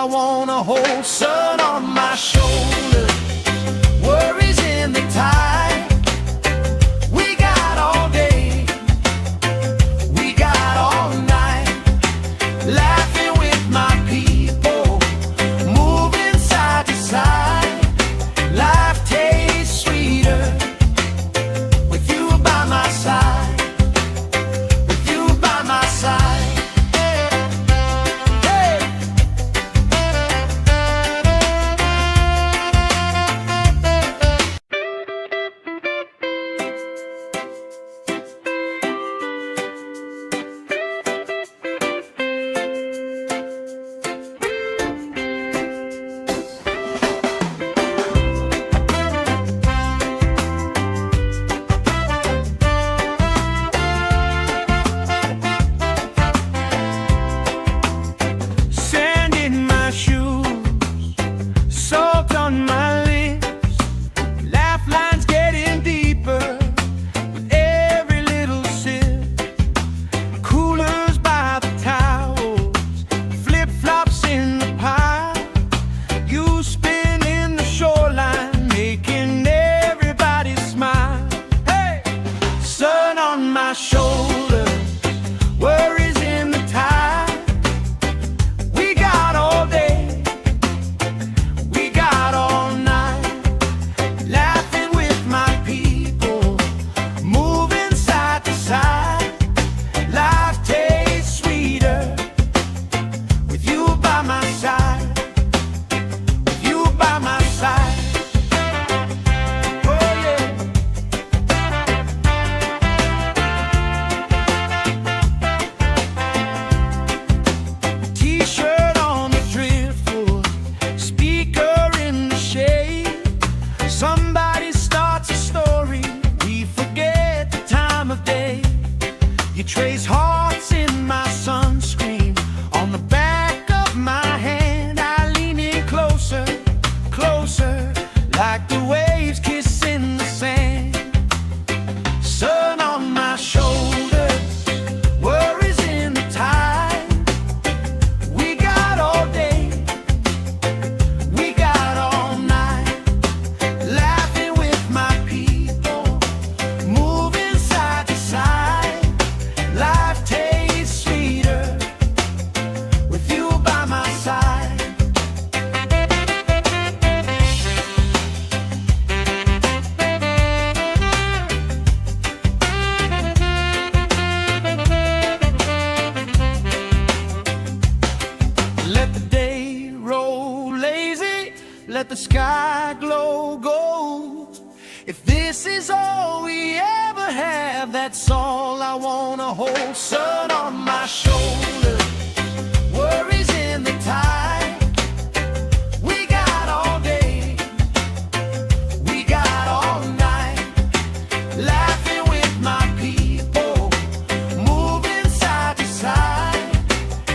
wanna hold. Sun on my shoulder, worries in the tide. We got all day, we got all night, laughing with my people, moving side to side. Life tastes sweeter with you by my side, with you by my side. Shoulder, worries in the tide. We got all day, we got all night, laughing with my people, moving side to side. Life tastes sweeter with you by my side, with you by my side. Somebody starts a story, we forget the time of day. You trace hearts in my sunscreen, on the back of my hand. I lean in closer, closer, like the waves kissing the sand. Sun on my shoulders, worries in the tide. We got all day, we got all night, laughing with my people, moving side to side. Life tastes sweeter with you by my side. Let the day roll lazy, let the sky glow gold. If this is all we ever have, that's all I wanna hold. Sun on my shoulder, worries in the tide. We got all day, we got all night, laughing with my people, moving side to side.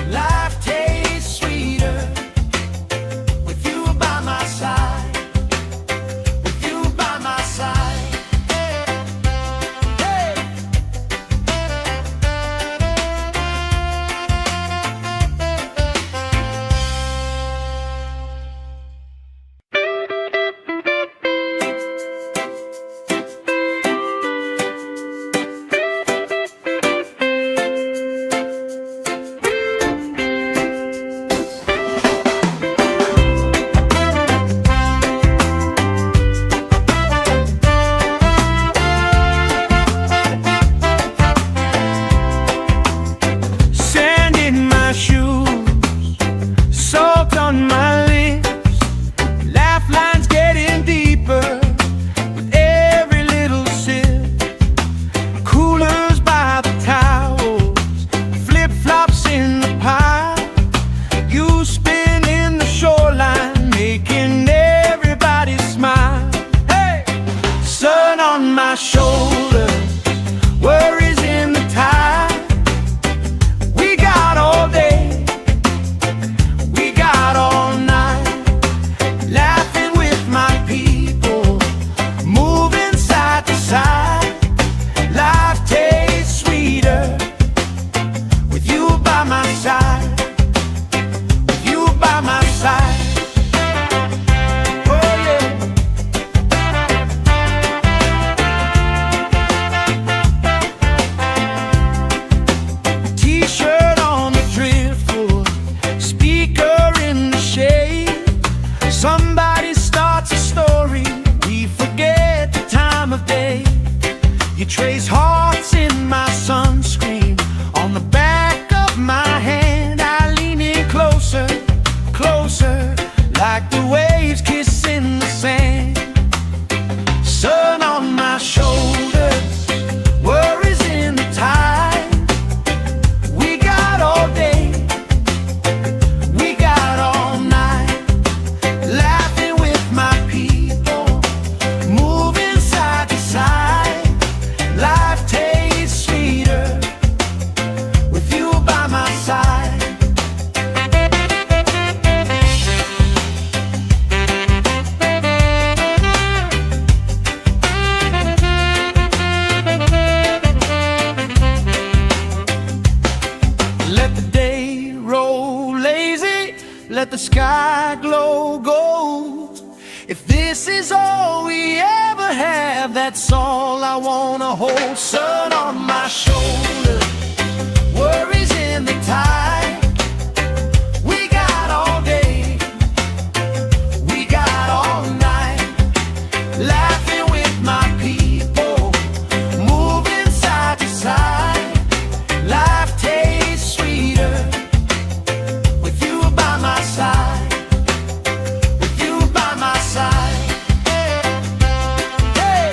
Life tastes sweeter with you by my side, with you by my side. Hey. Sand in my shoes, salt on my lips, laugh lines getting deeper with every little sip. Coolers by the towels, flip-flops in the pile. You spin in the shoreline, making everybody smile. Hey! Sun on my shoulder, worries in the tide. We got all day, we got all night, laughing with my people, moving side to side. Life tastes sweeter with you by my side, with you Somebody starts a story, we forget the time of day. You trace hearts in my sunscreen on the back of my hand. I lean in closer, closer, like the waves kissing the sand. Sun on my shoulders, worries in the tide. We got all day, we got all night, laughing with my people, moving side to side. Life tastes sweeter with you by my side. Let the day roll lazy, let the sky glow gold. If this is all we ever have, that's all I wanna hold. Sun on my shoulders, worries in the tide. We got all day, we got all night, laughing with my people, moving side to side. Life tastes sweeter with you by my side, with you by my side. Hey.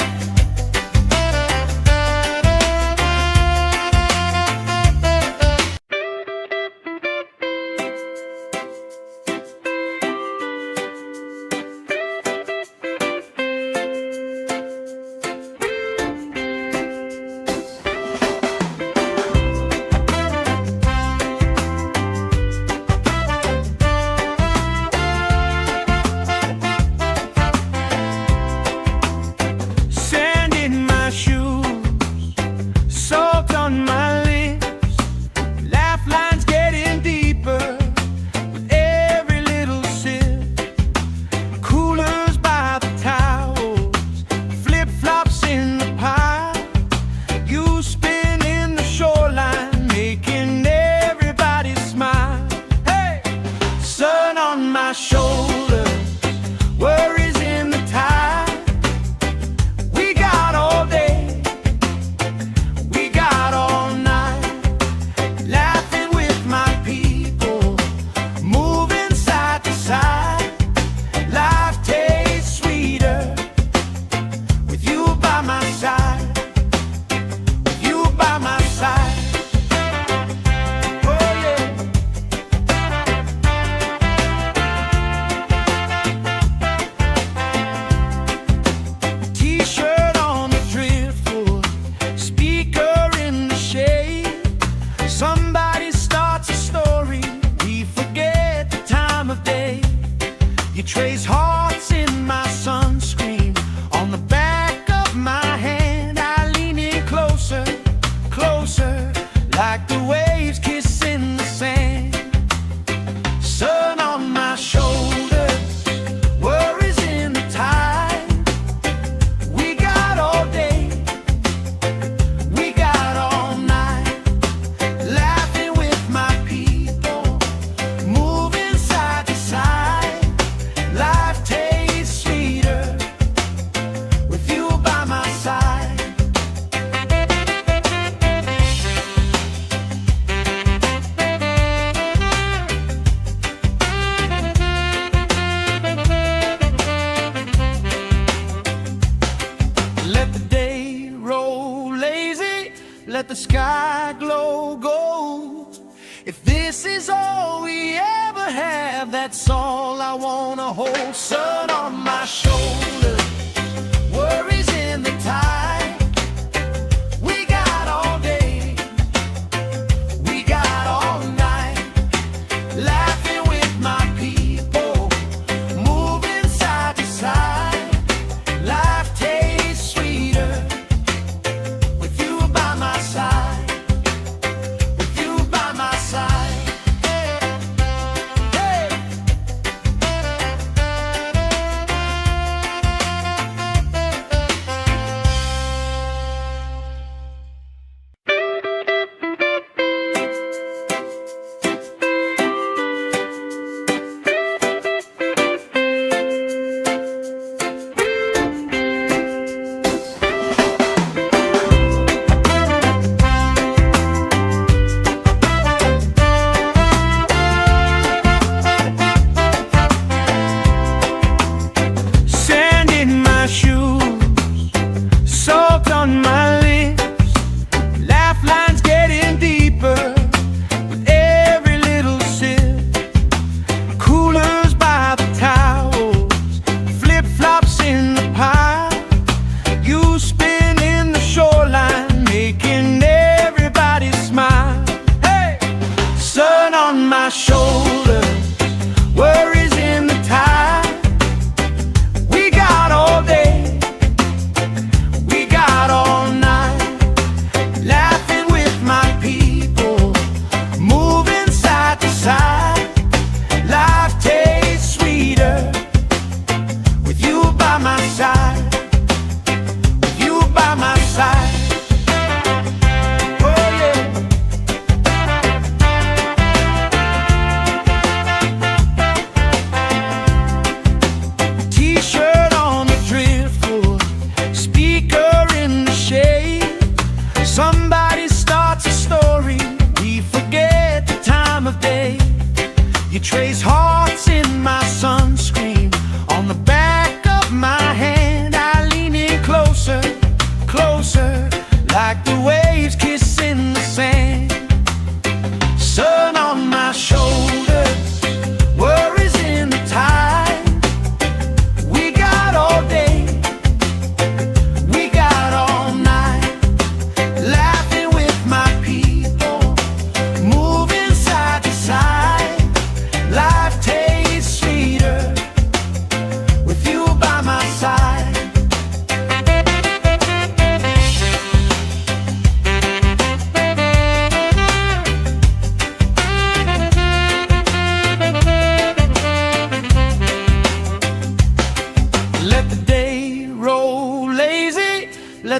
Sand in my shoes, salt on my lips, laugh lines getting deeper with every little sip. Coolers by the towels, flip-flops in the pile. You spin in the shoreline, making everybody smile. Hey! Sun on my shoulders, worries in the tide. We got all day, we got all night, laughing with my people, moving side to side. Life tastes sweeter with you by my side, with you by my side. Oh yeah. T-shirt on the driftwood, speaker in the shade. Somebody starts a story, we forget the time of day. You trace hearts in my sunscreen on the back of my hand. I lean in closer, closer, like the waves kissing the sand. Sun on my shoulders, worries in the tide. We got all day, we got all night, laughing with my people, moving side to side. Life tastes sweeter with you by my side. Let the day roll lazy, let the sky glow gold. If this is all we ever have, that's all I wanna hold. Sun on my shoulders, worries in the tide. We got all day, we got all night, laughing with my people, moving side to side. Life tastes sweeter with you by my side, with you by my side. Hey.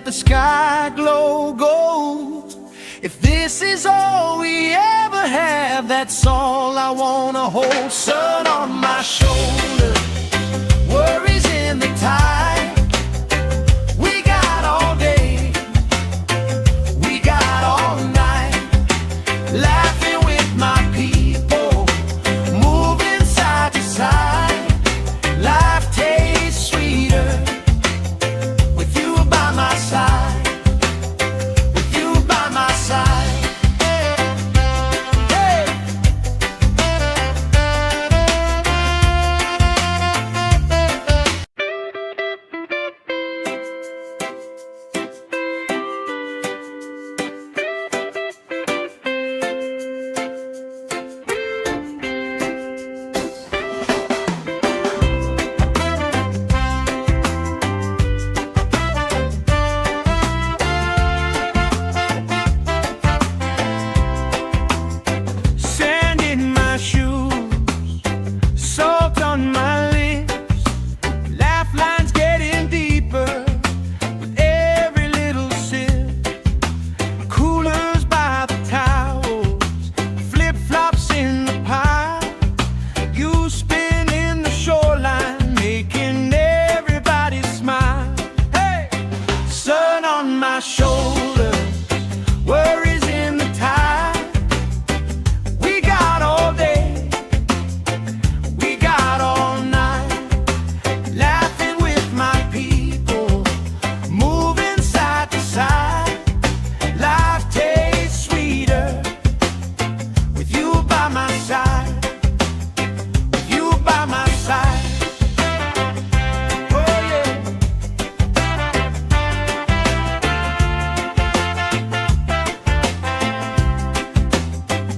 the sky glow gold. If this is all we ever have, that's all I wanna hold. Sun on my shoulder, worries in the tide. We got all day, we got all night, laughing with my people, moving side to side. Life tastes sweeter with you by my side, with you by my side. Hey. Sand in my shoes, salt on my lips, laugh lines getting deeper with every little sip. Coolers by the towels, flip-flops in the pile. You spin in the shoreline, making everybody smile. Hey! Sun on my shoulders, worries in the tide. We got all day, we got all night, laughing with my people, moving side to side. Life tastes sweeter with you by my side, with you by my side. Oh yeah.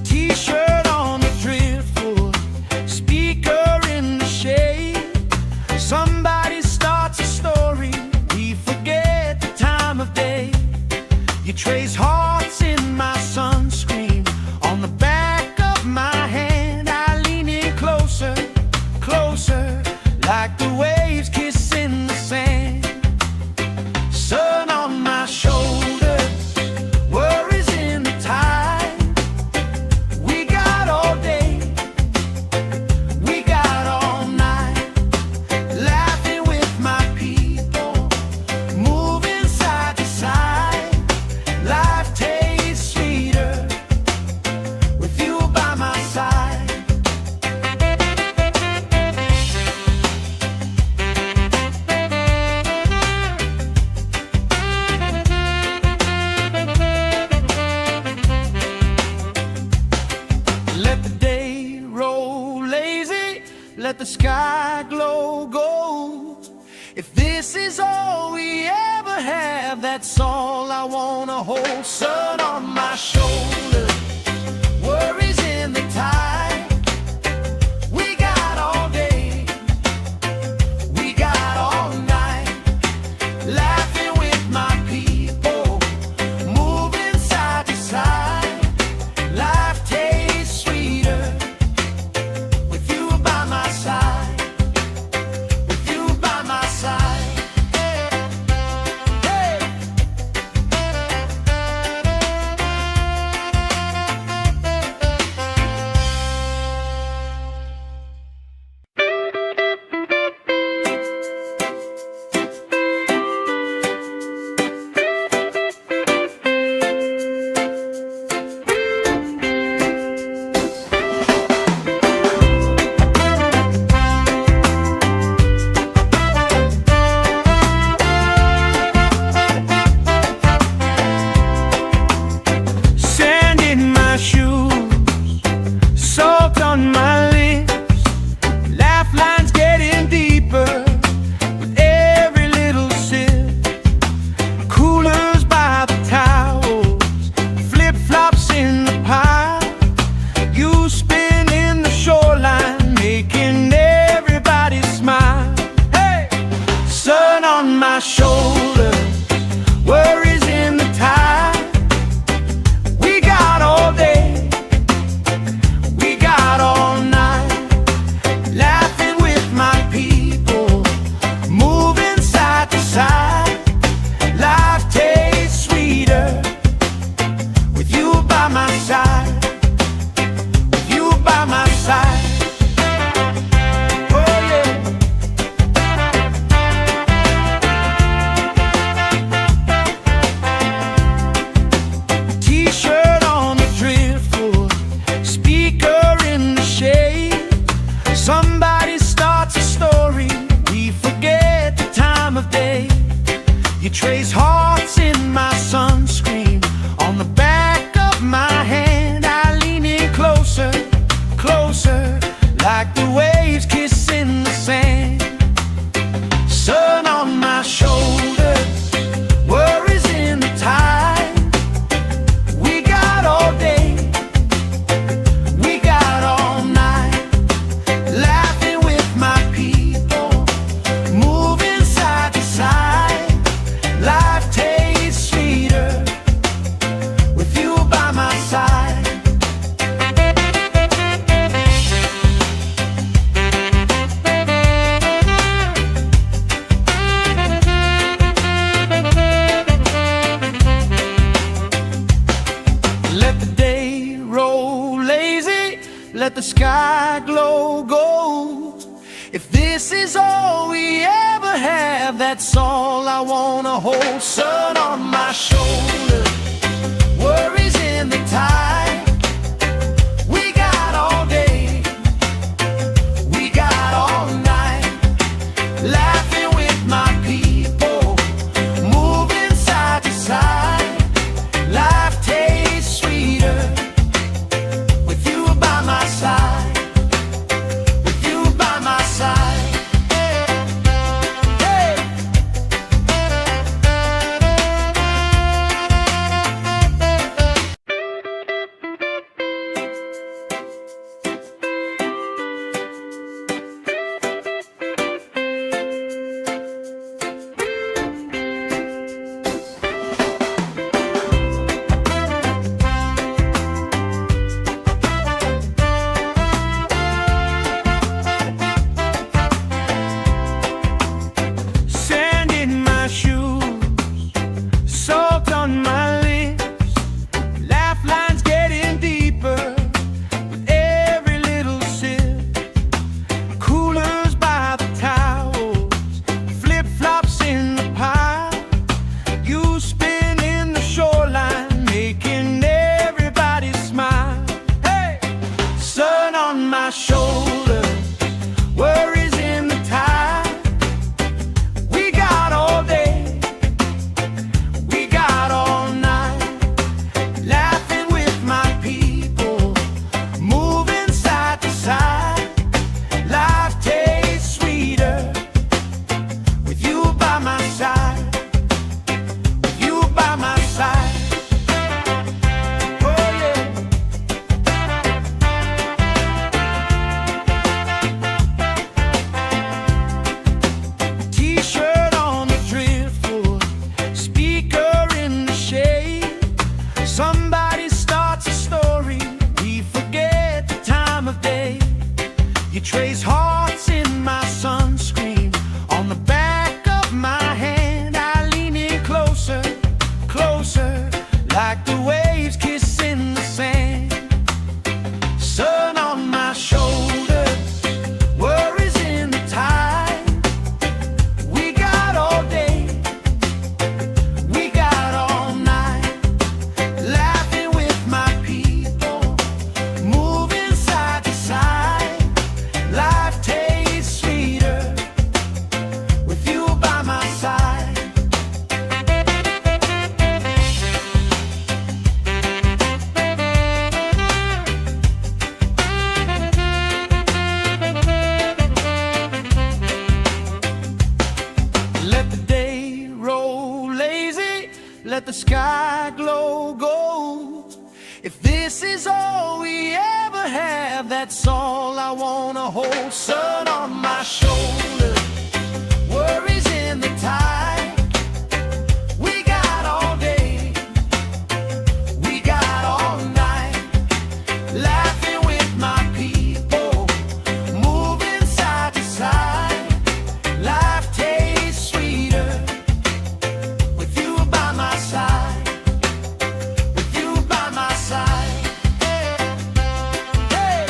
T-shirt on the driftwood, speaker in the shade. Somebody starts a story, we forget the time of day. You trace hearts in my sunscreen, on the back of my hand. I lean in closer, closer, like the waves kissing the sand. Sun on my shoulders, worries in the tide. We got all day, we got all night, laughing with my people, moving side to side. Life tastes sweeter with you by my side. Let the day roll lazy, let the sky glow gold. If this is all we ever have, that's all I wanna hold. Sun on my shoulder, worries in the tide. We got all day, we got all night, laughing with my people, moving side to side. Life tastes sweeter with you by my side, with you by my side. Hey. trace hearts in my sunscreen on the back of my hand. I lean in closer, closer, like the waves kissing the sand. Sun on my shoulders, worries in the tide. We got all day, we got all night, laughing with my people, moving side to side. Life tastes sweeter with you by my side. Let the day roll lazy, let the sky glow gold. If this is all we ever have, that's all I wanna hold. Sun on my shoulders, worries in the tide. We got all day, we got all night, laughing with my people, moving side to side. Life tastes sweeter with you by my side, with you by my side. Hey. Sand in my shoes, salt on my lips, laugh lines getting deeper with every little sip. Coolers by the towels, flip-flops in the pile. You spinning the shoreline, making everybody smile. Hey! Sun on my shoulder, worries in the tide. We got all day, we got all night, laughing with my people, moving side to side. Life tastes sweeter with you by my side, with you by my side. Oh yeah. T-shirt on the driftwood, speaker in the shade. Somebody starts a story, we forget the time of day. You trace hearts in my sunscreen on the back of my hand. I lean in closer, closer, like the waves kissing the sand. Sun on my shoulders, worries in the tide. We got all day, we got all night, laughing with my people, moving side to side. Life tastes sweeter with you by my side. Let the day roll lazy, let the sky glow gold. If this is all we ever have, that's all I wanna hold. Sun on my shoulders, worries in the tide. We got all day, we got all night, laughing with my people, moving side to side. Life tastes sweeter with you by my side, with you by my side. Hey.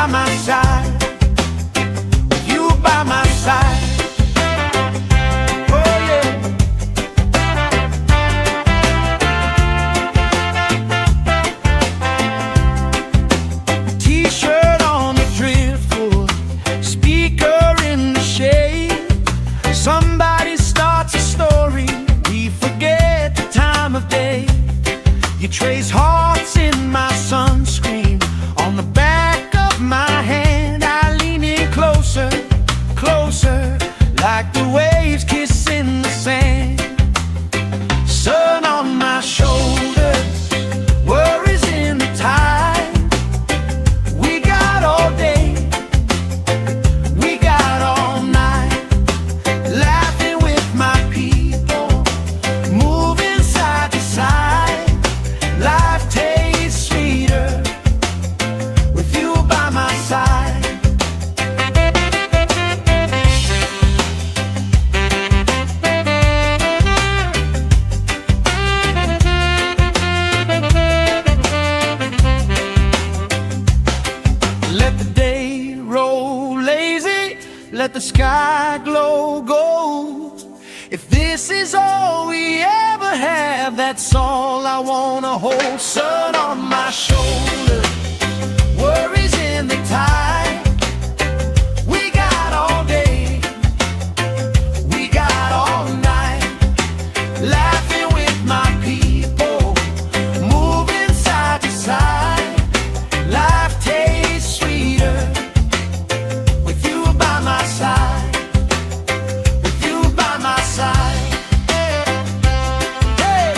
by my side, with you by my side. Somebody starts a story, we forget the time of day. You trace hearts in my sunscreen, on the back of my hand. I lean in closer, closer, like the waves kissing the sand. Sun on my shoulders, worries in the tide. We got all day, we got all night, laughing with my people, moving side to side. Life tastes sweeter with you by my side. Let the day roll lazy, let the sky glow gold. If this is all we ever have, that's all I wanna hold. Sun on my shoulders, worries in the tide. We got all day, we got all night, laughing with my people, moving side to side. Life tastes sweeter with you by my side, with you by my side. Hey.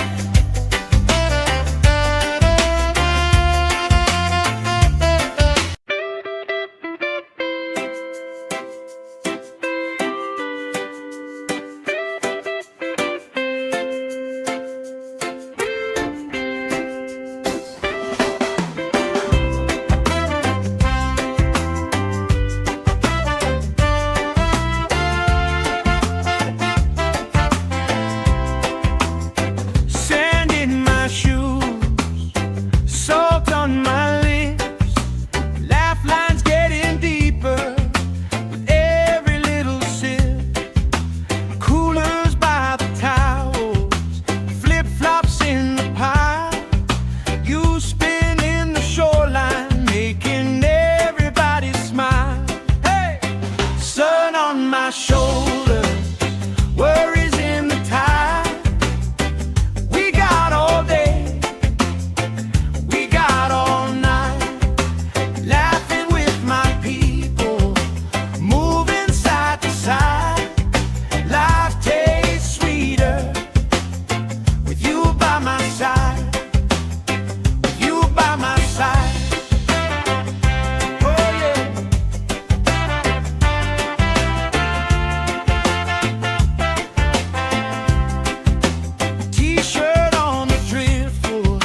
Sand in my shoes, salt on my lips, laugh lines getting deeper with every little sip. Coolers by the towels, flip-flops in the pile. You spin in the shoreline, making everybody smile. Hey! Sun on my shoulders, worries in the tide. We got all day, we got all night, laughing with my people, moving side to side. Life tastes sweeter with you by my side, with you by my side. Oh yeah. T-shirt on the driftwood,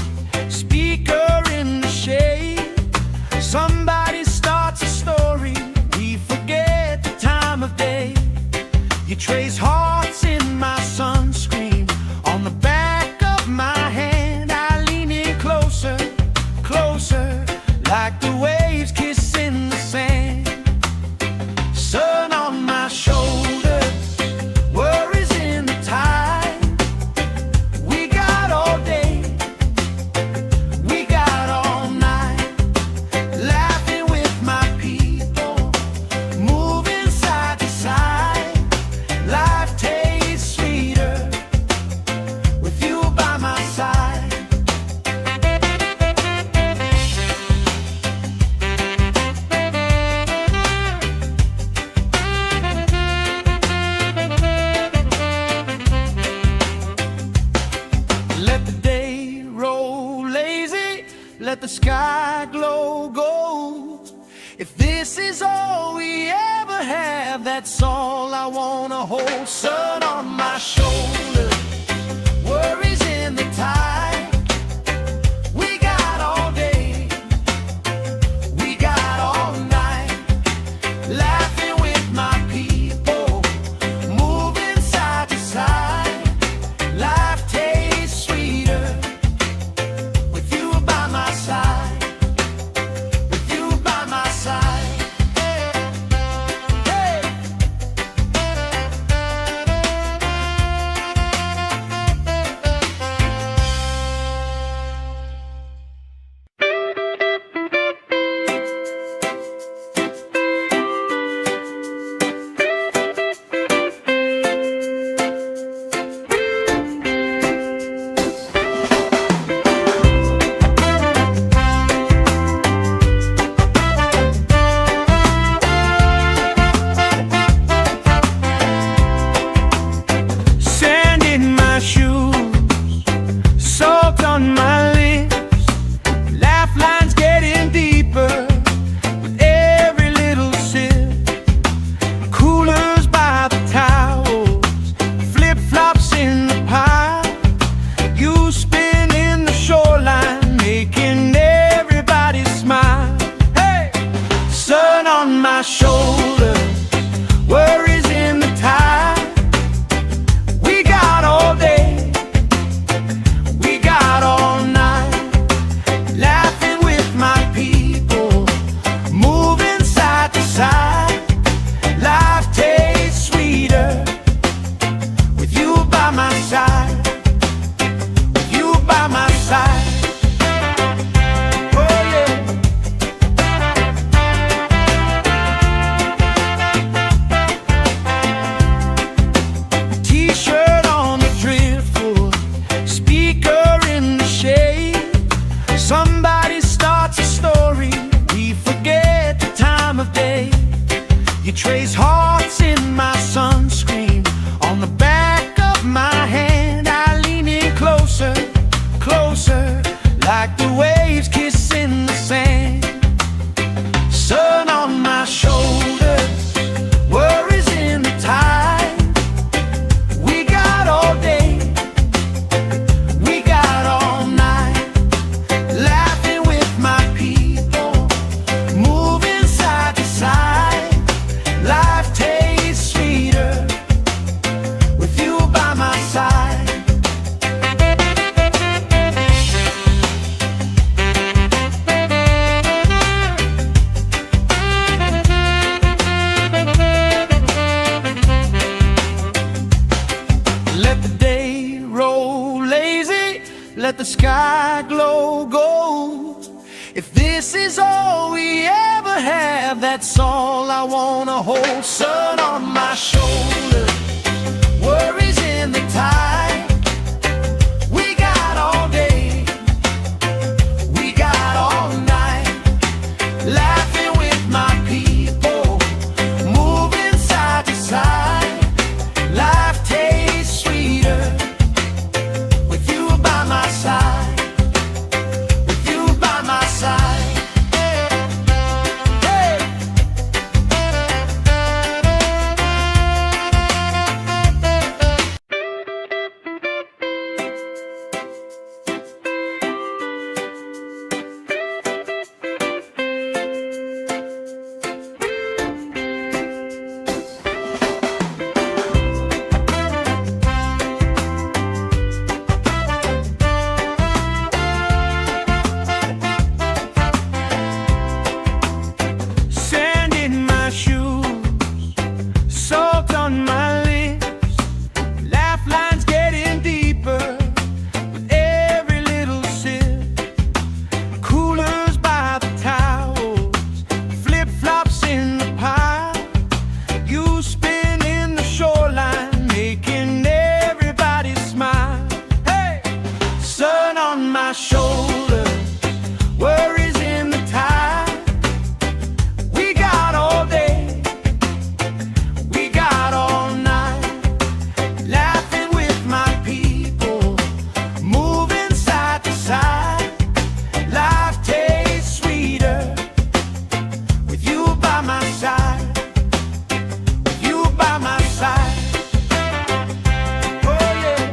speaker in the shade. Somebody starts a story, we forget the time of day. You trace hearts in my sunscreen, on the back of my hand. I lean in closer, closer, like the waves kissing the sand. Sun on my shoulders, worries in the tide. We got all day, we got all night, laughing with my people, moving side to side. Life tastes sweeter with you by my side. Let the day roll lazy, let the sky glow gold. If this is all we ever have, that's all I wanna hold. Sun on my shoulders, worries in the tide. We got all day, we got all night, laughing with my people, moving side to side. Life tastes sweeter with you by my side, with you by my side. on my shoulder, worries in the tide. We got all day, we got all night, laughing with my people, moving side to side. Life tastes sweeter with you by my side, with you by my side. Somebody starts a story, we forget the time of day. You trace hearts in my sunscreen, on the back of my hand. I lean in closer, closer, like the waves kissing the sand. Sun on my shoulders, worries in the tide. We got all day, we got all night, laughing with my people, moving side to side. Life tastes sweeter with you by my side. Let the day roll lazy, let the sky glow gold. If this is all we ever have, that's all I wanna hold. Sun on my shoulder, worries in the tide. We got all day, we got all night, laughing with my people, moving side to side. Life tastes sweeter with you by my side, with you by my side. Hey. Sand in my shoes, salt on my lips, laugh lines getting deeper with every little sip. Coolers by the towels, flip-flops in the pile. You spin in the shoreline, making everybody smile. Hey! Sun on my shoulder, worries in the tide. We got all day, we got all night, laughing with my people, moving side to side. Life tastes sweeter with you by my side, with you by my side. Oh yeah.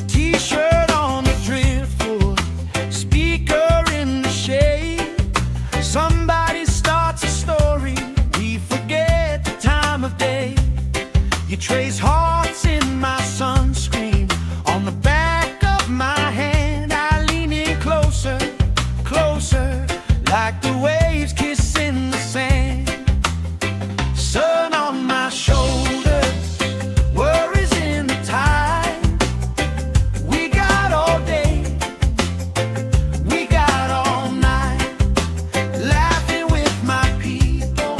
T-shirt on the driftwood, speaker in the shade. Somebody starts a story, we forget the time of day. You trace hearts in my sunscreen, on the back of my hand. I lean in closer, closer, like the waves kissing the sand. Sun on my shoulders, worries in the tide. We got all day, we got all night, laughing with my people,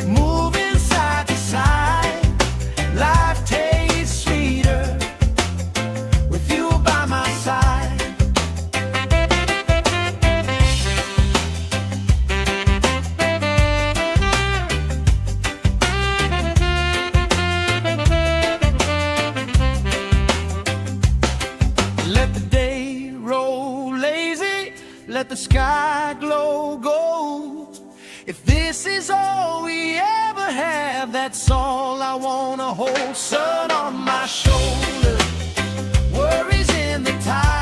moving side to side. Life tastes sweeter with you by my side. Let the day roll lazy, let the sky glow gold. If this is all we ever have, that's all I wanna hold. Sun on my shoulder, worries in the tide.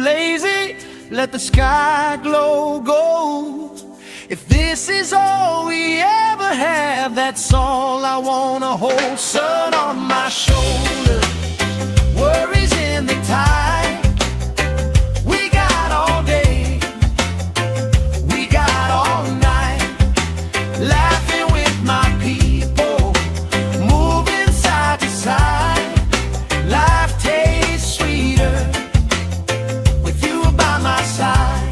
lazy, let the sky glow gold. If this is all we ever have, that's all I wanna hold. Sun on my shoulder, worries in the tide. We got all day, we got all night, laughing with my people, moving side to side. Life tastes sweeter with you by my side.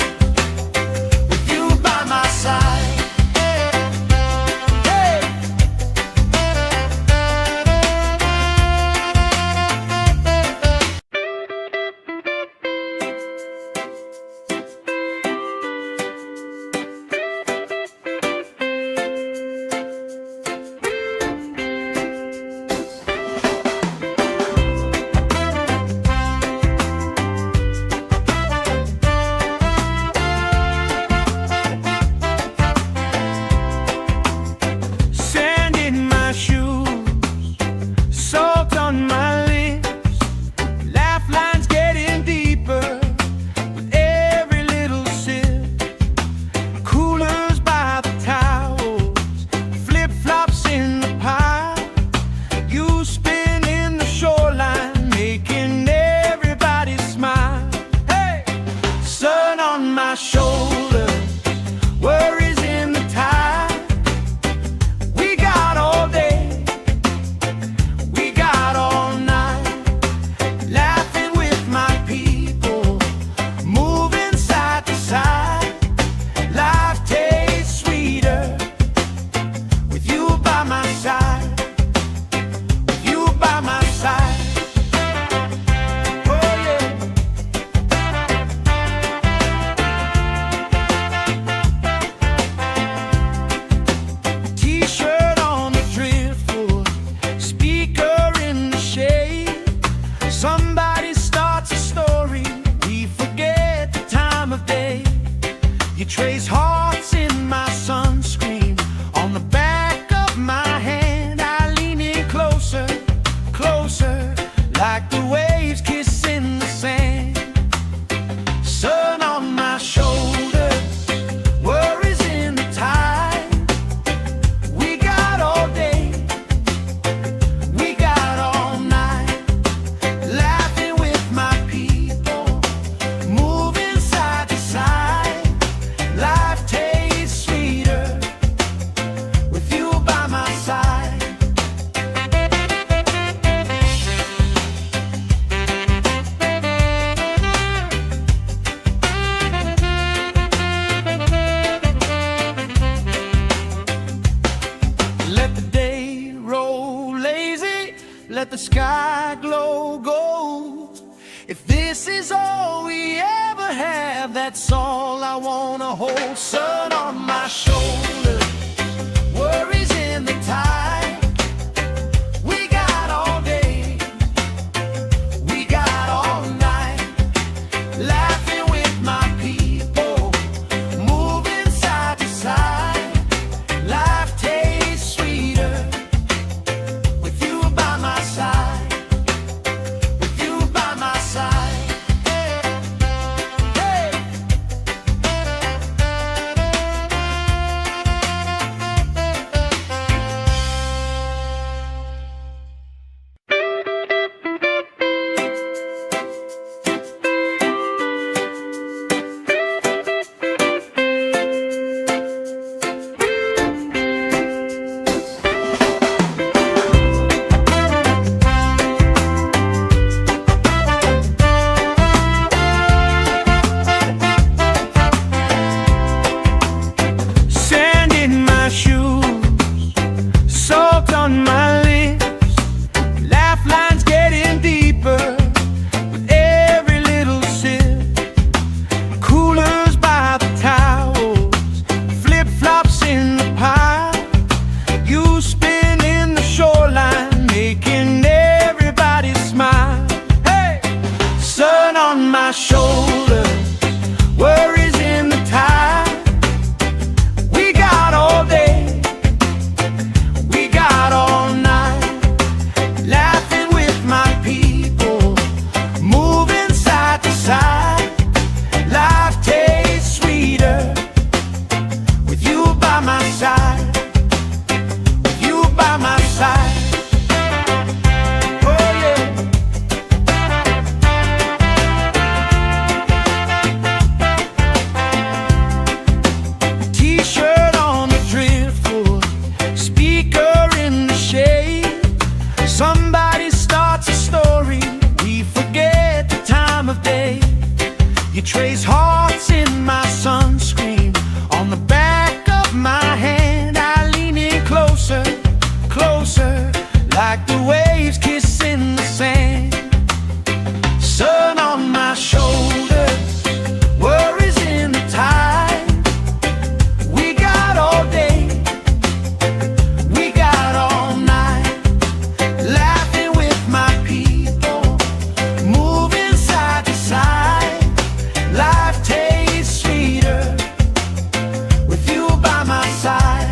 You trace hearts in my sunscreen. On the back of my hand I lean in closer, closer, like the waves kissing the sand. Sun on my shoulders, worries in the tide. We got all day, we got all night, laughing with my people, moving side to side. Life tastes sweeter with you by my side. Let the day roll lazy, let the sky glow gold. If this is all we ever have, that's all I wanna hold. Sun on my shoulder, worries in the tide. We got all day, we got all night, laughing with my people, moving side to side. Life tastes sweeter with you by my side. On my lips, laugh lines getting deeper with every little sip. Coolers by the towels, flip-flops in the pile. You spin in the shoreline, making everybody smile. Hey, sun on my shoulder, worries in the tide. We got all day, all night, laughing with my people, moving side to side. You trace hearts in my sunscreen on the back of my hand. I lean in closer, closer, like the waves kissing the sand. Sun on my shoulders, worries in the tide. We got all day, we got all night, laughing with my people, moving side to side. Life tastes sweeter with you by my side.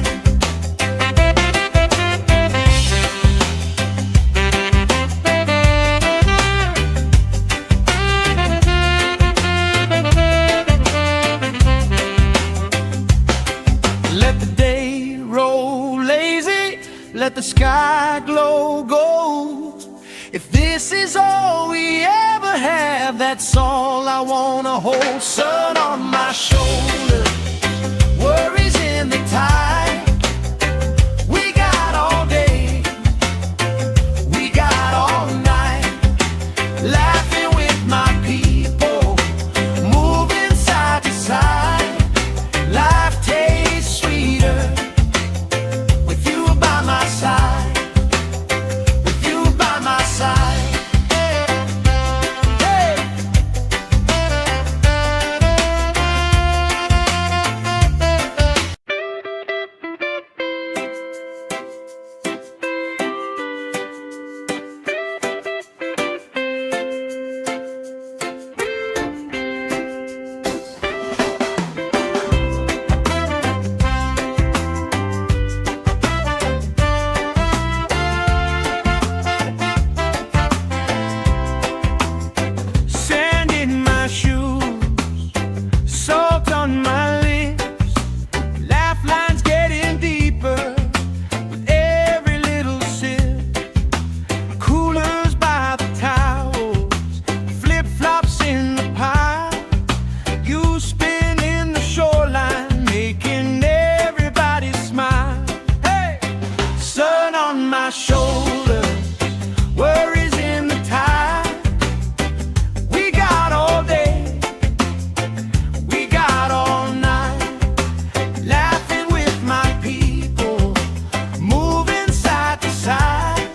Let the day roll lazy, let the sky glow gold. If this is all we ever have, that's all I wanna hold. Sun on my shoulders, worries in the tide. We got all day, we got all night, laughing with my people, moving side to side. Life tastes sweeter with you by my side, with you by my side. Hey. Sand in my shoes, salt on my lips, laugh lines getting deeper with every little sip. Coolers by the towels, flip-flops in the pile. You spinning the shoreline, making everybody smile. Hey! Sun on my shoulders, worries in the tide. We got all day, we got all night, laughing with my people, moving side to side.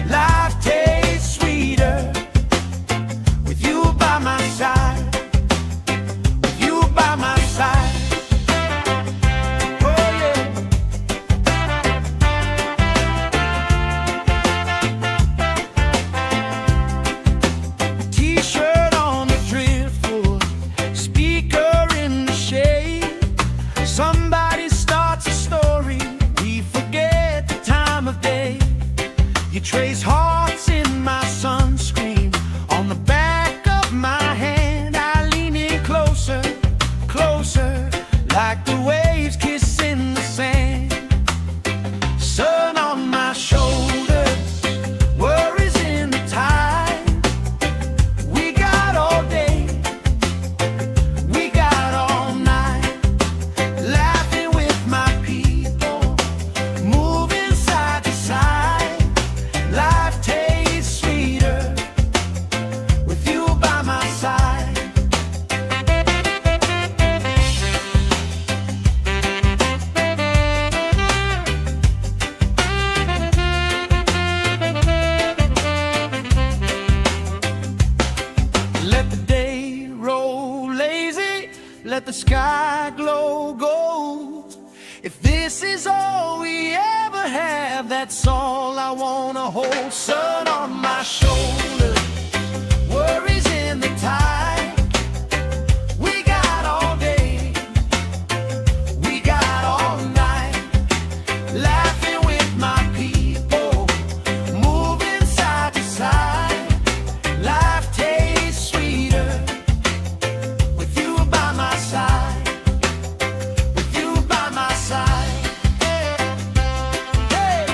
Life tastes sweeter with you by my side, with you by my side. Oh yeah. T-shirt on the driftwood, speaker in the shade. Somebody starts a story, we forget the time of day. You trace hearts in my sunscreen on the back of my hand. I lean in closer, closer, like the waves kissing the sand. Sun on my shoulders, worries in the tide. We got all day, we got all night, laughing with my people, moving side to side. Life tastes sweeter with you by my side. Let the day roll lazy, let the sky glow gold. If this is all we ever have, that's all I wanna hold. Sun on my shoulders, worries in the tide. We got all day, we got all night, laughing with my people, moving side to side. Life tastes sweeter with you by my side, with you by my side. Hey.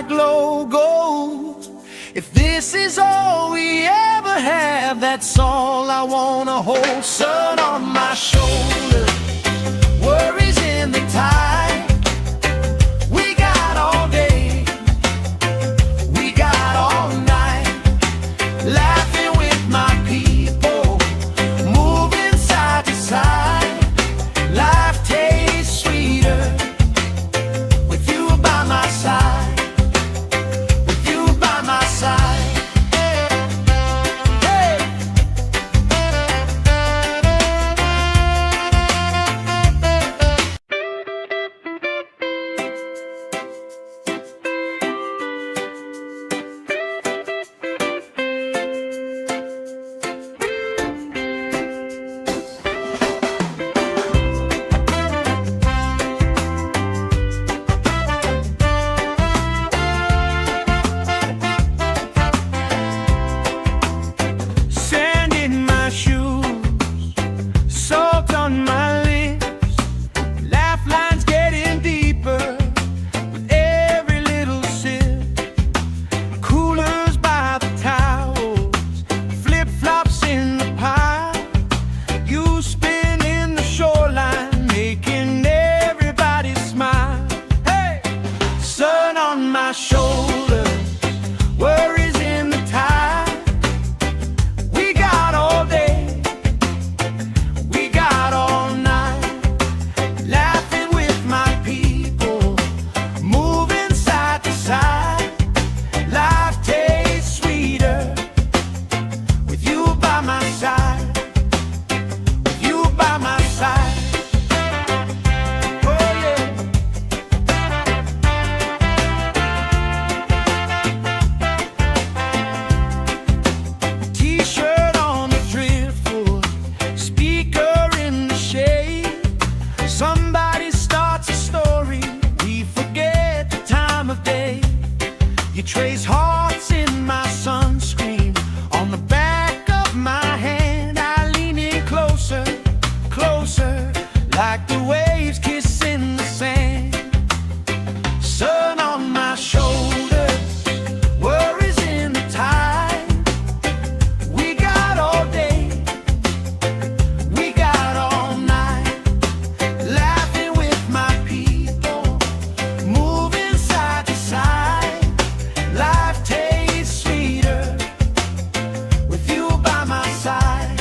glow gold. If this is all we ever have, that's all I wanna hold. Sun on my shoulder, worries in the tide. We got all day, we got all night, laughing with my people, moving side to side. Life tastes sweeter with you by my side, with you by my side. Hey! Sand in my shoes, salt on my lips, laugh lines getting deeper with every little sip. Coolers by the towels, flip-flops in the pile, you spin in the shoreline, making everybody smile. Hey! Sun on my shoulders, worries in the tide. We got all day, we got all night, laughing with my people, moving side to side. Life tastes sweeter with you by my side, with you by my side. Oh yeah. T-shirt on the driftwood, speaker in the shade. Somebody starts a story, we forget the time of day. You trace hearts in my sunscreen, on the back of my hand. I lean in closer, closer, like the waves kissing the sand. Sun on my shoulders, worries in the tide. We got all day, we got all night, laughing with my people, moving side to side. Life tastes sweeter with you by my side.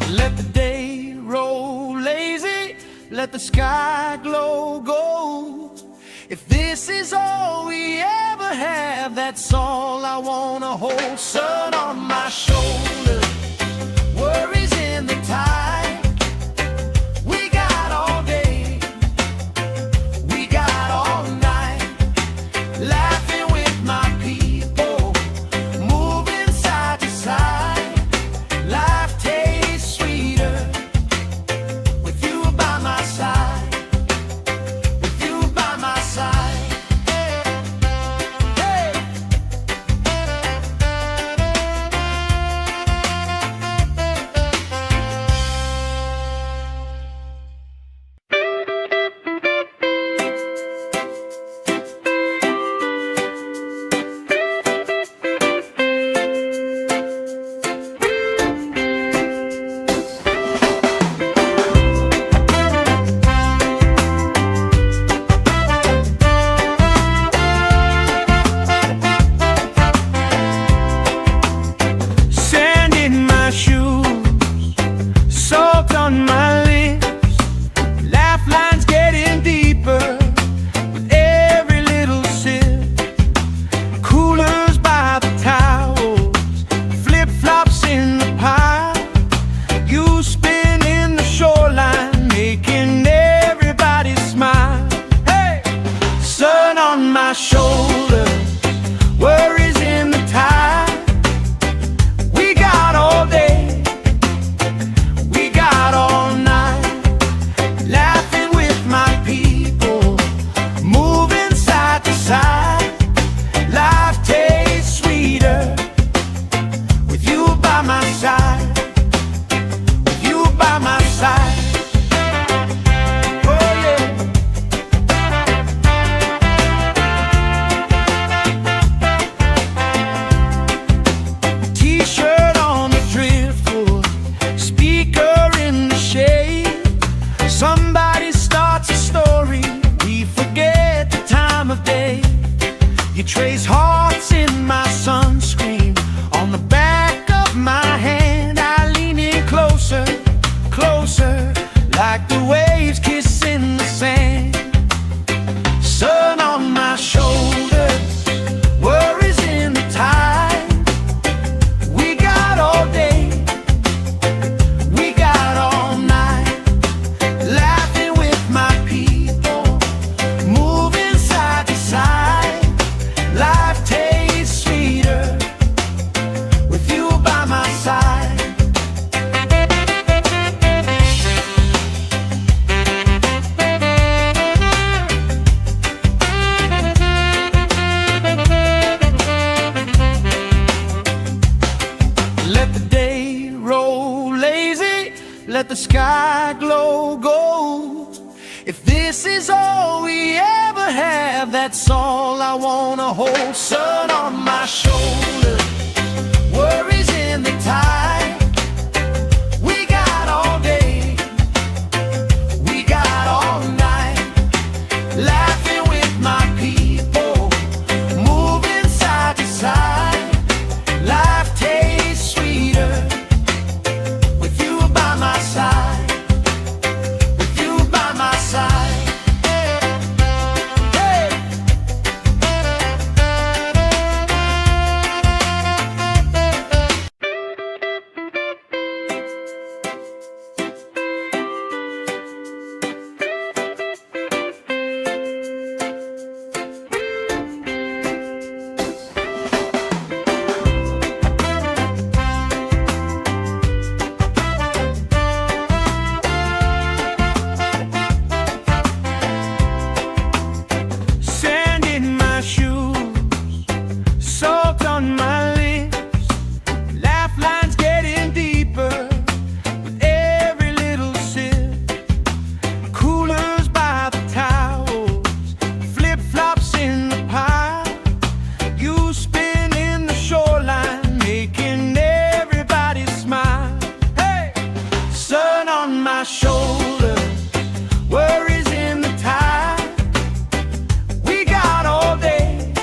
Let the day roll lazy, let the sky glow gold. If this is all we ever have, that's all I wanna hold. Sun on my shoulder, worries in the tide. We got all day, we got all night, laughing with my people, moving side to side. Life tastes sweeter with you by my side, with you by my side. Hey! the sky glow gold. If this is all we ever have, that's all I wanna hold. Sun on my shoulder, worries in the tide. We got all day, we got all night, laughing with my people, moving side to side. Life tastes sweeter with you by my side, with you by my side. Hey! Sand in my shoes, salt on my lips, laugh lines getting deeper with every little sip. Coolers by the towels, flip-flops in the pile. You spin in the shoreline, making everybody smile. Hey! Sun on my shoulder, worries in the tide. We got all day,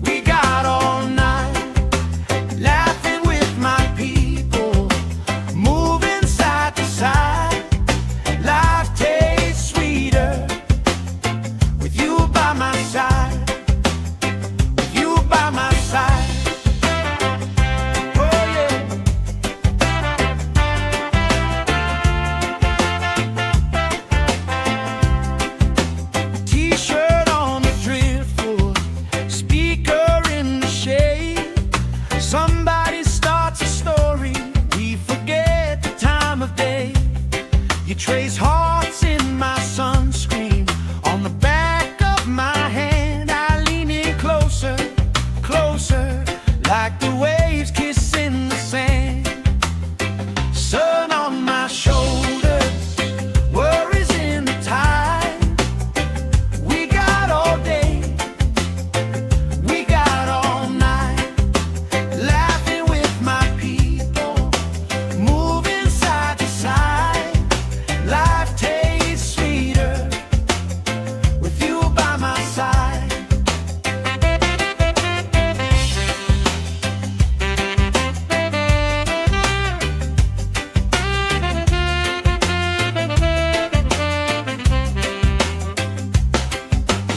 we got all night, laughing with my people, moving side to side. Life tastes sweeter with you by my side, with you by my side. Oh yeah. T-shirt on the driftwood, speaker in the shade. Somebody starts a story, we forget the time of day. You trace hearts in my sunscreen, on the back of my hand. I lean in closer, closer, like the waves kissing the sand. Sun on my shoulders, worries in the tide. We got all day, we got all night, laughing with my people, moving side to side. Life tastes sweeter with you by my side.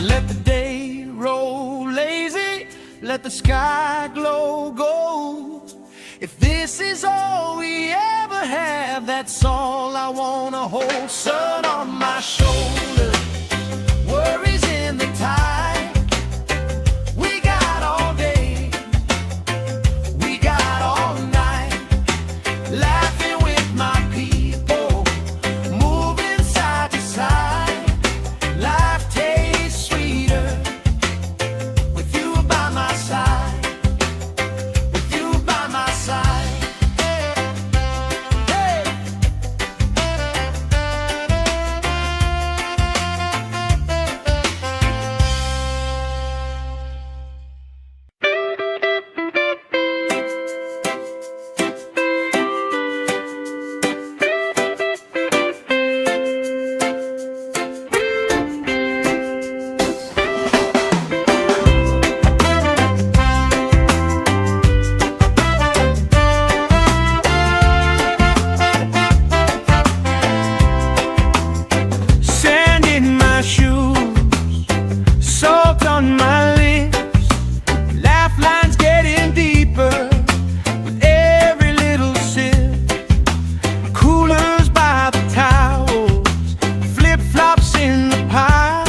Let the day roll lazy, let the sky glow gold. If this is all we ever have, that's all I wanna hold. Sun on my shoulder, worries in the tide. We got all day, we got all night, laughing with my people, moving side to side. Life tastes sweeter with you by my side, with you by my side. Hey! Sand in my shoes, salt on my lips, laugh lines getting deeper with every little sip. Coolers by the towels, flip-flops in the pile.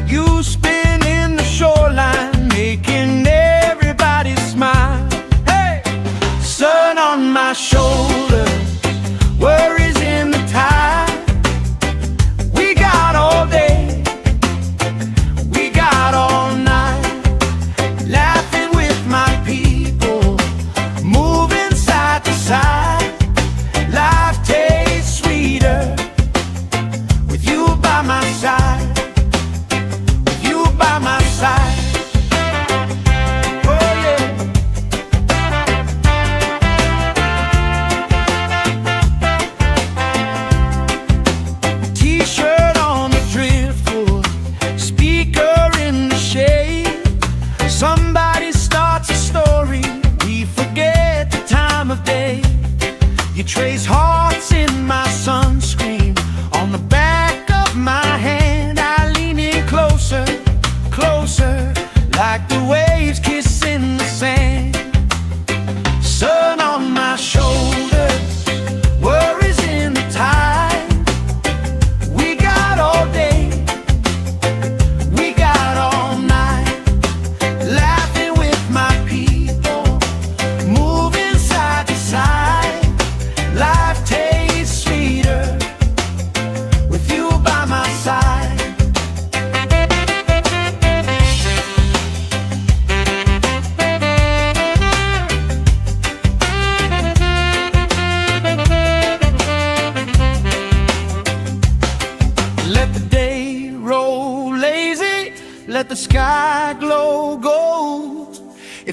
You spin in the shoreline, making everybody smile. Hey! Sun on my shoulder, worries in the tide. We got all day, we got all night, laughing with my people, moving side to side. Life takes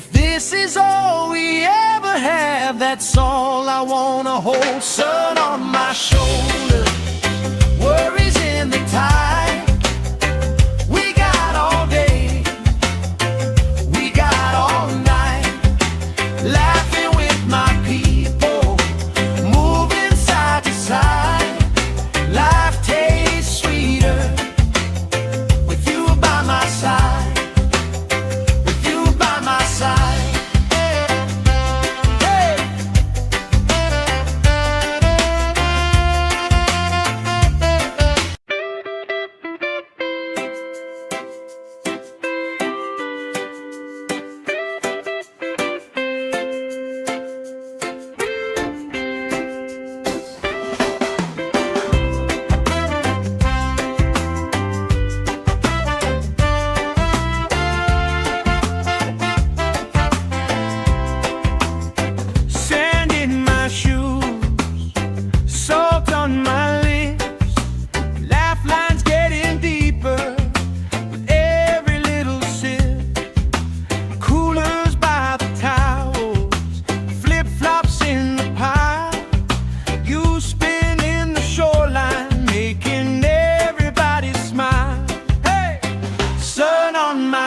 If this is all we ever have, that's all I wanna hold. Sun on my shoulder, worries in the tide. We got all day, we got all night, laughing with my people, moving side to side. Life tastes sweeter with you by my side.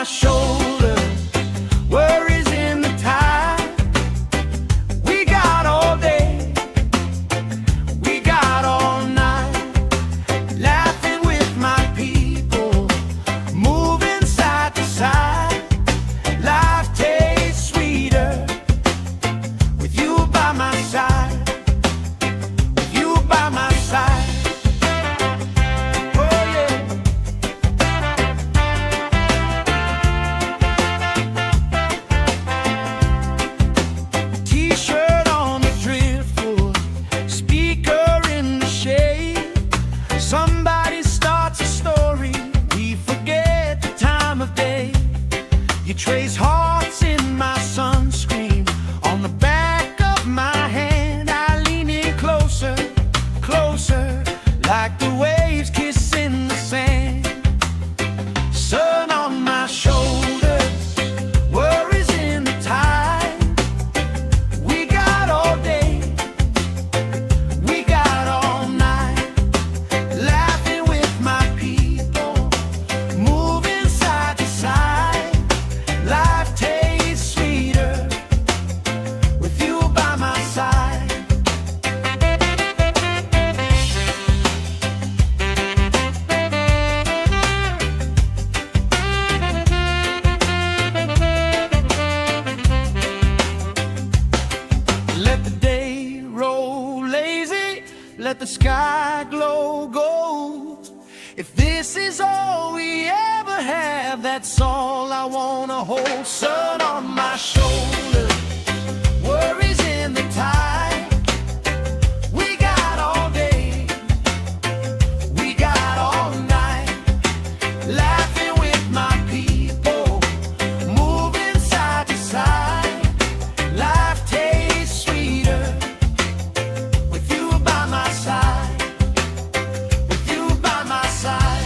Shoulder, worries in the tide. We got all day, we got all night, laughing with my people, moving side to side. Life tastes sweeter with you by my side, with you by my side. Somebody starts a story, we forget the time of day. You trace hearts in my sunscreen, on the back of my hand. I lean in closer, closer, like the waves kissing the sand. Sun on my shoulders, worries in the tide. We got all day, we got all night, laughing with my people, moving side to side. Life tastes sweeter with you by my side. Let the day roll lazy, let the sky glow gold. If this is all we ever have, that's all I wanna hold. Sun on my shoulder, worries in the tide. We got all day, we got all night, laughing with my people, moving side to side. Life tastes sweeter with you by my side, with you by my side.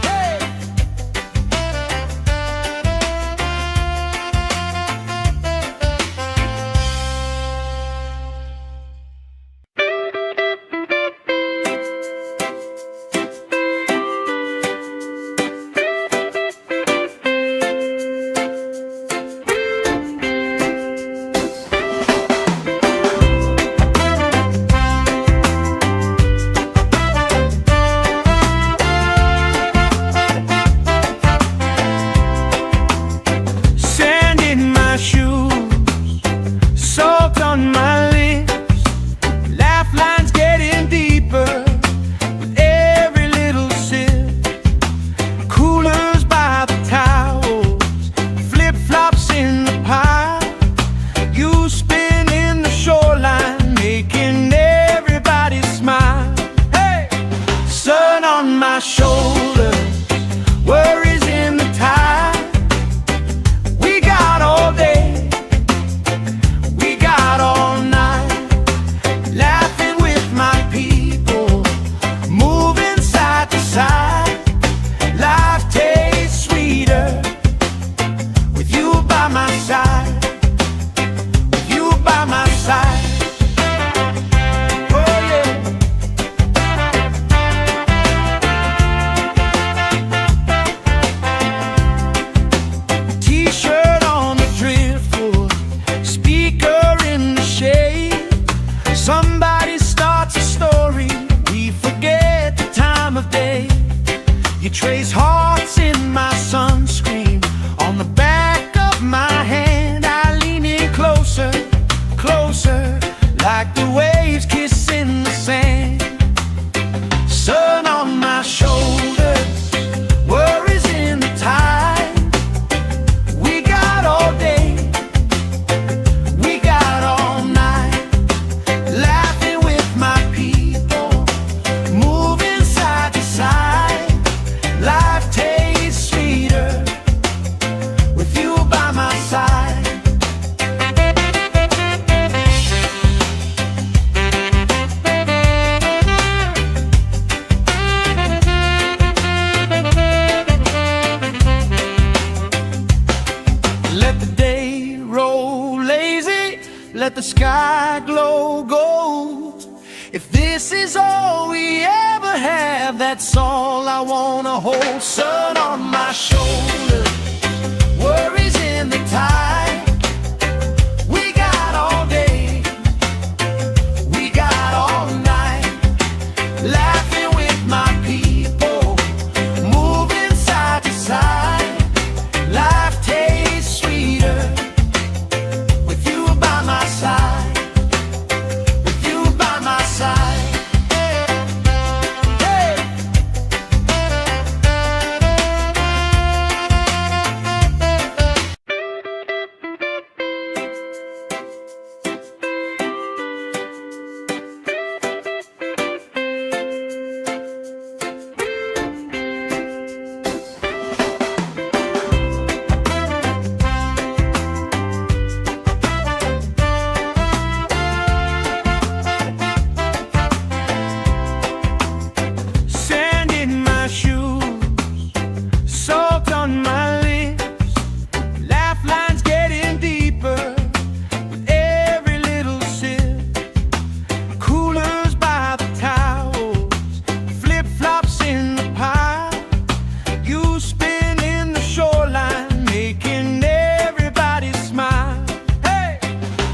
Hey. let the sky glow gold. If this is all we ever have, that's all I wanna hold. Sun on my shoulder, worries in the tide. We got all day, we got all night, laughing with my people, moving side to side. Life tastes sweeter with you by my side, with you by my side. Hey! Sand in my shoes, salt on my lips, laugh lines getting deeper with every little sip. Coolers by the towels, flip-flops in the pile. You spin in the shoreline, making everybody smile. Hey!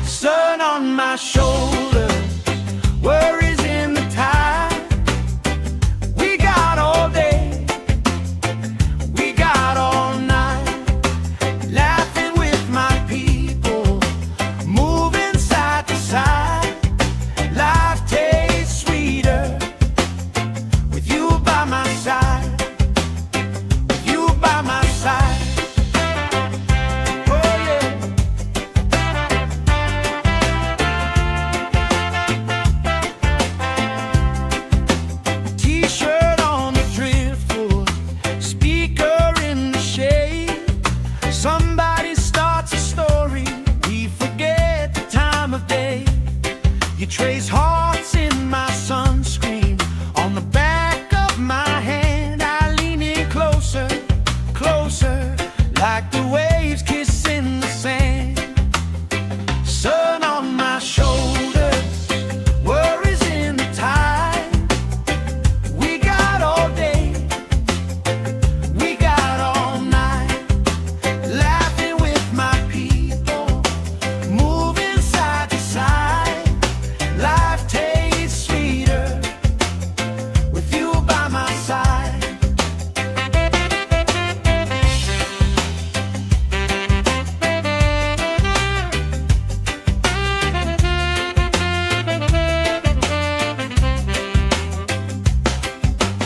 Sun on my shoulder, worries in the tide. We got all day, we got all night, laughing with my people, moving side to side. Life tastes sweeter with you by my side, with you by my side. Oh yeah. T-shirt on the driftwood, speaker in the shade. Somebody starts a story, we forget the time of day. You trace hearts in my sunscreen, on the back of my hand. I lean in closer, closer, like the waves kissing the sand. Sun on my shoulders, worries in the tide. We got all day, we got all night, laughing with my people, moving side to side. Life tastes sweeter with you by my side.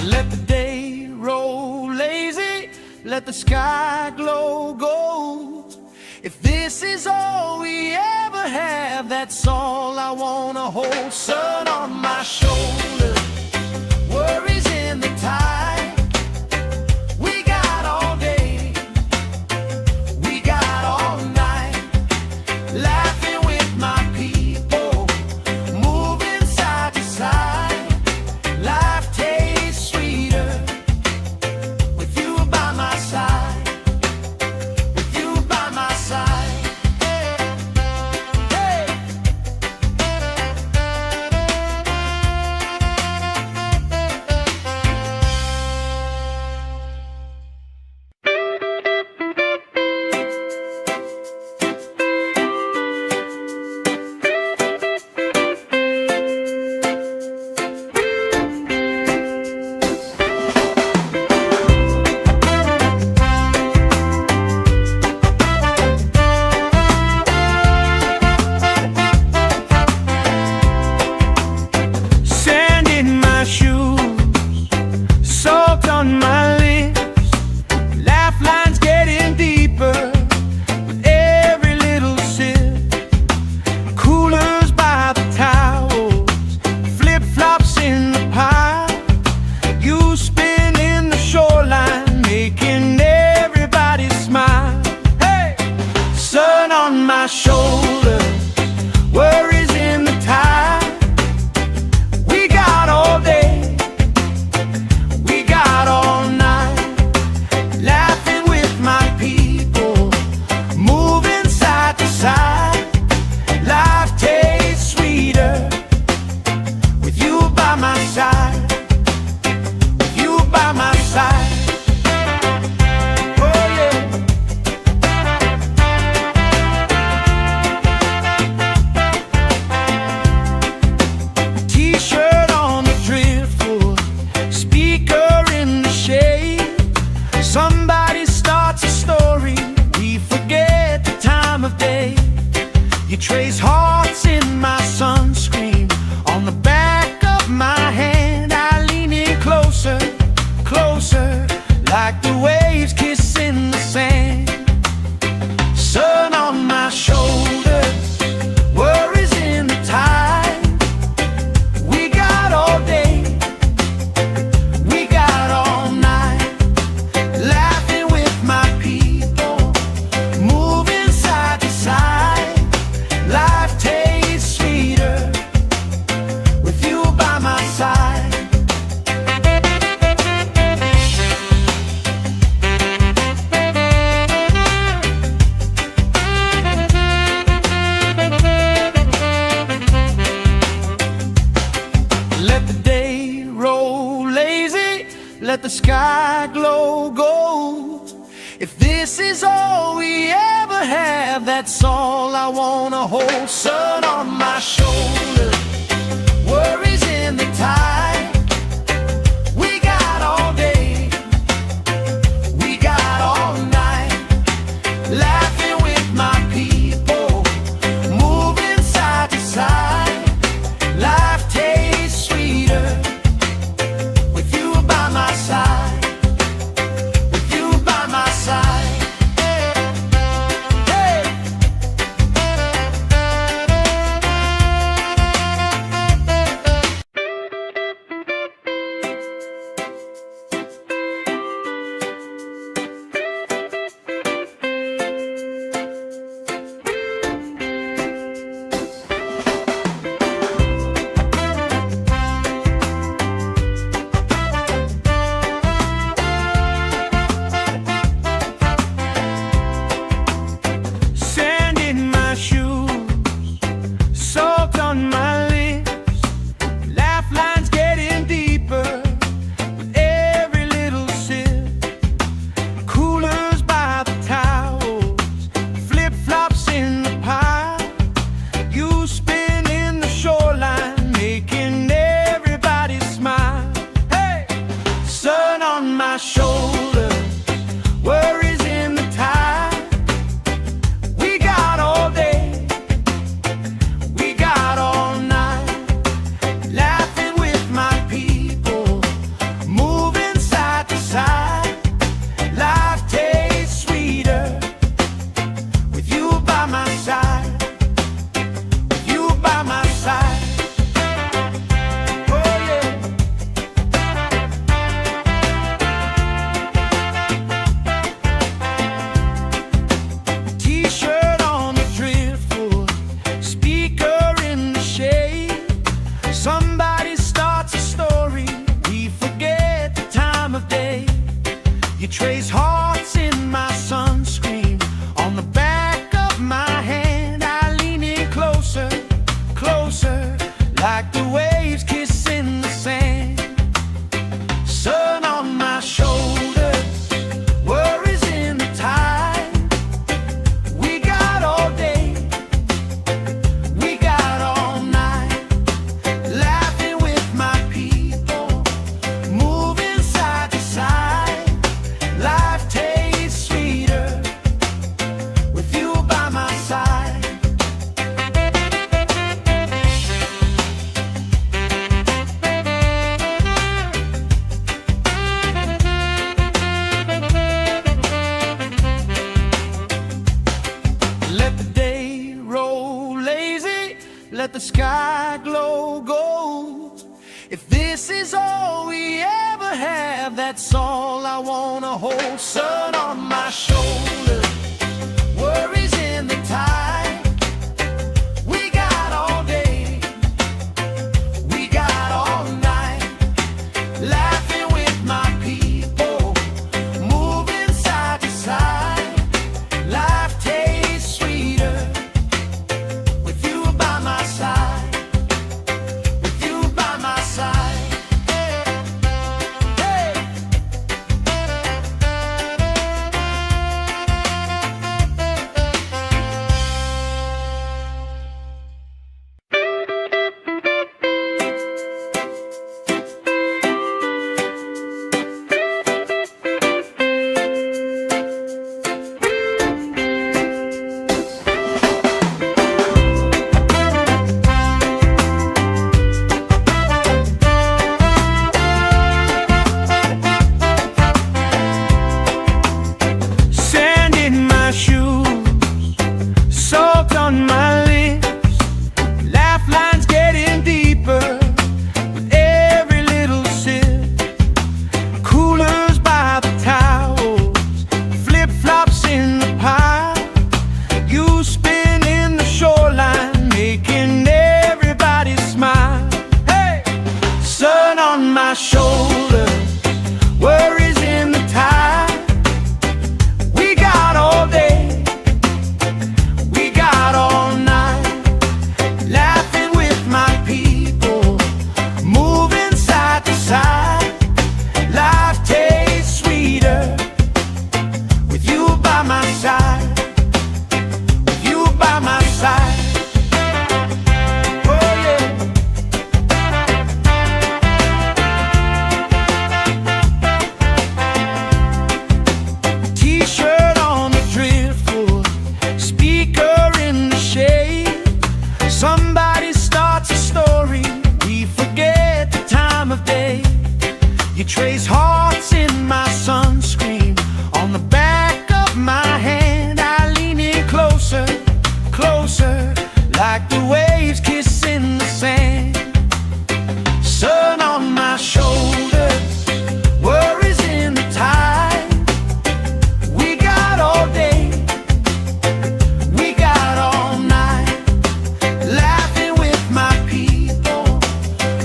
Let the day roll lazy, let the sky glow gold. If this is all we ever have, that's all I wanna hold. Sun on my shoulder, worries in the tide. We got all day, we got all night, laughing with my people, moving side to side. Life tastes sweeter with you by my side, with you by my side. Hey! Sand in my shoes, salt on my lips, laugh lines getting deeper with every little sip. Coolers by the towels, flip-flops in the pile. You spin in the shoreline, making everybody smile. Hey! Sun on my shoulder, worries in the tide. We got all day, we got all night, laughing with my people, moving side to side. Life trace hearts in my sunscreen on the back of my hand. I lean in closer, closer, like the waves kissing the sand. Sun on my shoulders, worries in the tide. We got all day, we got all night, laughing with my people, moving side to side. Life tastes sweeter with you by my side. Let the day roll lazy, let the sky glow gold. If this is all we ever have, that's all I wanna hold. Sun on my shoulders, worries in the tide. We got all day, we got all night, laughing with my people, moving side to side. Life tastes sweeter with you by my side, with you by my side. Hey! Sand in my shoes, salt on my lips, laugh lines getting deeper with every little sip. Coolers by the towels, flip-flops in the pile. You spin in the shoreline, making everybody smile. Hey! Sun on my shoulders, worries in the tide. We got all day, we got all night, laughing with my people, moving side to side. Life tastes sweeter with you by my side, with you by my side. Oh yeah. T-shirt on the driftwood, speaker in the shade. Somebody starts a story, we forget the time of day. You trace hearts in my sunscreen on the back of my hand. I lean in closer, closer, like the waves kissing the sand. Sun on my shoulders, worries in the tide. We got all day, we got all night, laughing with my people, moving side to side. Life tastes sweeter with you by my side. Let the day roll lazy, let the sky glow gold. If this is all we ever have, that's all I wanna hold. Sun on my shoulders, worries in the tide. We got all day, we got all night, laughing with my people, moving side to side. Life tastes sweeter with you by my side, with you by my side. Hey! on my lips, laugh lines getting deeper with every little sip. Coolers by the towels, flip-flops in the pile. You spin in the shoreline, making everybody smile. Hey! Sun on my shoulders, worries in the tide. We got all day, we got all night, laughing with my people, moving side to side. Life tastes sweeter with you by my side, with you by my side. Oh yeah. T-shirt on the driftwood, speaker in the shade. Somebody starts a story, we forget the time of day. You trace hearts in my sunscreen, on the back of my hand. I lean in closer, closer, like the waves kissing the sand. Sun on my shoulders, worries in the tide. We got all day, we got all night, laughing with my people,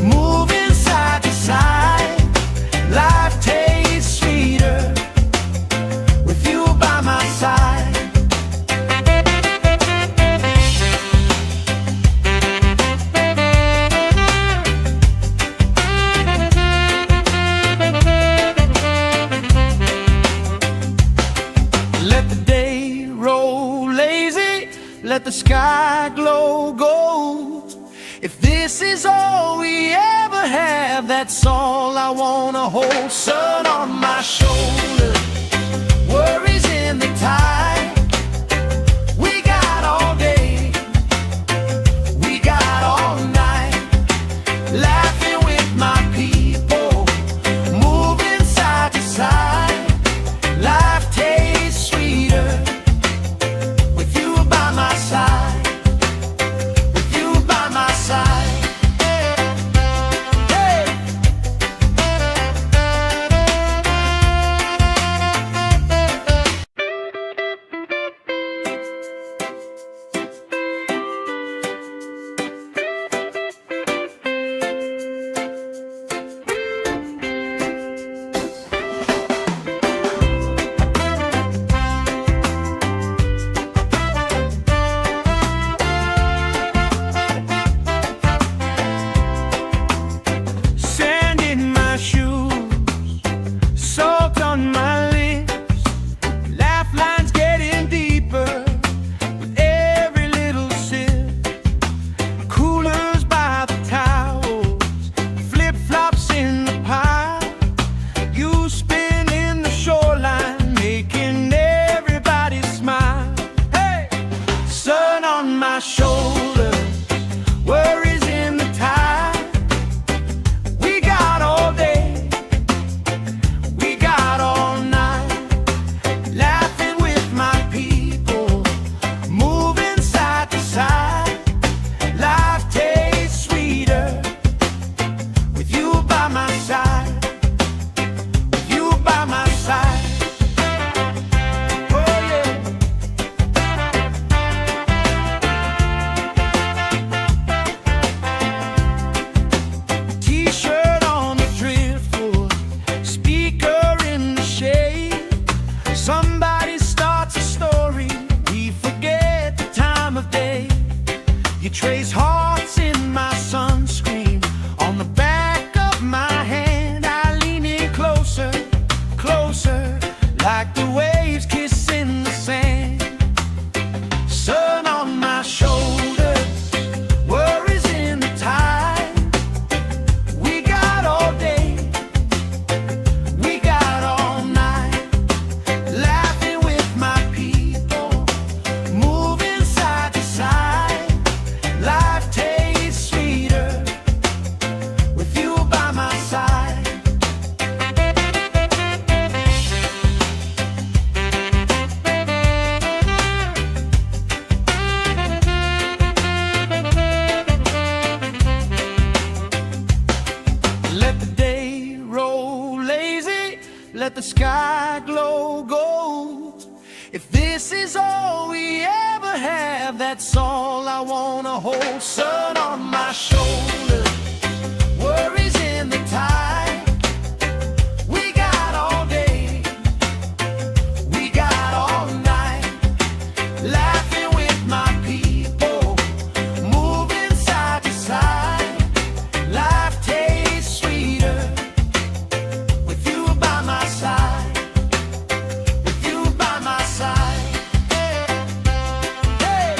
moving side to side. Life tastes sweeter with you by my side. Let the day roll lazy, let the sky glow gold. If this is all we ever have, that's all I wanna hold. Sun on my shoulders, worries in the tide. We got all day, we got all night, laughing with my people, moving side to side. Life tastes sweeter with you by my side, with you by my side. Hey! Sand in my shoes, salt on my lips, laugh lines getting deeper with every little sip. Coolers by the towels, flip-flops in the pile. You spin in the shoreline, making everybody smile. Hey! Sun on my shoulders, worries in the tide. We got all day, we got all night, laughing with my people, moving side to side. Life tastes sweeter with you by my side, with you by my side. Oh yeah. T-shirt on the driftwood, speaker in the shade. Somebody starts a story, we forget the time of day. You trace hearts in my sunscreen, on the back of my hand. I lean in closer, closer, like the waves kissing the sand. Sun on my shoulders, worries in the tide. We got all day, we got all night, laughing with my people, moving side to side. Life the sky glow gold. If this is all we ever have, that's all I wanna hold. Sun on my shoulder, worries in the tide. We got all day, we got all night, laughing with my people, moving side to side. Life tastes sweeter with you by my side, with you by my side. Hey.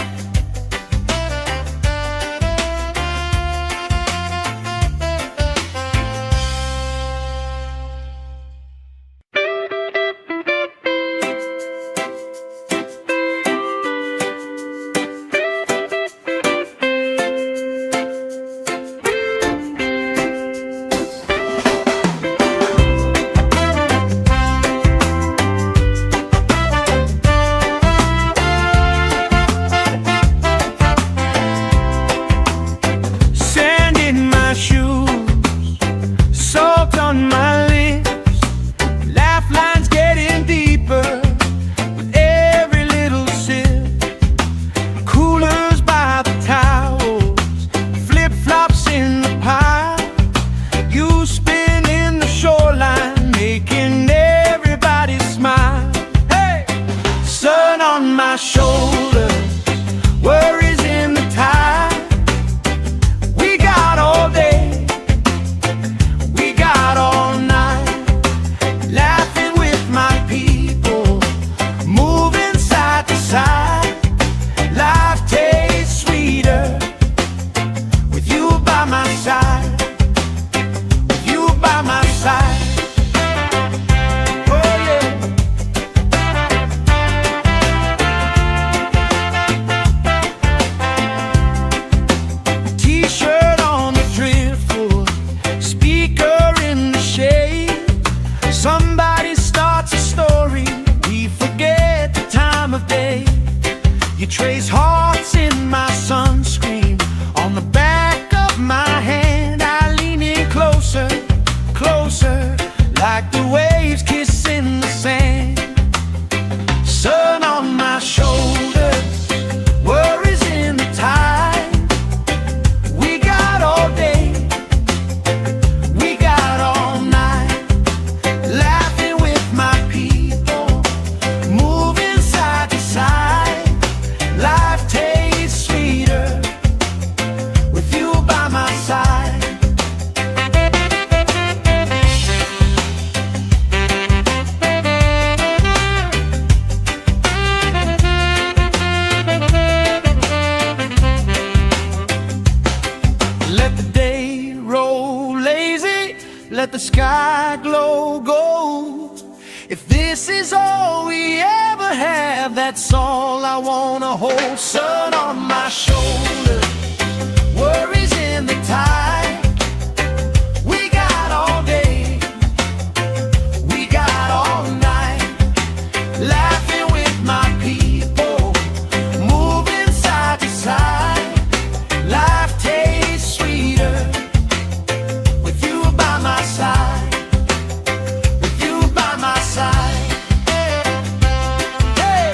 Sand in my shoes, salt on my lips, laugh lines getting deeper with every little sip. Coolers by the towels, flip-flops in the pile, you spinning the shoreline, making everybody smile. Hey! Sun on my shoulders, worries in the tide. We got all day, we got all night, laughing with my people, moving side to side. Life tastes sweeter with you by my side, with you by my side. Oh yeah. T-shirt on the driftwood, speaker in the shade. Somebody starts a story, we forget the time of day. You trace hearts in my sunscreen, on the back of my hand. I lean in closer, closer, like the waves kissing the sand. Sun on my shoulders, worries in the tide. We got all day, we got all night, laughing with my people, moving side to side. Life tastes sweeter with you by my side. Let the day roll lazy, let the sky glow gold. If this is all we ever have, that's all I wanna hold. Sun on my shoulder, worries in the tide. We got all day, we got all night, laughing with my people, moving side to side. Life tastes sweeter with you by my side, with you by my side. Hey.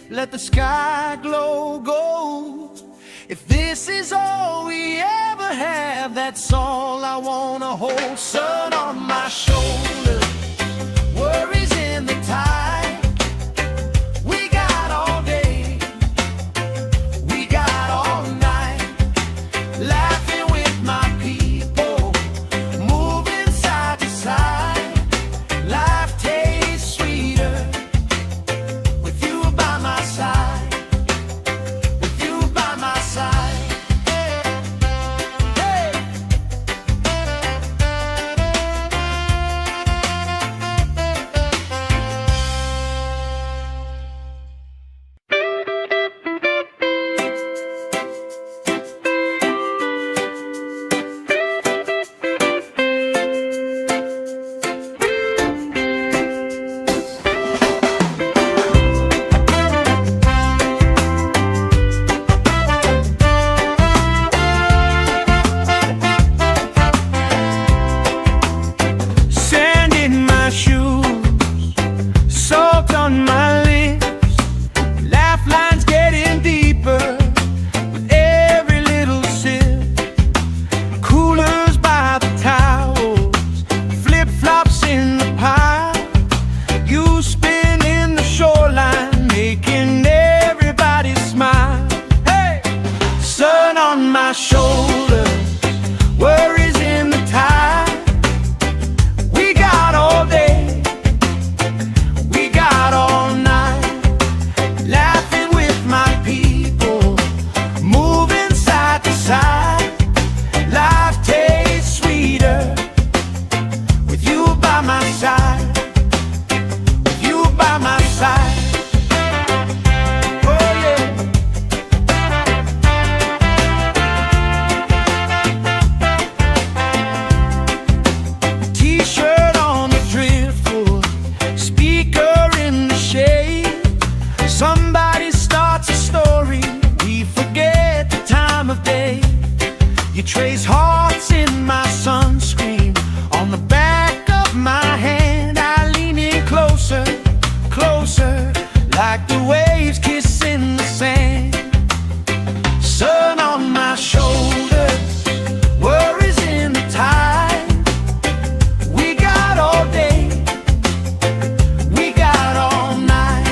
let the sky glow gold. If this is all we ever have, that's all I wanna hold. Sun on my shoulder, worries in the tide. We got all day, we got all night, laughing with my people, moving side to side. Life tastes sweeter with you by my side, with you by my side. Hey. Sand in my shoes, salt on my lips, laugh lines getting deeper with every little sip. Coolers by the towels, flip-flops in the pile. You spin in the shoreline, making everybody smile. Hey! Sun on my shoulder, worries in the tide. We got all day, we got all night, laughing with my people, moving side to side. Life tastes sweeter with you by my side, with you by my side. Oh yeah. T-shirt on the driftwood, speaker in the shade. Somebody starts a story, we forget the time of day. You trace hearts in my sunscreen, on the back of my hand. I lean in closer, closer, like the waves kissing the sand. Sun on my shoulders, worries in the tide. We got all day, we got all night,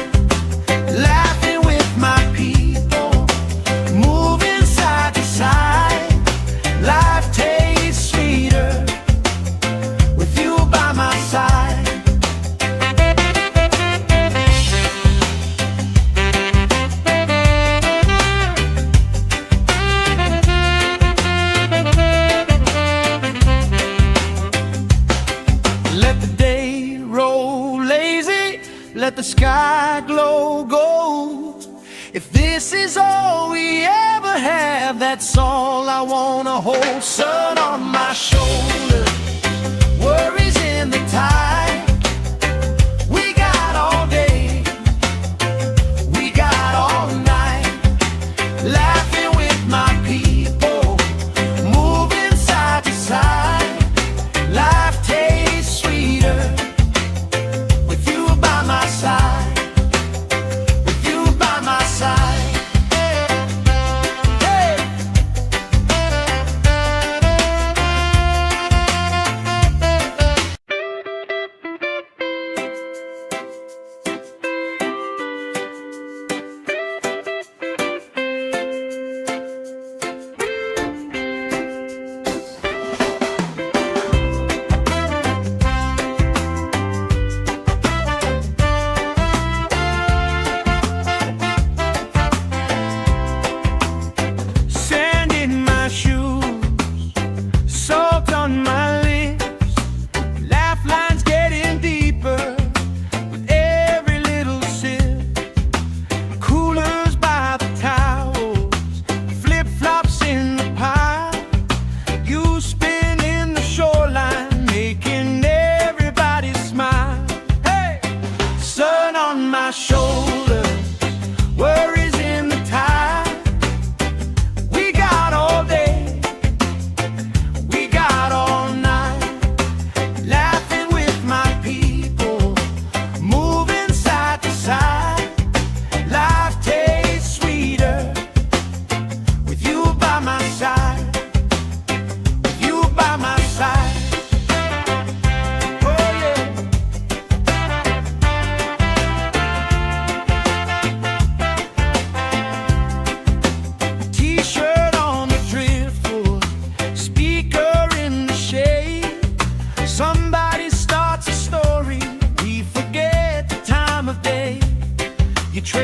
laughing with my people, moving side to side. Life tastes sweeter with you by my side. Let the day roll lazy, let the sky glow gold. If this is all we ever have, that's all I wanna hold. Sun on my shoulder, worries in the tide. We got all day, we got all night, laughing with my people, moving side to side. Life tastes sweeter with you by my side, with you by my side. Hey.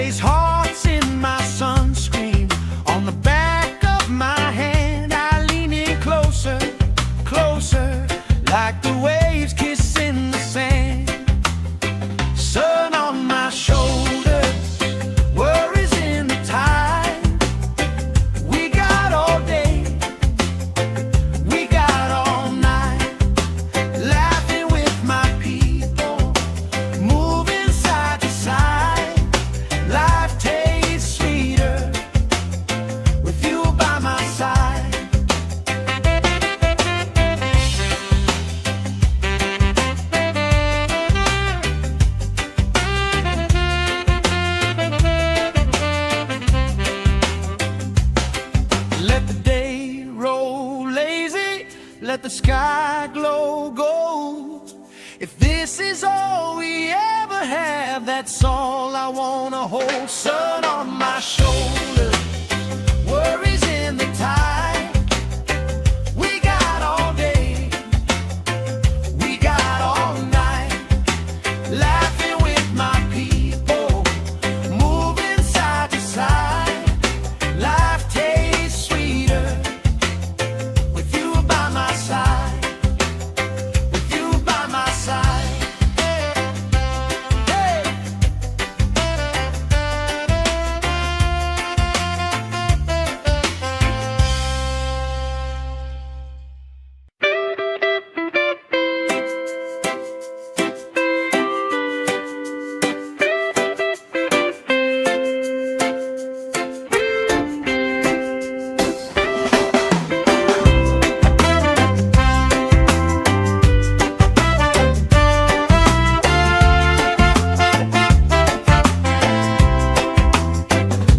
trace hearts in my sunscreen on the back of my hand. I lean in closer, closer, like the waves kissing the sand. Sun on my shoulders, worries in the tide. We got all day, we got all night, laughing with my people, moving side to side. Life tastes sweeter with you by my side. Let the day roll lazy, let the sky glow gold. If this is all we ever have, that's all I wanna hold. Sun on my shoulders, worries in the tide. We got all day, we got all night, laughing with my people, moving side to side. Life tastes sweeter with you by my side, with you by my side. Hey!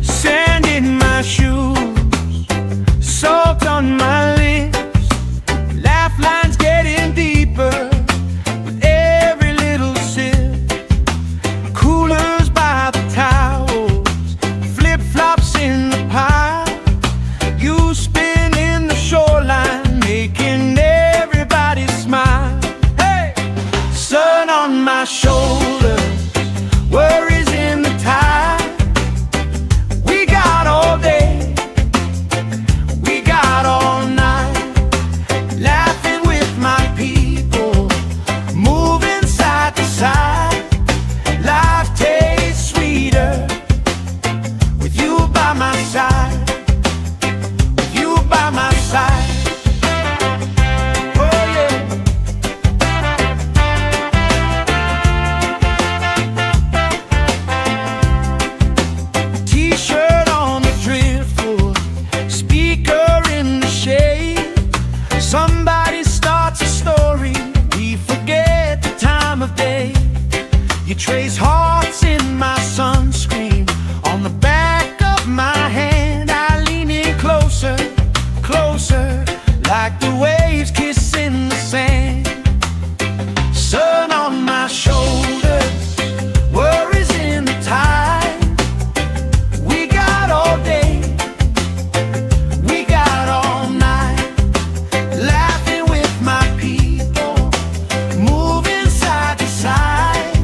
Sand in my shoes, salt on my lips, laugh lines getting deeper with every little sip. Coolers by the towels, flip-flops in the pile. You spin in the shoreline, making everybody smile. Hey! Sun on my shoulders, worries in the tide. We got all day, we got all night, laughing with my people, moving side to side. Life tastes sweeter with you by my side, with you by my side. Oh yeah. T-shirt on the driftwood, speaker in the shade. Somebody starts a story, we forget the time of day. You trace hearts in my sunscreen on the back of my hand. I lean in closer, closer, like the waves kissing the sand. Sun on my shoulders, worries in the tide. We got all day, we got all night, laughing with my people, moving side to side.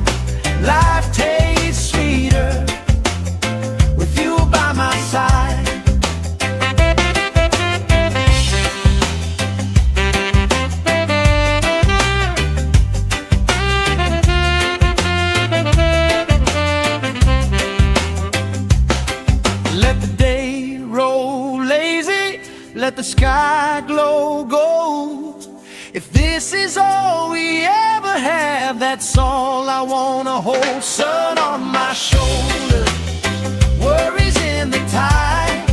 Life tastes sweeter with you by my side. Let the day roll lazy, let the sky glow gold. If this is all we ever have, that's all I wanna hold. Sun on my shoulders, worries in the tide.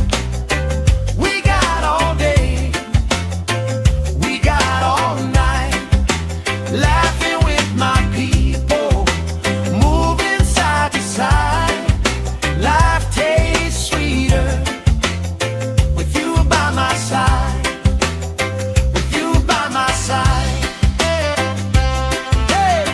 We got all day, we got all night, laughing with my people, moving side to side. Life tastes sweeter with you by my side, with you by my side. Hey!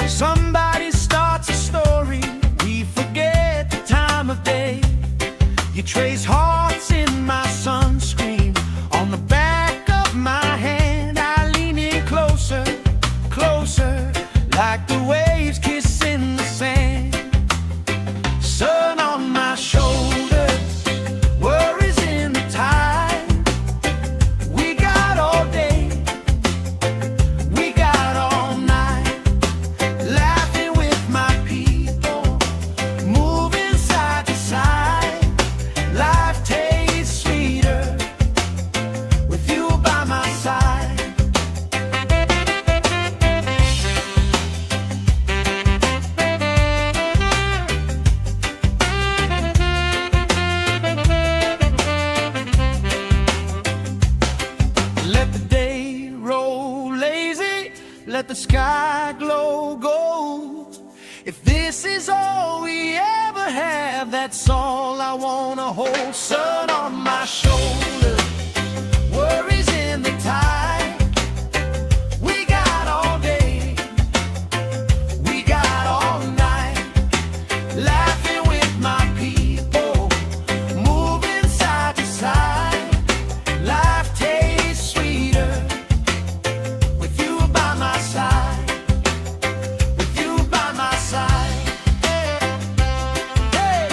Somebody starts a story, we forget the time of day. You trace hearts in my sunscreen on the back of my hand. I lean in closer, closer, like the waves kissing the sand. Sun on my shoulders, worries in the tide. We got all day, we got all night, laughing with my people, moving side to side. Life tastes sweeter with you by my side. Let the day roll lazy, let the sky glow gold. If this is all we ever have, that's all I wanna hold. Sun on my shoulders, worries in the tide. We got all day, we got all night, laughing with my people, moving side to side. Life tastes sweeter with you by my side, with you by my side. Hey.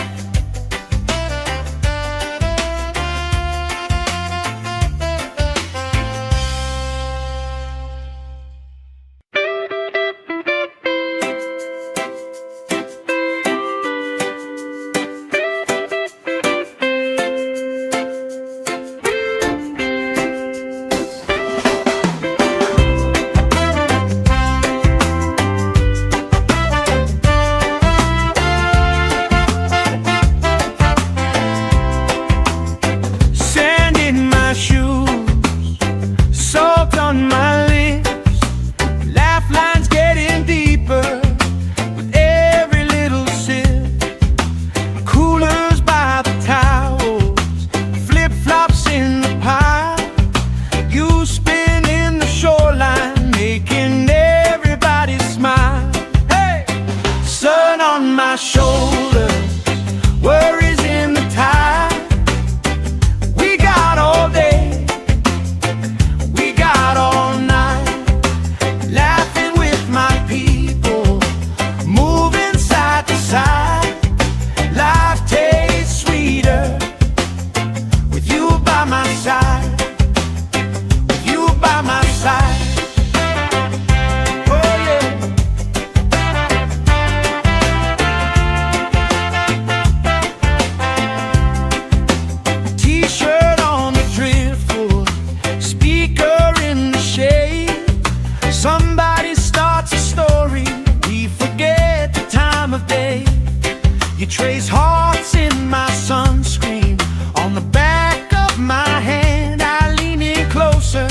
Sand in my shoes, salt on my lips, laugh lines getting deeper with every little sip. Coolers by the towels, flip-flops in the pile. You spinning the shoreline, making everybody smile. Hey! Sun on my shoulders, worries in the tide. We got all day, we got all night, laughing with my people, moving side to side. Life tastes sweeter with you by my side, with you by my side. Oh yeah. T-shirt on the driftwood, speaker in the shade. Somebody starts a story, we forget the time of day. You trace hearts in my sunscreen on the back of my hand. I lean in closer,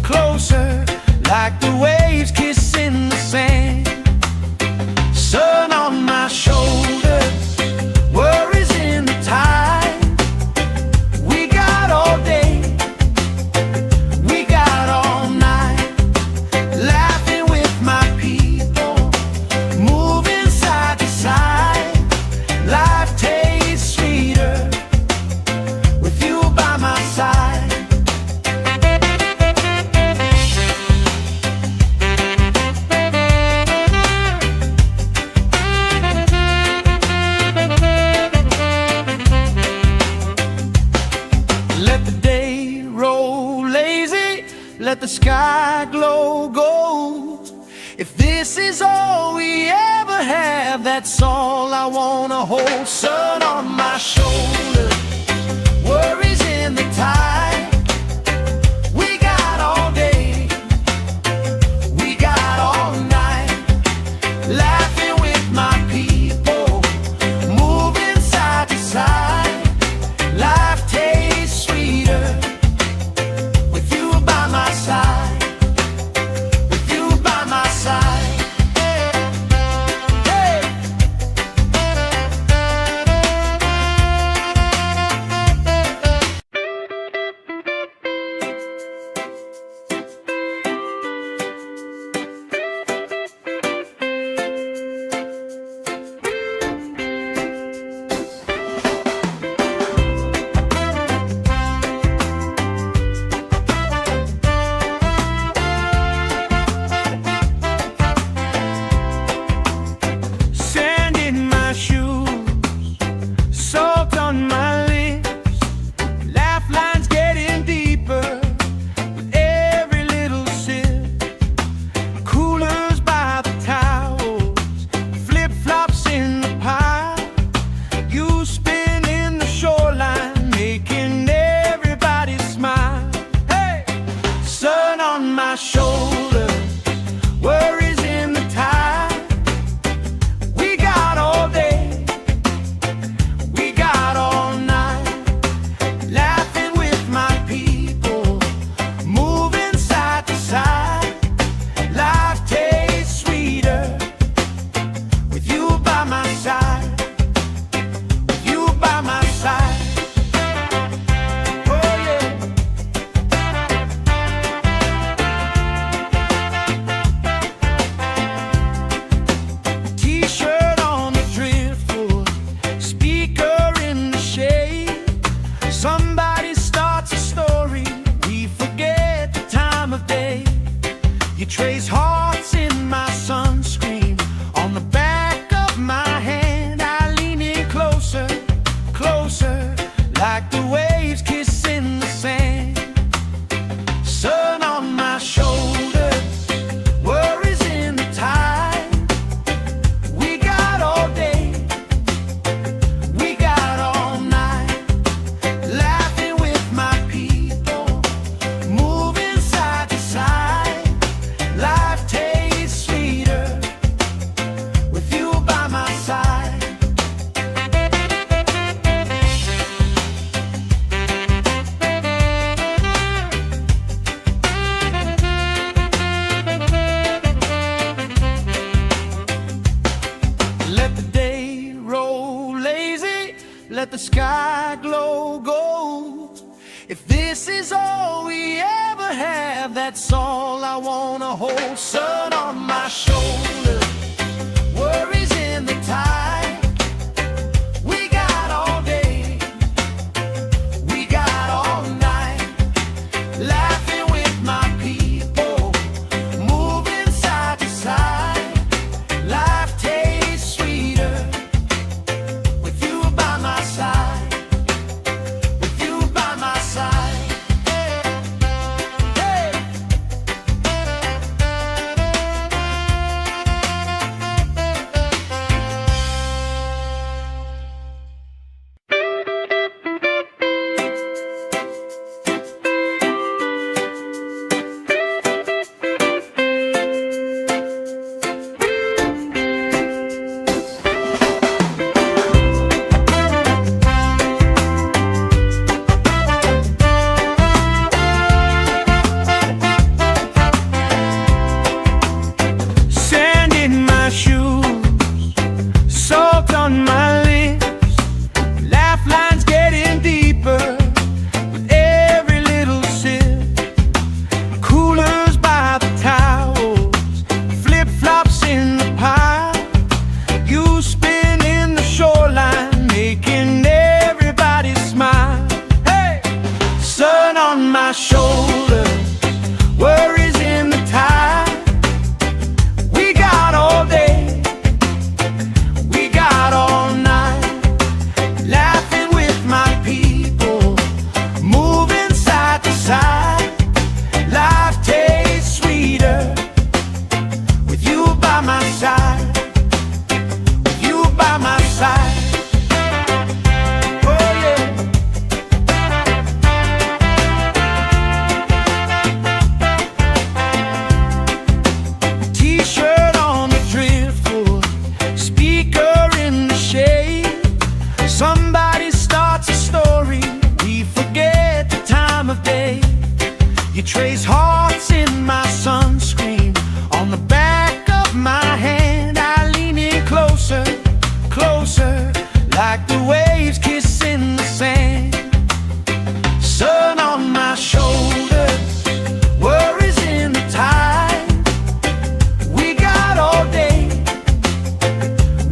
closer, like the waves kissing the sand. Sun on my shoulders, worries in the tide. We got all day, we got all night, laughing with my people, moving side to side. Life tastes sweeter with you by my side. Let the day roll lazy, let the sky glow gold. If this is all we ever have, that's all I wanna hold. Sun on my shoulders, worries in the tide. We got all day, we got all night, laughing with my people, moving side to side. Life tastes sweeter with you by my side, with you by my side. Hey. let the sky glow gold. If this is all we ever have, that's all I wanna hold. Sun on my shoulder, worries in the tide. We got all day, we got all night, laughing with my people, moving side to side. Life tastes sweeter with you by my side, with you by my side. Hey. Sand in my shoes, salt on my lips, laugh lines getting deeper with every little sip. Coolers by the towels, flip-flops in the pile. You spin in the shoreline, making everybody smile. Hey! Sun on my shoulder, worries in the tide. We got all day, we got all night, laughing with my people, moving side to side. Life tastes sweeter with you by my side, with you by my side. Oh yeah. T-shirt on the driftwood, speaker in the shade. Somebody starts a story, we forget the time of day. You trace hearts in my sunscreen, on the back of my hand. I lean in closer, closer, like the waves kissing the sand. Sun on my shoulders, worries in the tide. We got all day,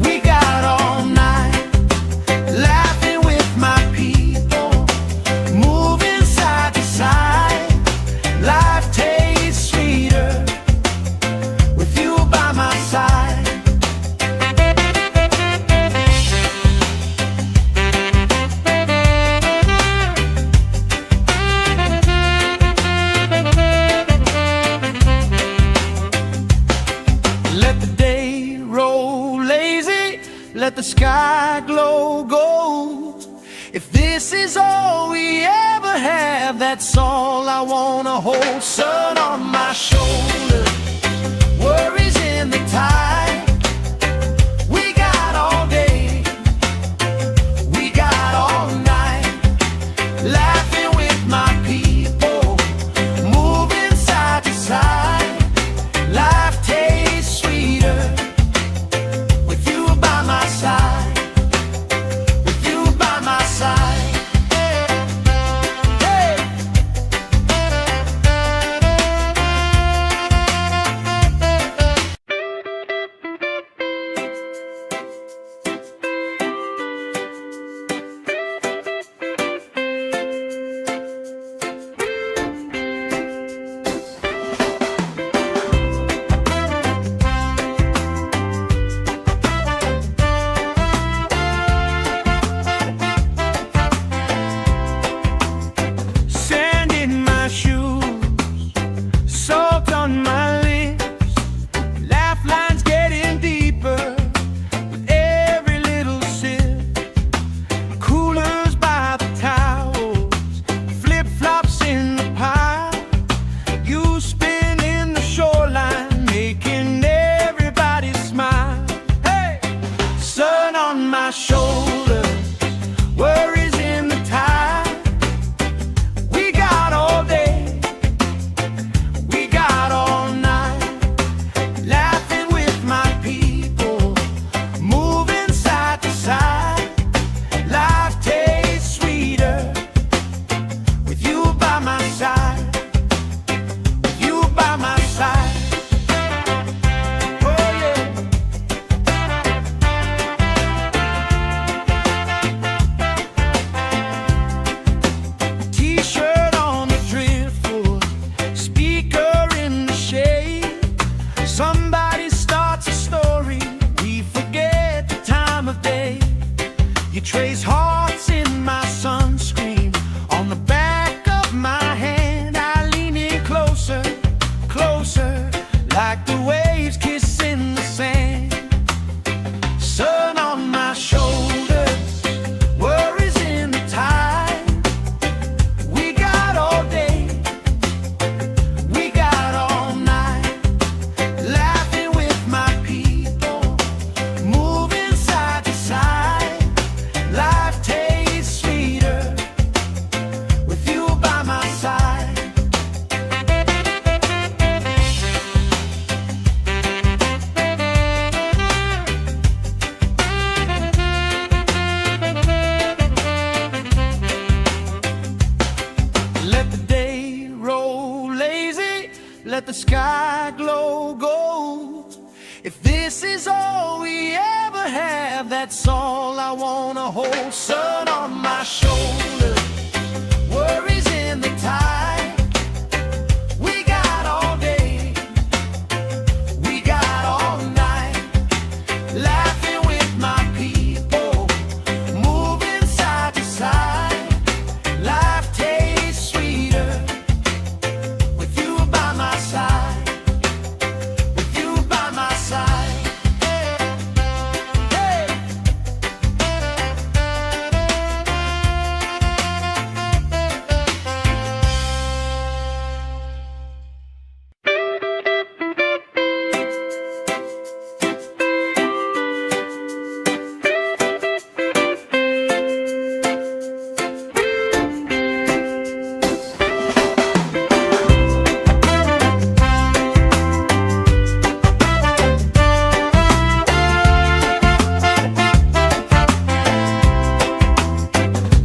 we got all night, laughing with my people, moving side to side. Life tastes sweeter with you by my side. Let the day roll lazy, let the sky glow gold. If this is all we ever have, that's all I wanna hold. Sun on my shoulder, worries in the tide. We got all day, we got all night, laughing with my people, moving side to side. Life tastes sweeter with you by my side, with you by my side. Hey. all we ever have, that's all I wanna hold. Sun on my shoulder, worries in the tide. We got all day, we got all night, laughing with my people, moving side to side. Life tastes sweeter with you by my side, with you by my side. Hey.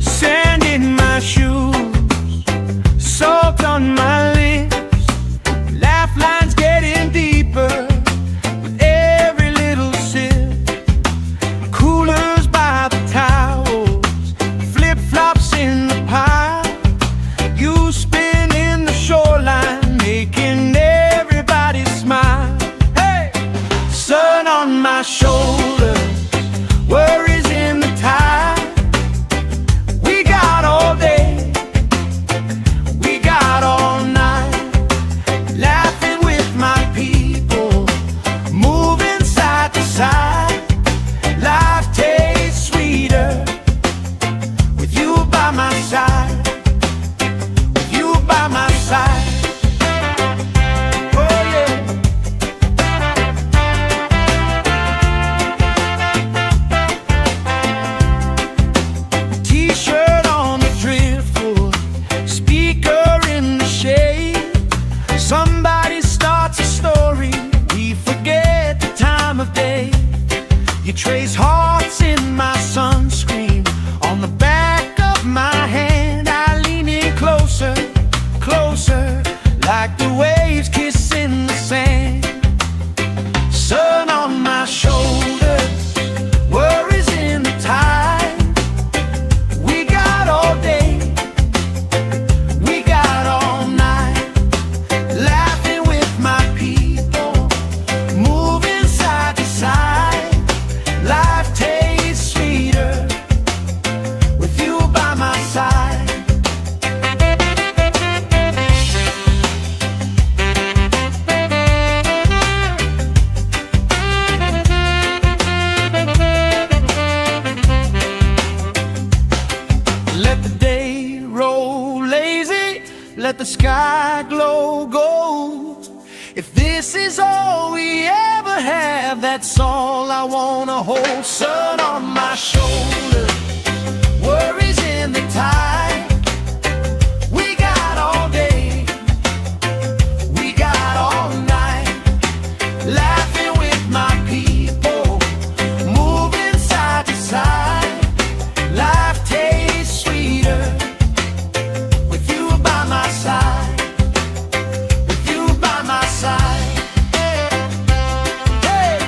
Sand in my shoes, salt on my lips, laugh lines getting deeper with every little sip. Coolers by the towels, flip-flops in the pile, you spinning the shoreline, making everybody smile. Hey! Sun on my shoulder, worries in the tide. We got all day, we got all night, laughing with my people, moving side to side. Life tastes sweeter with you by my side, with you by my side. Oh yeah. T-shirt on the driftwood, speaker in the shade. Somebody starts a story, we forget the time of day. You trace hearts in my sunscreen, on the back of my hand. I lean in closer, closer, like the waves kissing the sand. Sun on my shoulders, worries in the tide. We got all day, we got all night, laughing with my people, moving side to side. Life tastes sweeter with you by my side. Let the day roll lazy, let the sky glow gold. If this is all we ever have, that's all I wanna hold. Sun on my shoulder, worries in the tide. We got all day, we got all night, laughing with my people, moving side to side. Life tastes sweeter with you by my side, with you by my side. Hey.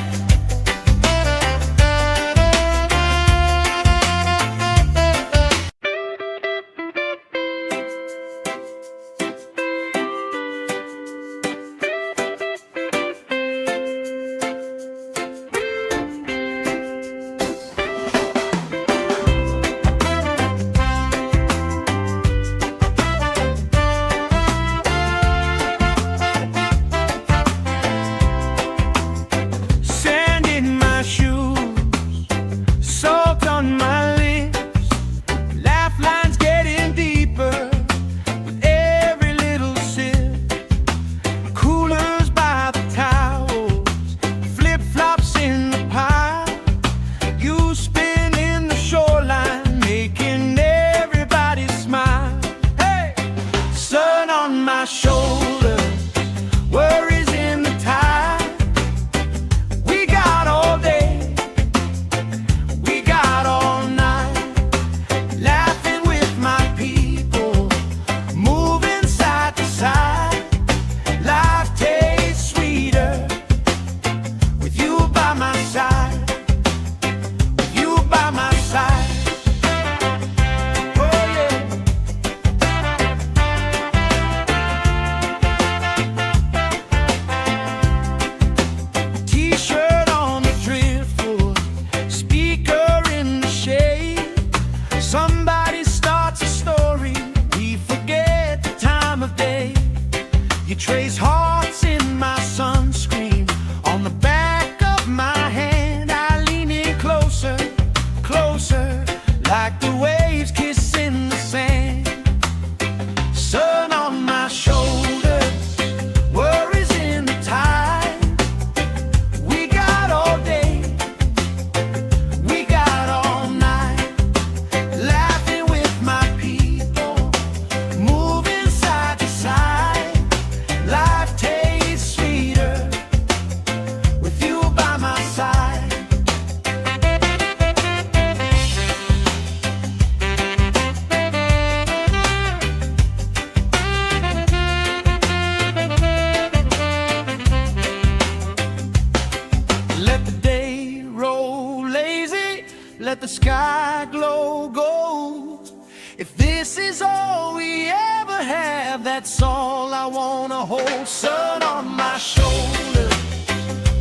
let the sky glow gold. If this is all we ever have, that's all I wanna hold. Sun on my shoulder,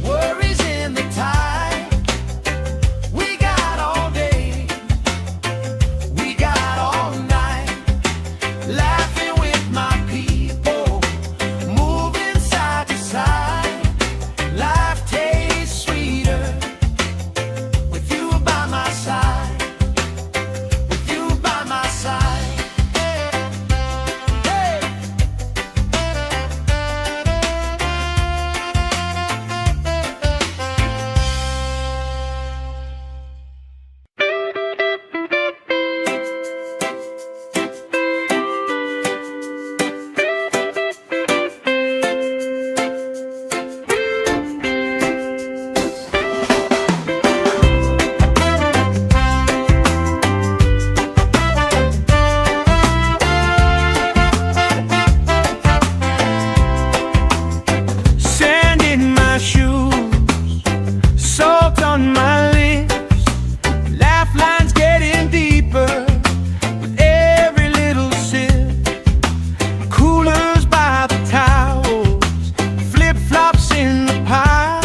worries in the tide. We got all day, we got all night, laughing with my people, moving side to side. Life tastes sweeter with you by my side, with you by my side. Hey. Sand in my shoes, salt on my lips, laugh lines getting deeper with every little sip. Coolers by the towels, flip-flops in the pile.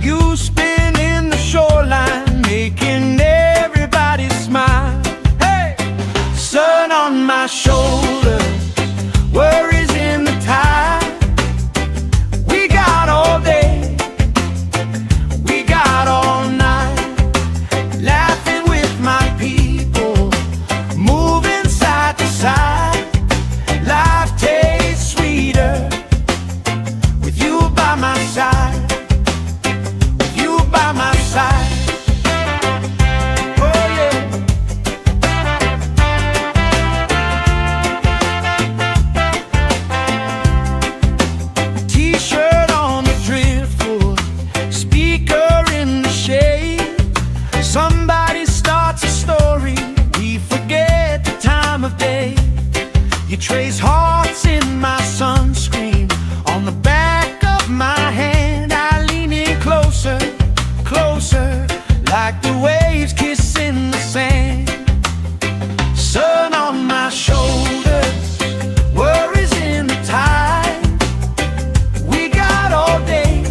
You spin in the shoreline, making everybody smile. Hey! Sun on my shoulders, worries in the tide. We got all day, we got all night, laughing with my people, moving side to side. Life tastes sweeter with you by my side, with you by my side. Oh yeah. T-shirt on the driftwood, speaker in the shade. Somebody starts a story, we forget the time of day. You trace hearts in my sunscreen, on the back of my hand. I lean in closer, closer, like the waves kissing the sand. Sun on my shoulders, worries in the tide. We got all day,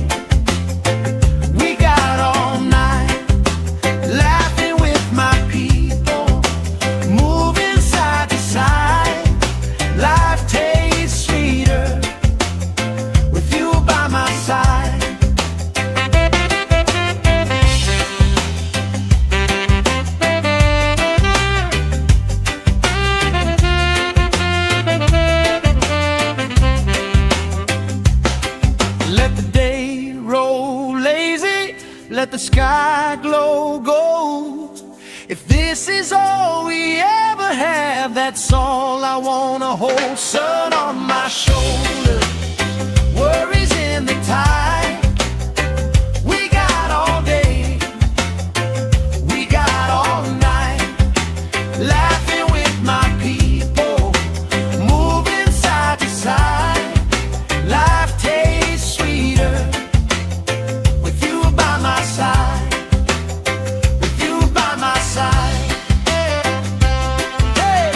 we got all night, laughing with my people, moving side to side. Life tastes sweeter with you by my side. Let the day roll lazy, let the sky glow gold. If this is all we ever have, that's all I wanna hold. Sun on my shoulder, worries in the tide. We got all day, we got all night, laughing with my people, moving side to side. Life tastes sweeter with you by my side, with you by my side. Hey.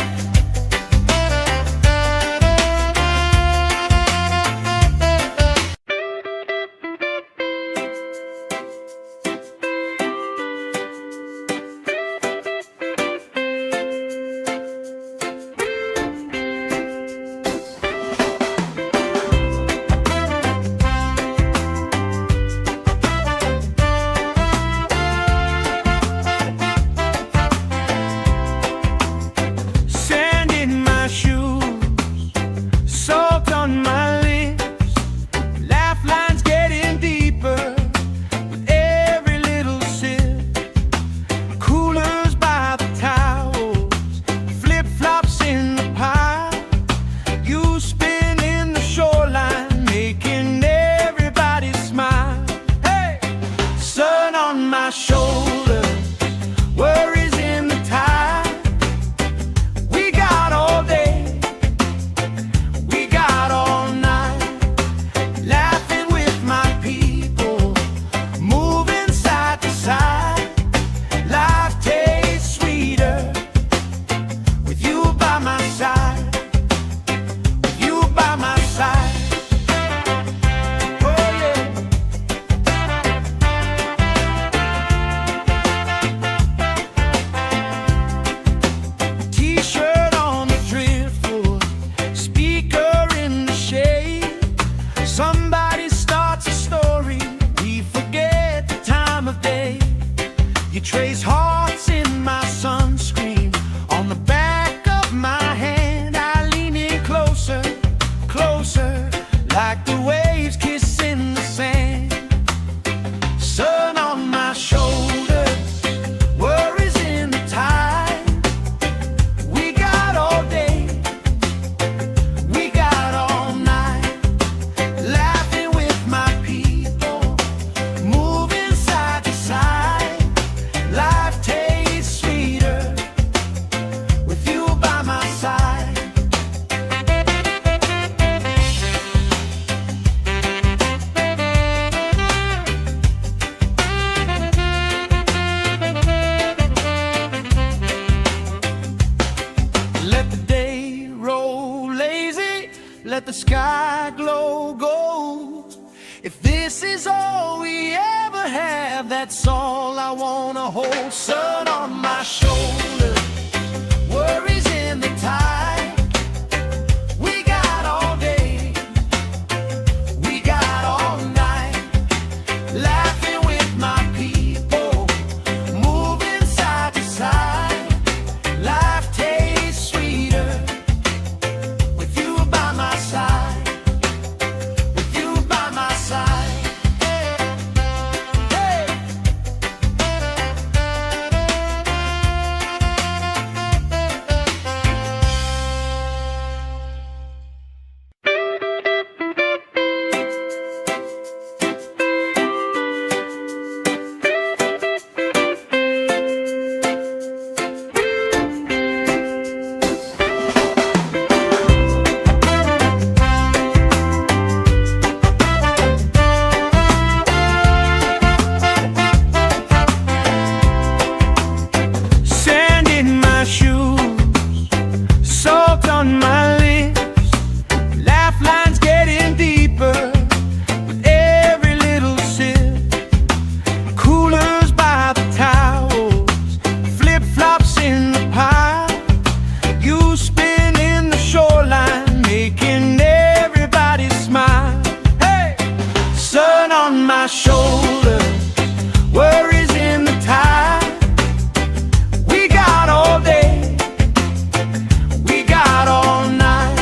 Sand in my shoes, salt on my lips, laugh lines getting deeper with every little sip. Coolers by the towels, flip-flops in the pile. You spin in the shoreline, making everybody smile. Hey! Sun on my shoulders, worries in the tide. We got all day, we got all night, laughing with my people, moving side to side. Life You trace hearts in my sunscreen on the back of my hand. I lean in closer, closer, like the waves kissing the sand. Sun on my shoulders, worries in the tide. We got all day, we got all night, laughing with my people, moving side to side. Life tastes sweeter with you by my side. Let the day roll lazy, let the sky glow gold. If this is all we ever have, that's all I wanna hold. Sun on my shoulder, worries in the tide. We got all day, we got all night, laughing with my people, moving side to side. Life tastes sweeter with you by my side, with you by my side. Hey. Sand in my shoes, salt on my lips, laugh lines getting deeper with every little sip. Coolers by the towels, flip-flops in the pile. You spinning the shoreline, making everybody smile. Hey! Sun on my shoulder, worries in the tide. We got all day, we got all night,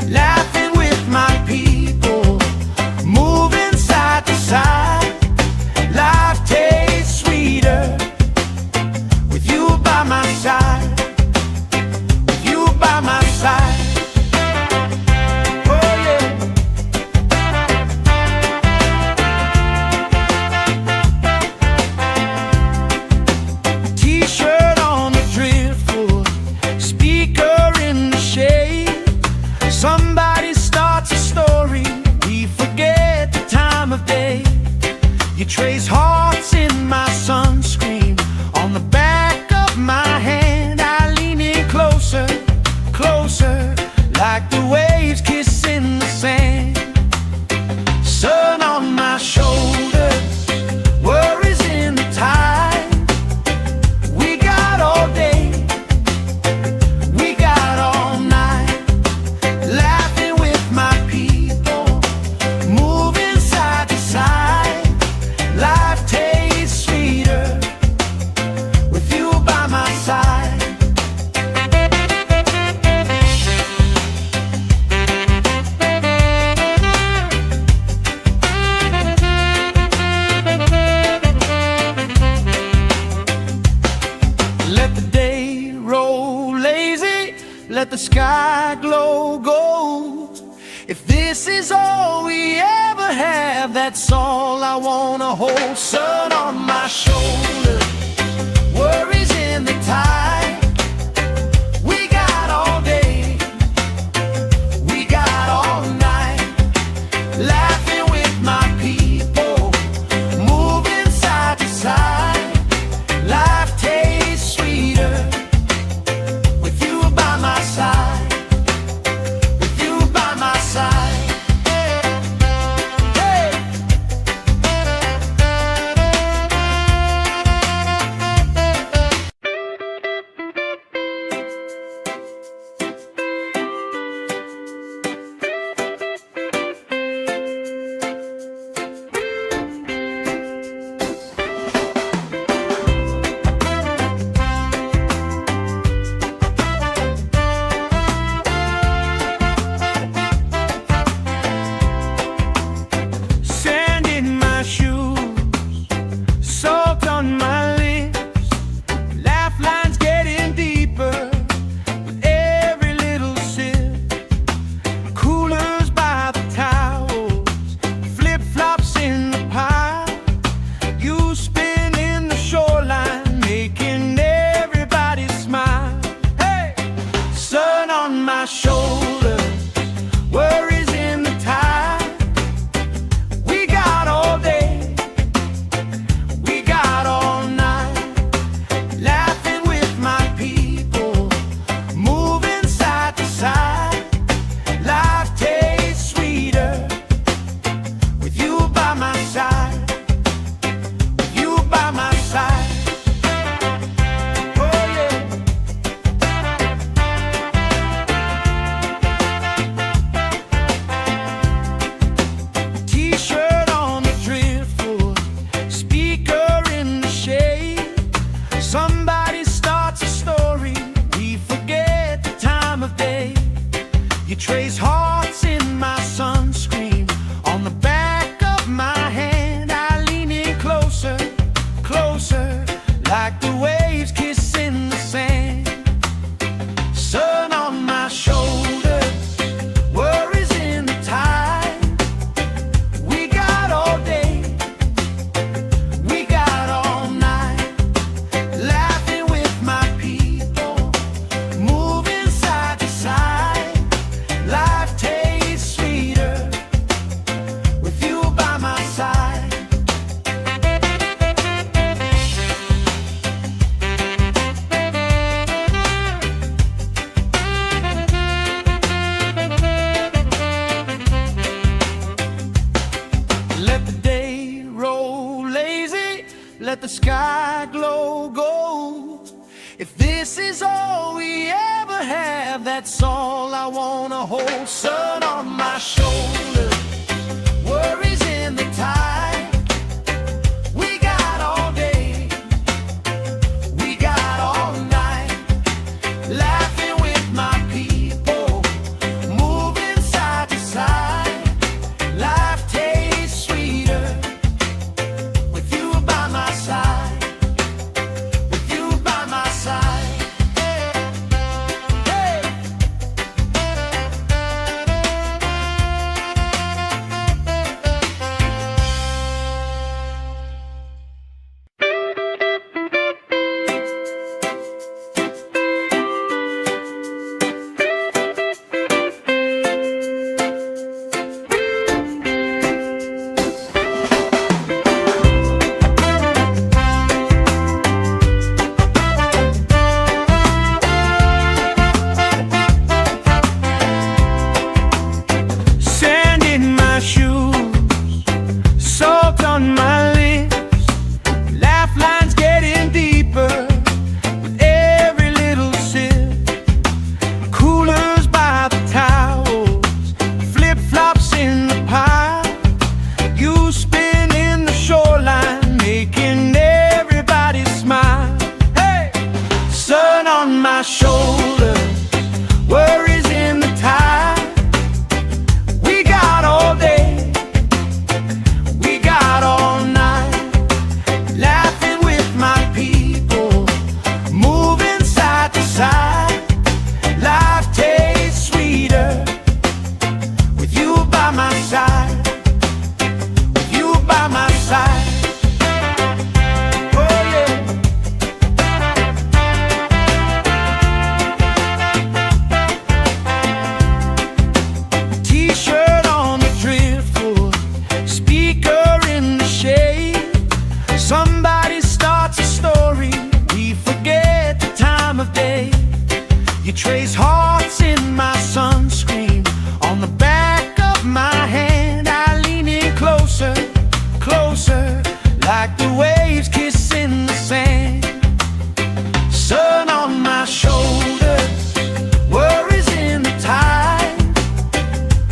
laughing with my people, moving side to side. Life tastes sweeter with you by my side, with you by my side. Oh yeah. T-shirt on the driftwood, speaker in the shade. Somebody starts a story, we forget the time of day. You trace hearts in my sunscreen on the back of my hand. I lean in closer, closer, like the waves kissing the sand. Sun on my shoulders, worries in the tide. We got all day, we got all night, laughing with my people, moving side to side. Life tastes sweeter with you by my side. Let the day roll lazy, let the sky glow gold. If this is all we ever have, that's all I wanna hold. Sun on my shoulder, worries in the tide. We got all day, we got all night, laughing with my people, moving side to side. Life tastes sweeter with you by my side, with you by my side. Hey. sky glow gold. If this is all we ever have, that's all I wanna hold. Sun on my shoulder, worries in the tide. We got all day, we got all night, laughing with my people, moving side to side. Life tastes sweeter with you by my side, with you by my side. Hey. Sand in my shoes, salt on my lips, laugh lines getting deeper with every little sip. Coolers by the towels, flip-flops in the pile, you spin in the shoreline, making everybody smile. Hey! Sun on my shoulder, worries in the tide. We got all day, we got all night, laughing with my people, moving side to side. Life tastes sweeter with you by my side, with you by my side. Oh yeah. T-shirt on the driftwood, speaker in the shade. Somebody starts a story, we forget the time of day. You trace hearts in my sunscreen, on the back of my hand. I lean in closer, closer, like the waves kissing the sand. Sun on my shoulders, worries in the tide.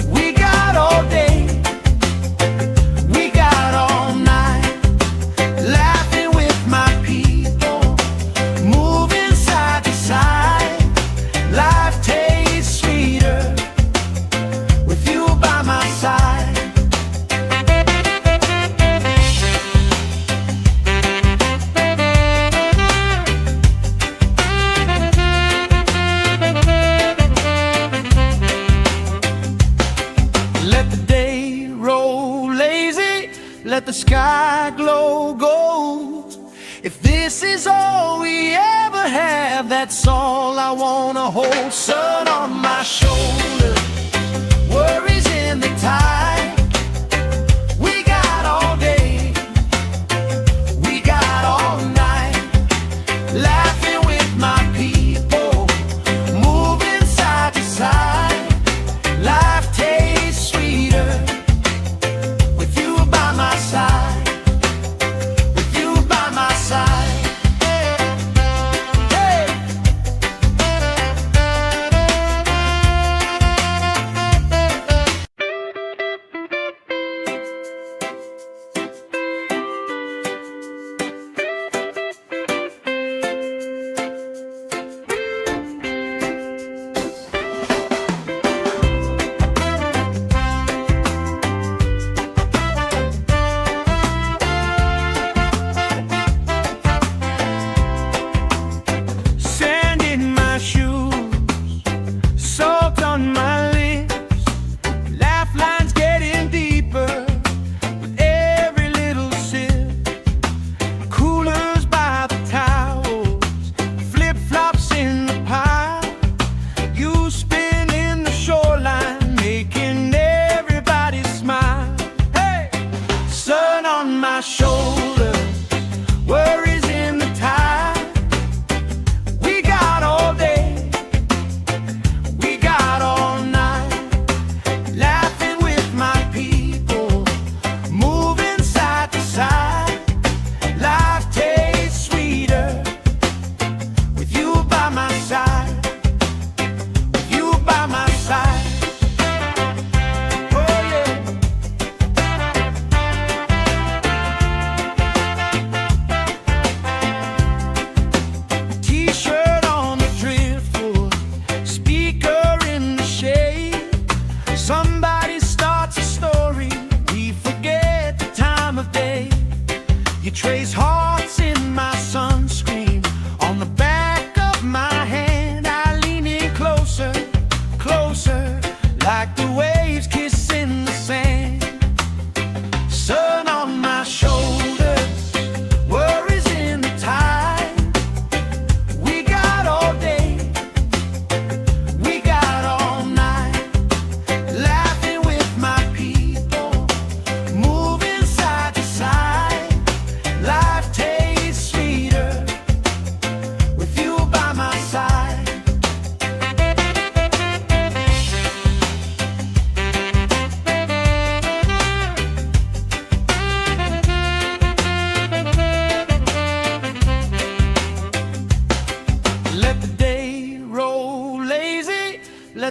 We got all day, we got all night, laughing with my people, moving side to side. Life tastes sweeter with you by my side. Let the day roll lazy, let the sky glow gold. If this is all we ever have, that's all I wanna hold. Sun on my shoulder, worries in the tide. We got all day, we got all night, laughing with my people, moving side to side. Life tastes sweeter with you by my side, with you by my side. Hey.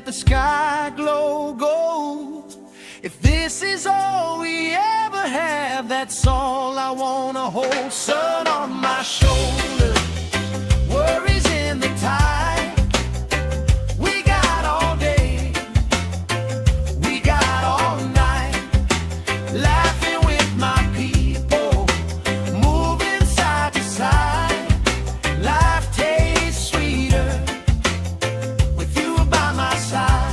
let the sky glow gold. If this is all we ever have, that's all I wanna hold. Sun on my shoulder, worries in the tide. We got all day, we got all night, laughing with my people, moving side to side. Life tastes sweeter with you by my side.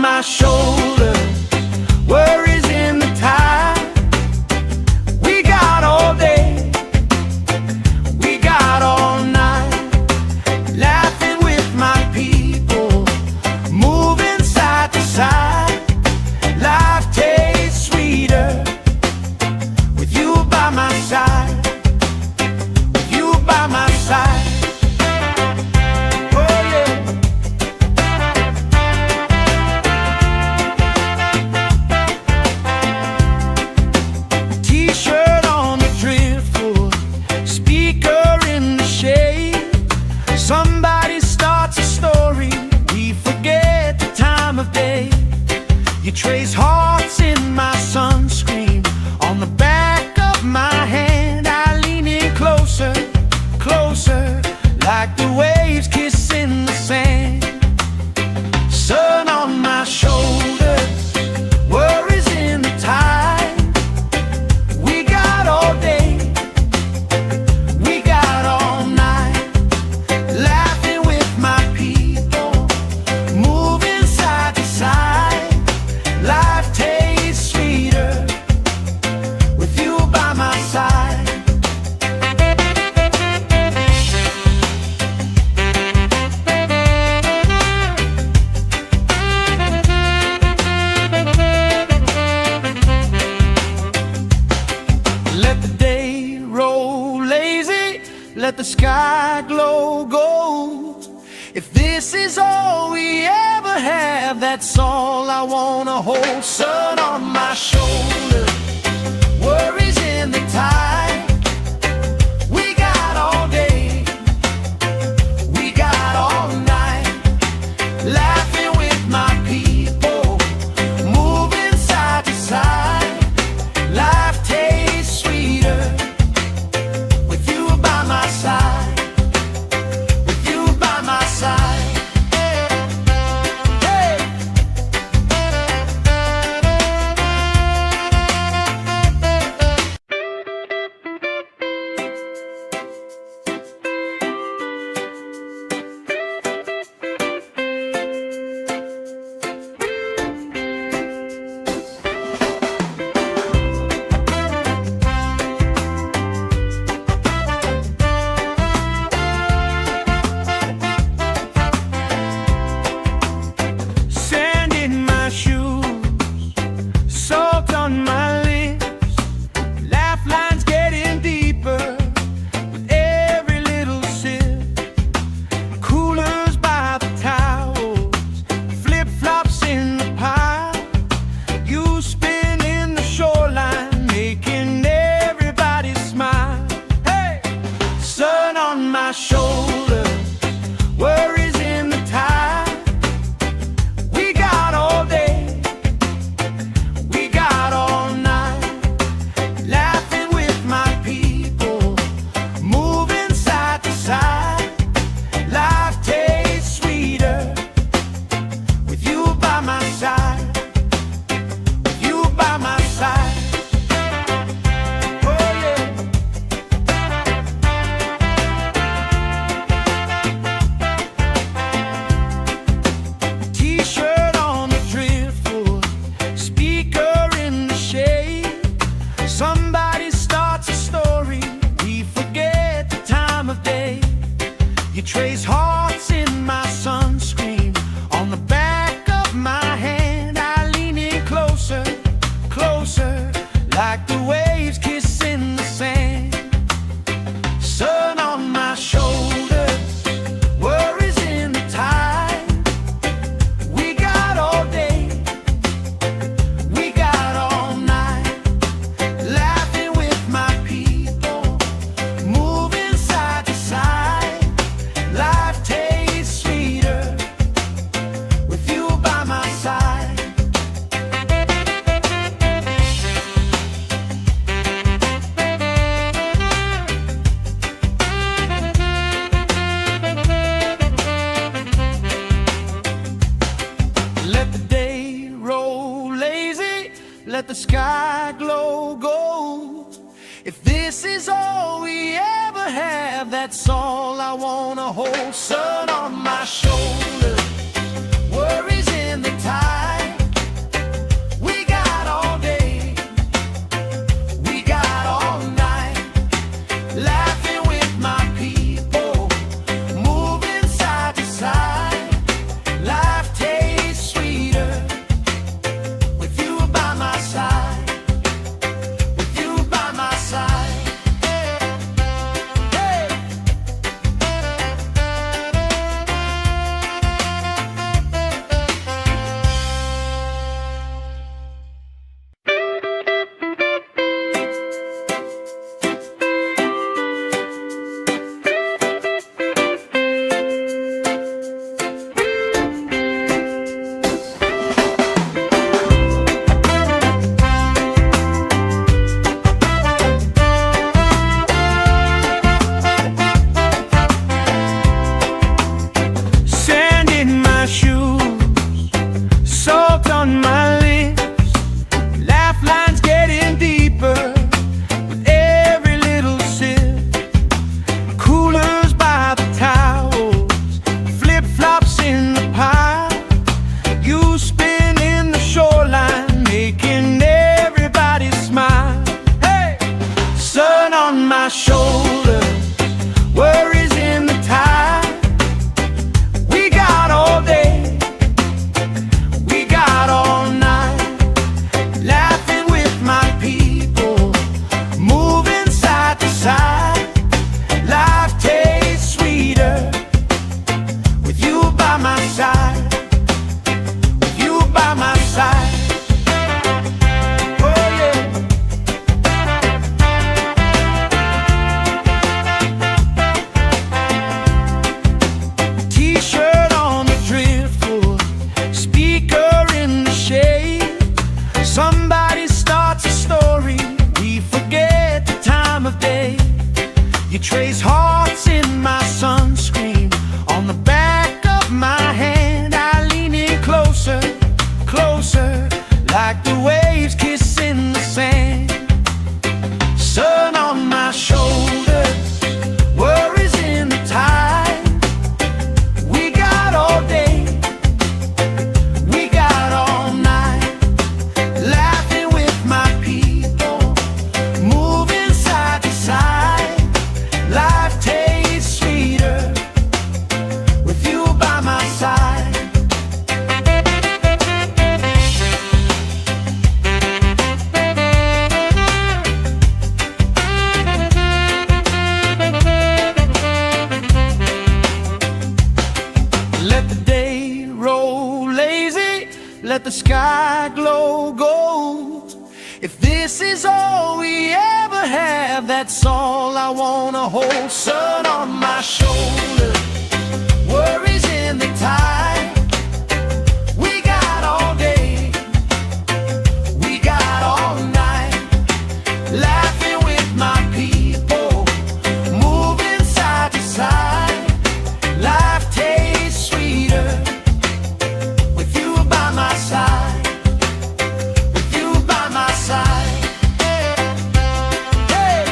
My shoulder, worries in the tide. We got all day, we got all night, laughing with my people, moving side to side. Life tastes sweeter with you by my side, with you by my side. Somebody starts a story, we forget the time of day. You trace hearts in my sunscreen, on the back of my hand. I lean in closer, closer, like the waves kissing the sand. Sun on my shoulders, worries in the tide. We got all day, we got all night, laughing with my people, moving side to side. Life tastes sweeter with you by my side. Let the day roll lazy, let the sky glow gold. If this is all we ever have, that's all I wanna hold. Sun on my shoulder, worries in the tide. We got all day, we got all night, laughing with my people, moving side to side. Life tastes sweeter with you by my side, with you by my side. Hey. Somebody starts a story, we forget the time of day. You trace hearts in my sunscreen on the back of my hand. I lean in closer, closer, like the waves kissing the sand. Sun on my shoulders, worries in the tide. We got all day, we got all night, laughing with my people, moving side to side. Life tastes sweeter with you by my side. Let the day roll lazy, let the sky glow gold. If this is all we ever have, that's all I wanna hold. Sun on my shoulders, worries in the tide. We got all day, we got all night, laughing with my people, moving side to side. Life tastes sweeter with you by my side, with you by my side. Hey. Sand in my shoes, salt on my lips, laugh lines getting deeper with every little sip. Coolers by the towels, flip-flops in the pile. You spinning the shoreline, making everybody smile. Hey! Sun on my shoulders, worries in the tide. We got all day, we got all night, laughing with my people, moving side to side. Life tastes sweeter with you by my side, with you by my side. Oh yeah. T-shirt on the driftwood, speaker in the shade. Somebody starts a story, we forget the time of day. You trace hearts in my sunscreen on the back of my hand. I lean in closer, closer, like the waves kissing the sand. Sun on my shoulders, worries in the tide. We got all day, we got all night, laughing with my people, moving side to side. Life tastes sweeter with you by my side. Let the day roll lazy, let the sky glow gold. If this is all we ever have, that's all I wanna hold. Sun on my shoulders, worries in the tide. We got all day, we got all night, laughing with my people, moving side to side. Life tastes sweeter with you by my side, with you by my side. Hey.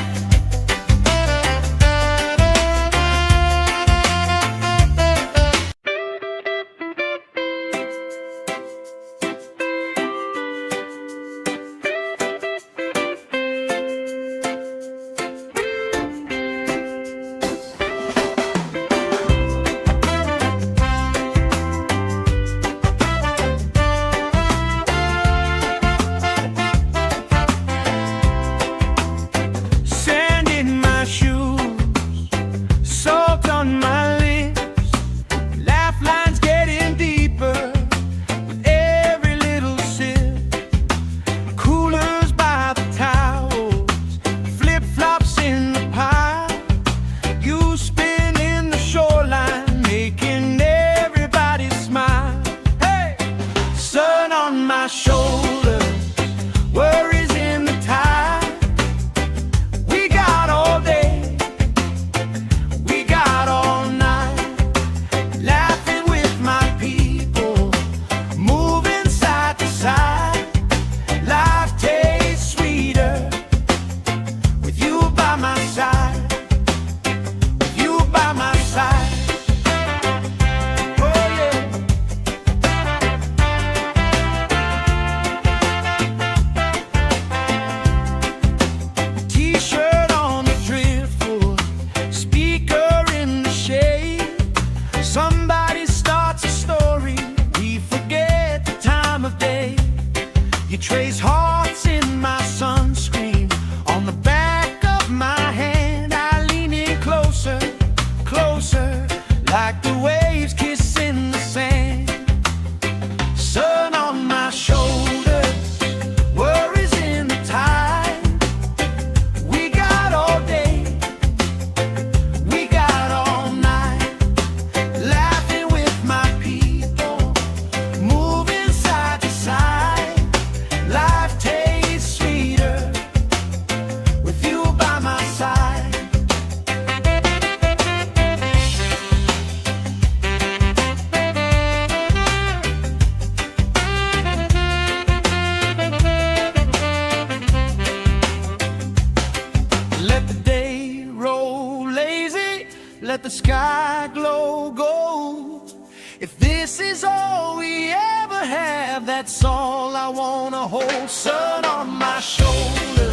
let the sky glow gold. If this is all we ever have, that's all I wanna hold. Sun on my shoulder,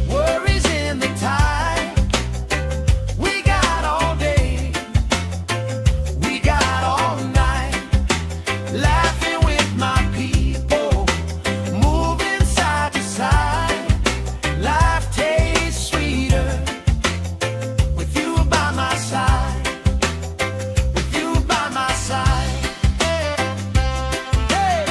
worries in the tide. We got all day, we got all night, laughing with my people, moving side to side. Life tastes sweeter with you by my side, with you by my side. Hey.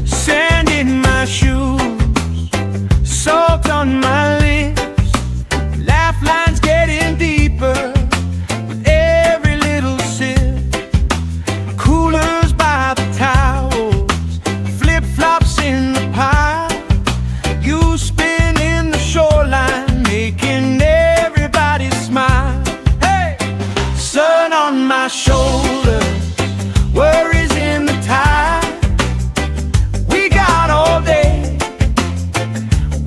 Sand in my shoes, salt on my lips, laugh lines getting deeper with every little sip. Coolers by the towels, flip-flops in the pile. You spin in the shoreline, making everybody smile. Hey! Sun on my shoulder, worries in the tide. We got all day,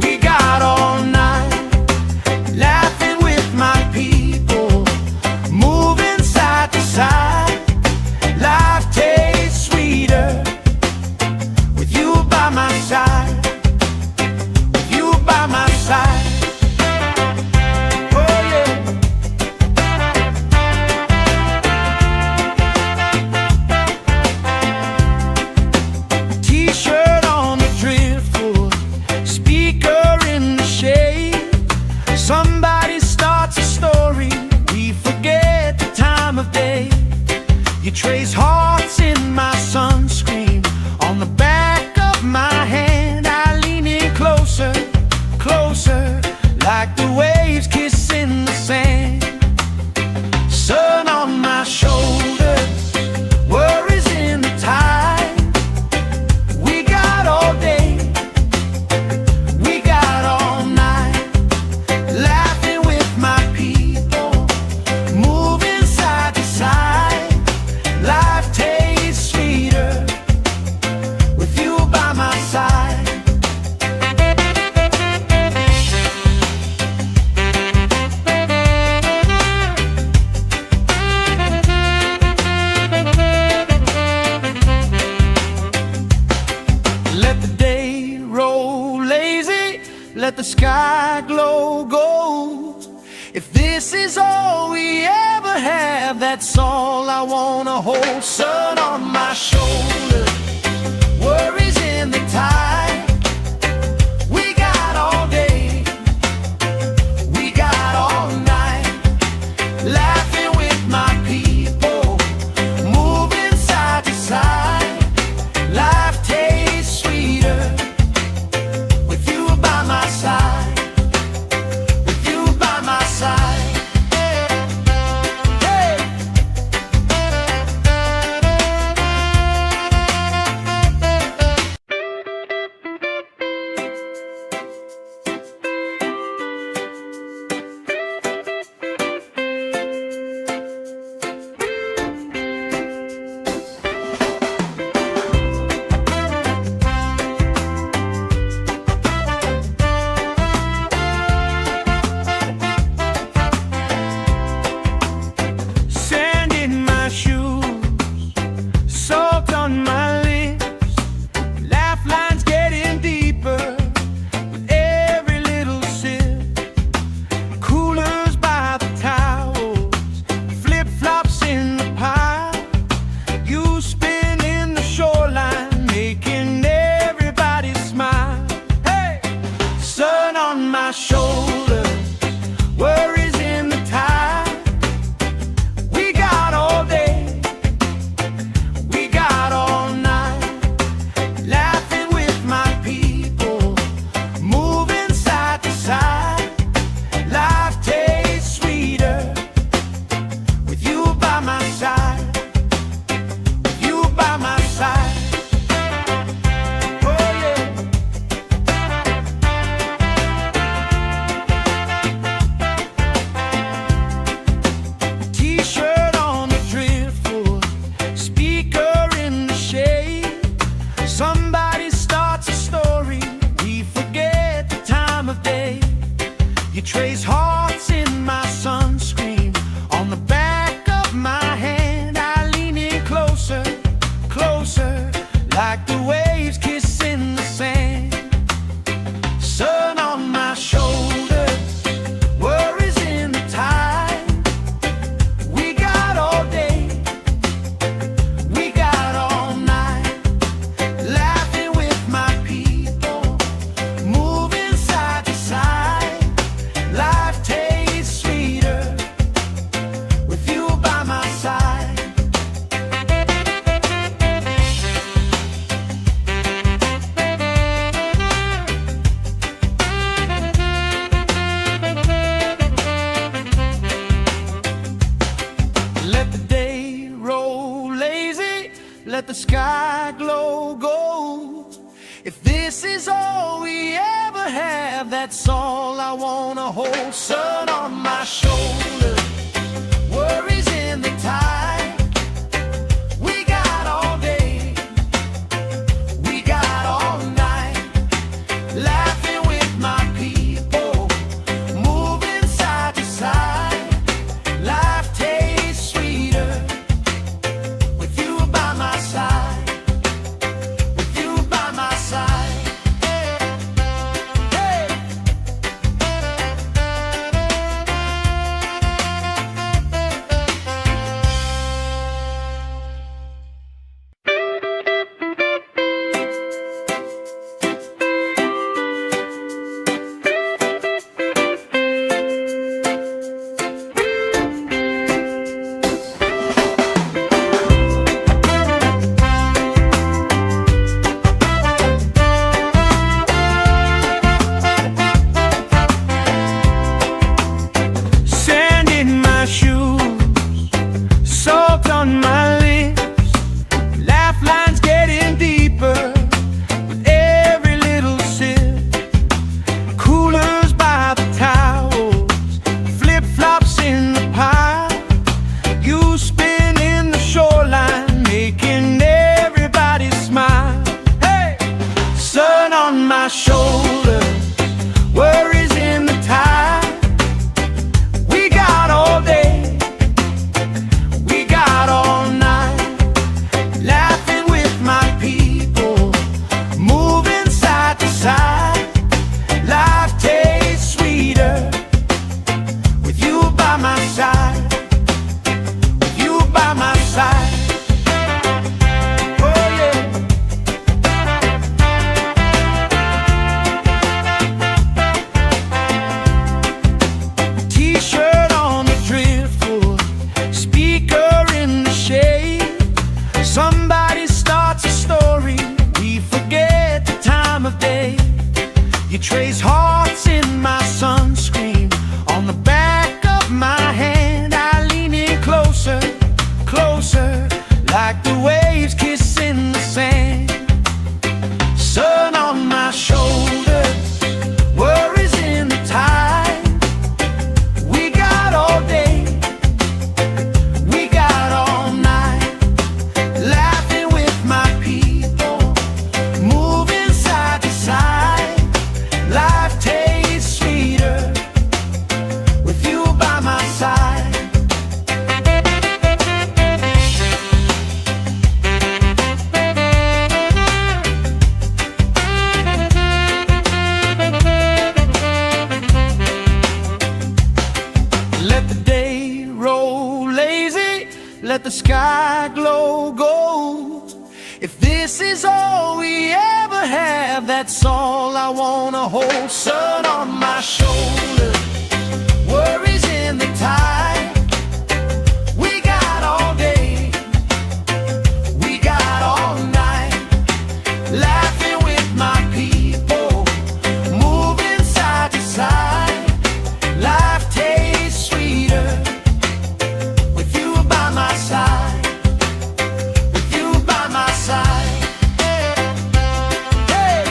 we got all night, laughing with my people, moving side to side. Life tastes sweeter with you by my side, with you by my side. Oh yeah. T-shirt on the driftwood, speaker in the shade. Somebody starts a story, we forget the time of day. You trace hearts in my sunscreen on the back of my hand. I lean in closer, closer, like the waves kissing the sand. Sun on my shoulders, worries in the tide. We got all day, we got all night, laughing with my people, moving side to side. Life tastes sweeter with you by my side. Let the day roll lazy, let the sky glow gold. If this is all we ever have, that's all I wanna hold. Sun on my shoulder, worries in the tide. We got all day, we got all night, laughing with my people, moving side to side. Life tastes sweeter with you by my side, with you by my side. Hey. Sand in my shoes, salt on my lips, laugh lines getting deeper with every little sip. Coolers by the towels, flip-flops in the pile. You spin in the shoreline, making everybody smile. Hey! Sun on my shoulder, worries in the tide. We got all day, we got all night, laughing with my people, moving side to side. Life trace hearts in my sunscreen on the back of my hand. I lean in closer, closer, like the waves kissing the sand. Sun on my shoulders, worries in the tide. We got all day, we got all night, laughing with my people, moving side to side. Life tastes sweeter with you by my side. Let the day roll lazy, let the sky glow gold. If this is all we ever have, that's all I wanna hold. Sun on my shoulders, worries in the tide. We got all day, we got all night, laughing with my people, moving side to side. Life tastes sweeter with you by my side, with you by my side. Hey! Sand in my shoes, salt on my lips, laugh lines getting deeper with every little sip. Coolers by the towels, flip-flops in the pile. You spin in the shoreline, making everybody smile. Hey! Sun on my shoulders, worries in the tide. We got all day, we got all night, laughing with my people, moving side to side. Life tastes sweeter with you by my side, with you by my side. Oh yeah. T-shirt on the driftwood, speaker in the shade. Somebody starts a story, we forget the time of day. You trace hearts in my sunscreen on the back of my hand. I lean in closer, closer, like the waves kissing the sand. Sun on my shoulders, worries in the tide. We got all day, we got all night, laughing with my people, moving side to side. Life tastes sweeter with you by my side. Let the day roll lazy, let the sky glow gold. If this is all we ever have, that's all I wanna hold. Sun on my shoulders, worries in the tide. We got all day, we got all night, laughing with my people, moving side to side. Life tastes sweeter with you by my side, with you by my side. Hey!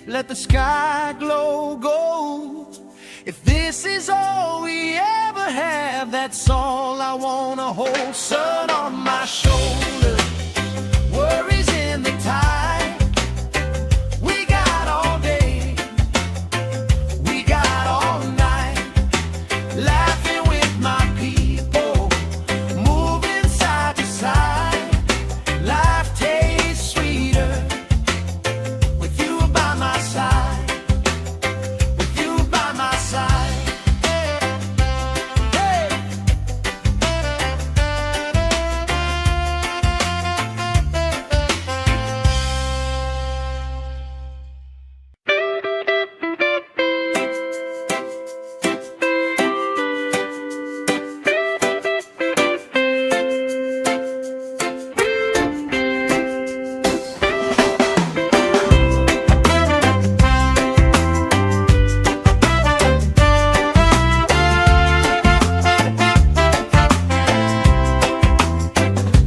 let the sky glow gold. If this is all we ever have, that's all I wanna hold. Sun on my shoulder, worries in the tide. We got all day, we got all night, laughing with my people, moving side to side. Life tastes sweeter with you by my side, with you by my side. Hey.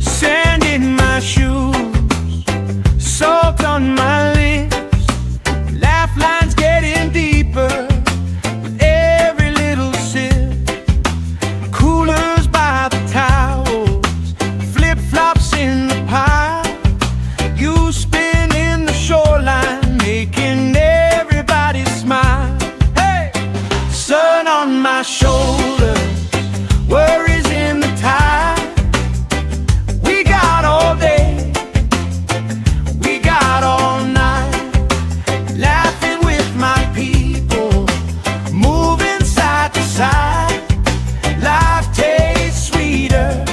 Sand in my shoes, salt on my lips, laugh lines getting deeper with every little sip. Coolers by the towels, flip-flops in the pile. You spin in the shoreline, making everybody smile. Hey! Sun on my shoulders, worries in the tide. We got all day, we got all night, laughing with my people, moving side to side. Life tastes sweeter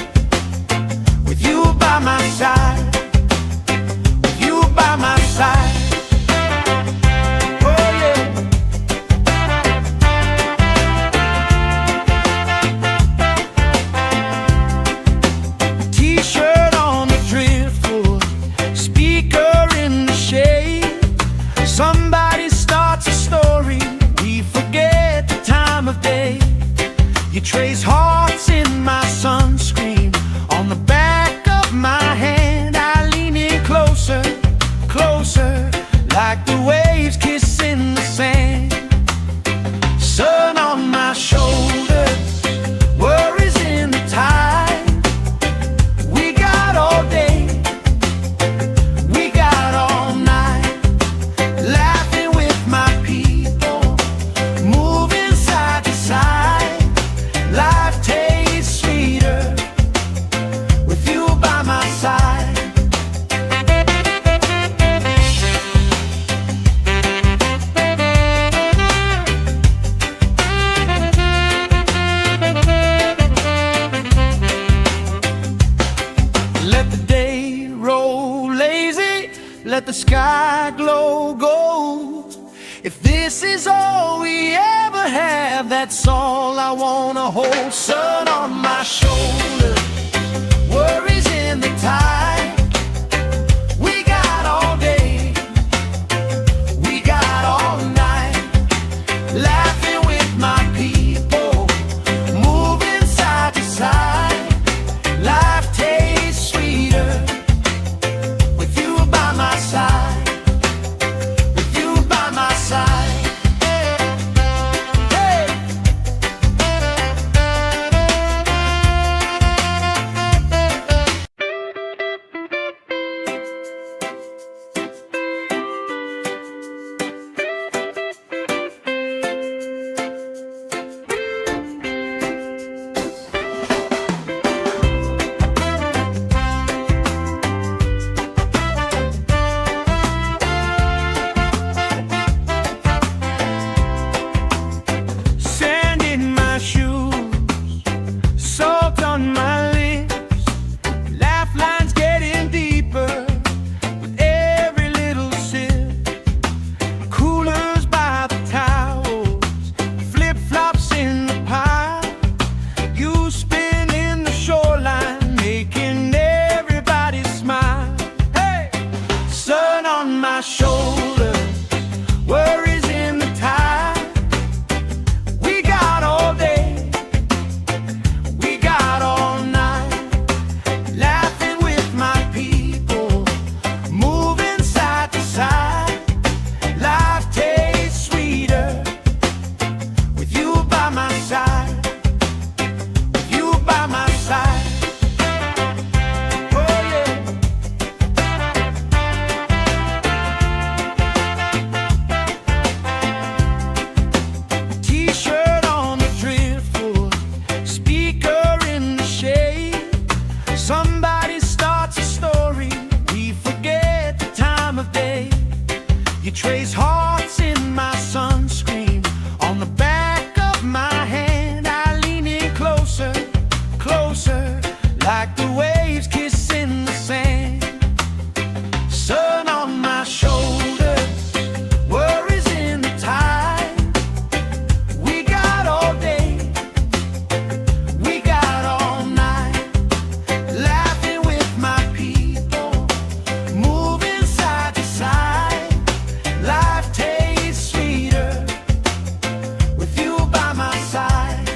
with you by my side, with you by my side. Oh yeah. T-shirt on the driftwood, speaker in the shade. Somebody starts a story, we forget the time of day. You trace hearts in my sunscreen, on the back of my hand. I lean in closer, closer, like the waves kissing the sand. Sun on my shoulders, worries in the tide. We got all day, we got all night, laughing with my people, moving side to side. Life tastes sweeter with you by my side. Let the day roll lazy, let the sky glow gold. If this is all we ever have, that's all I wanna hold. Sun on my shoulder, worries in the tide. We got all day, we got all night, laughing with my people, moving side to side. Life tastes sweeter with you by my side, with you by my side. Hey. trace hearts in my sunscreen. On the back of my hand, I lean in closer, closer, like the waves kissing the sand. Sun on my shoulders, worries in the tide. We got all day, we got all night, laughing with my people, moving side to side. Life tastes sweeter with you by my side.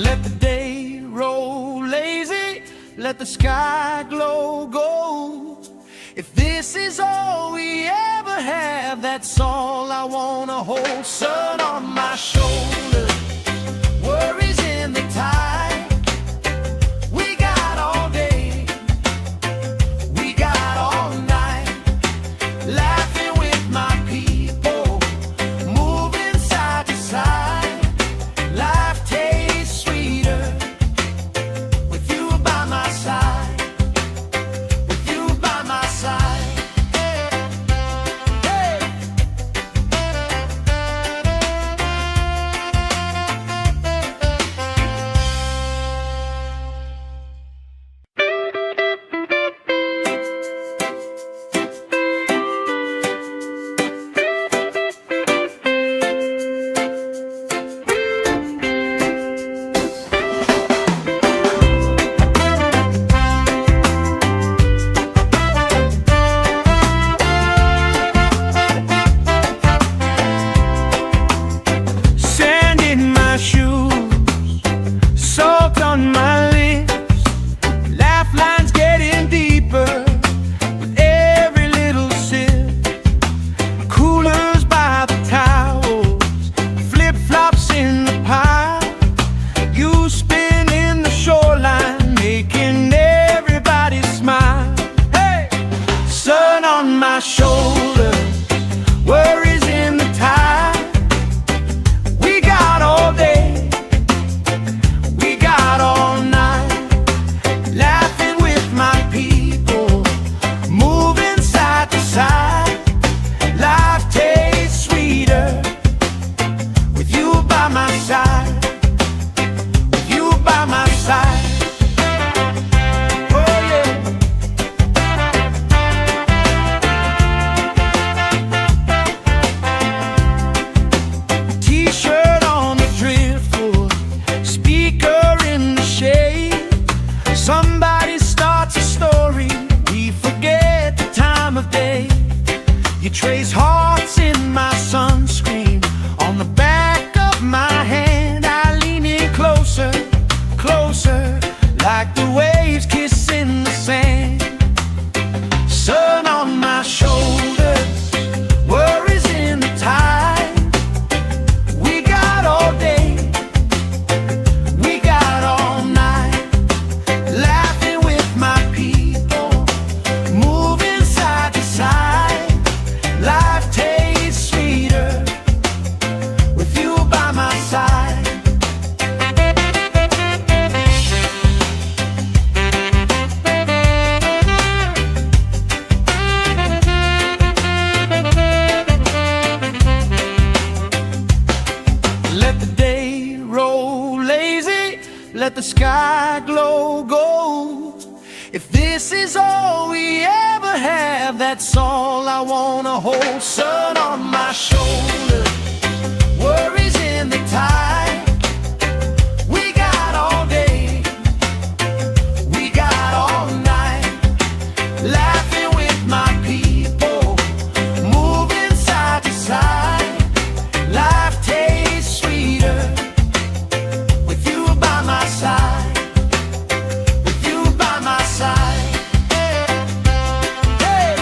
Let the day roll lazy, let the sky glow gold. If this is all we ever have, that's all I wanna hold. Sun on my shoulders, worries in the tide. We got all day, we got all night, laughing with my people, moving side to side. Life tastes sweeter with you by my side, with you by my side. Hey. Sand in my shoes, salt on my lips, laugh lines getting deeper with every little sip. Coolers by the towels, flip-flops in the pile. You spinning the shoreline, making everybody smile. Hey! Sun on my shoulders, worries in the tide. We got all day, we got all night, laughing with my people, moving side to side. Life tastes sweeter with you by my side, with you by my side. Oh yeah. T-shirt on the driftwood, speaker in the shade. Somebody starts a story, we forget the time of day. You trace hearts in my sunscreen. On the back of my hand, I lean in closer, closer, like the waves kissing the sand. Sun on my shoulders, worries in the tide. We got all day, we got all night, laughing with my people, moving side to side. Life tastes sweeter with you by my side. Let the day roll lazy, let the sky glow gold. If this is all we ever have, that's all I wanna hold. Sun on my shoulders, worries in the tide. We got all day, we got all night, laughing with my people, moving side to side. Life tastes sweeter with you by my side, with you by my side. Hey.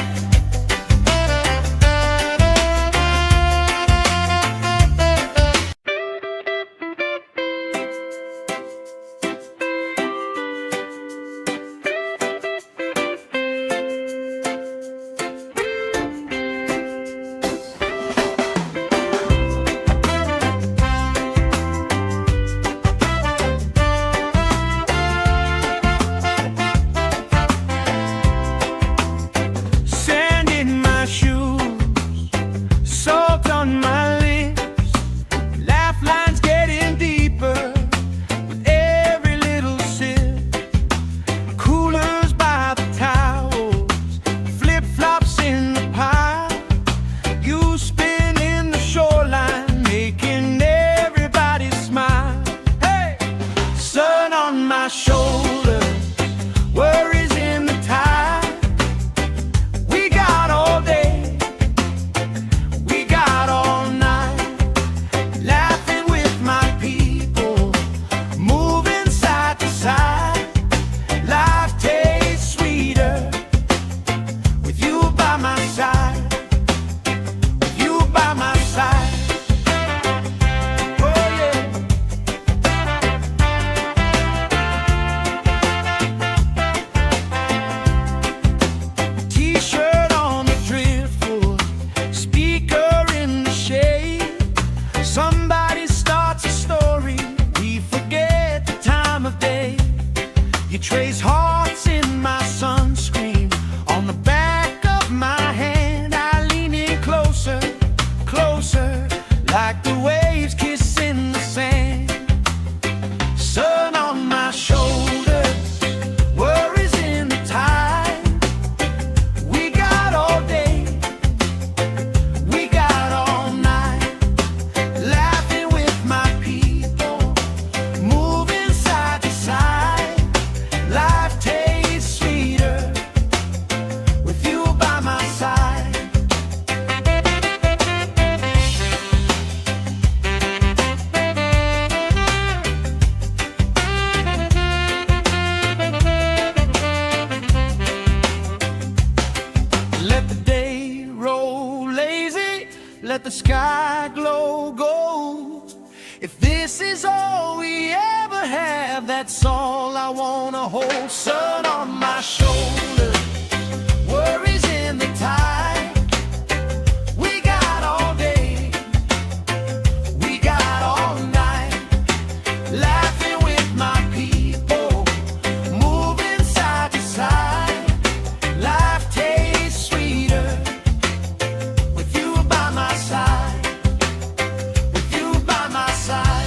Somebody starts a story, we forget the time of day. You trace hearts in my sunscreen on the back of my hand. I lean in closer, closer, like the waves kissing the sand. Sun on my shoulders, worries in the tide. We got all day, we got all night, laughing with my people, moving side to side. Life tastes sweeter with you by my side. Let the day roll lazy, let the sky glow gold. If this is all we ever have, that's all I wanna hold. Sun on my shoulders, worries in the tide. We got all day, we got all night, laughing with my people, moving side to side. Life tastes sweeter with you by my side, with you by my side.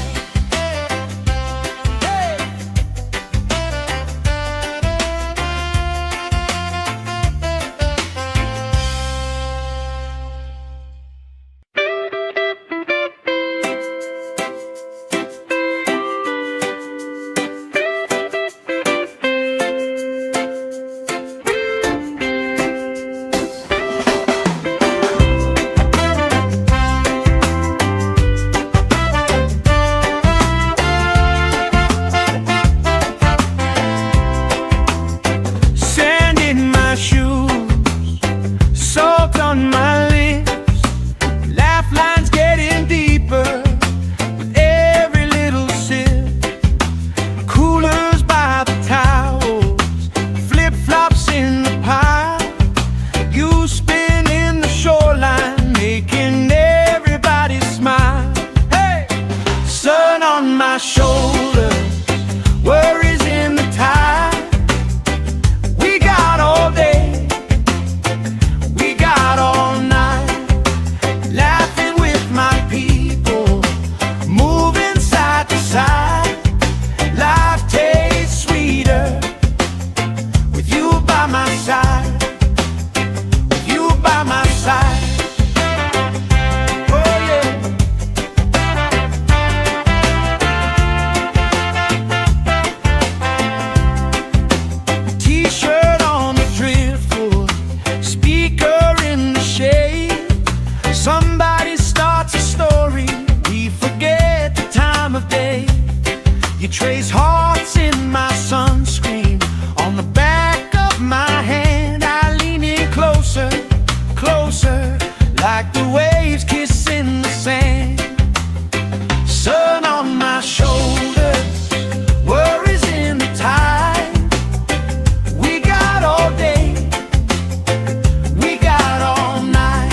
Hey. Sand in my shoes, salt on my lips, laugh lines getting deeper with every little sip. Coolers by the towels, flip-flops in the pile. You spin in the shoreline, making everybody smile. Hey! Sun on my shoulders, worries in the tide. We got all day, we got all night, laughing with my people, moving side to side. Life tastes sweeter with you by my side, with you by my side. Oh yeah. T-shirt on the driftwood, speaker in the shade. Somebody starts a story, we forget the time of day. You trace hearts in my sunscreen on the back of my hand. I lean in closer, closer, like the waves kissing the sand. Sun on my shoulders, worries in the tide. We got all day, we got all night,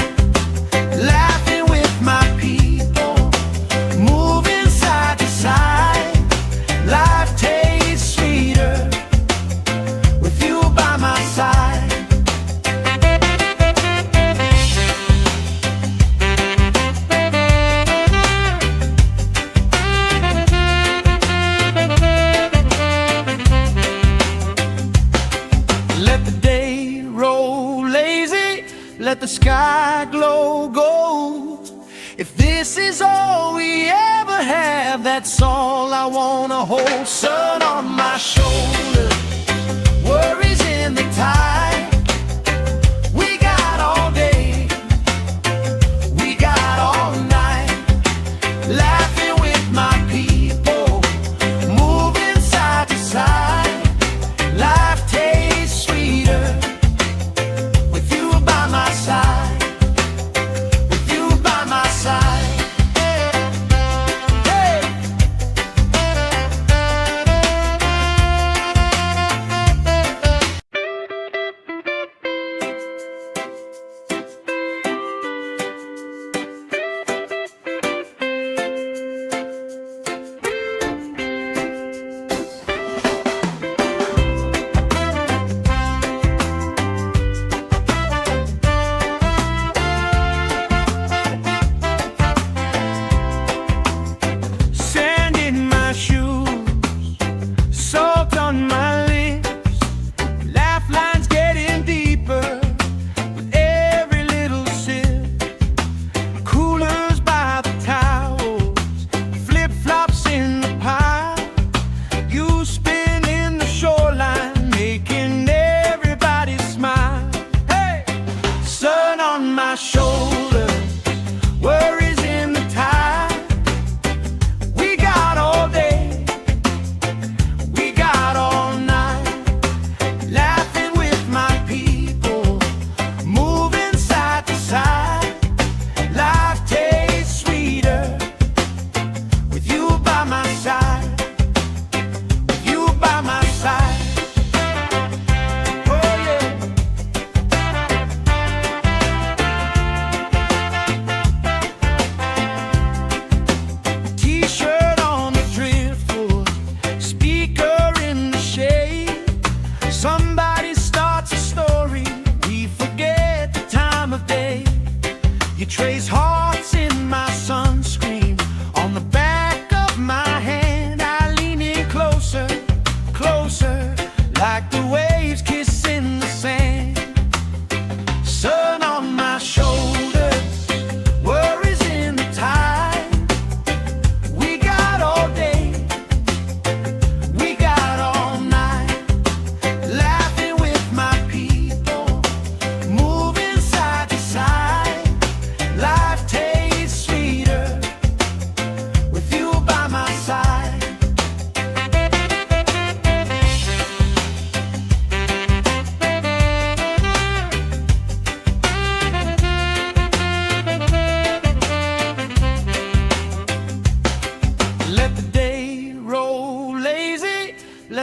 laughing with my people, moving side to side. Life tastes sweeter with you by my side. Let the day roll lazy, let the sky glow gold. If this is all we ever have, that's all I wanna hold. Sun on my shoulders, worries in the tide. We got all day, we got all night, laughing with my people, moving side to side. Life tastes sweeter with you by my side, with you by my side. Hey.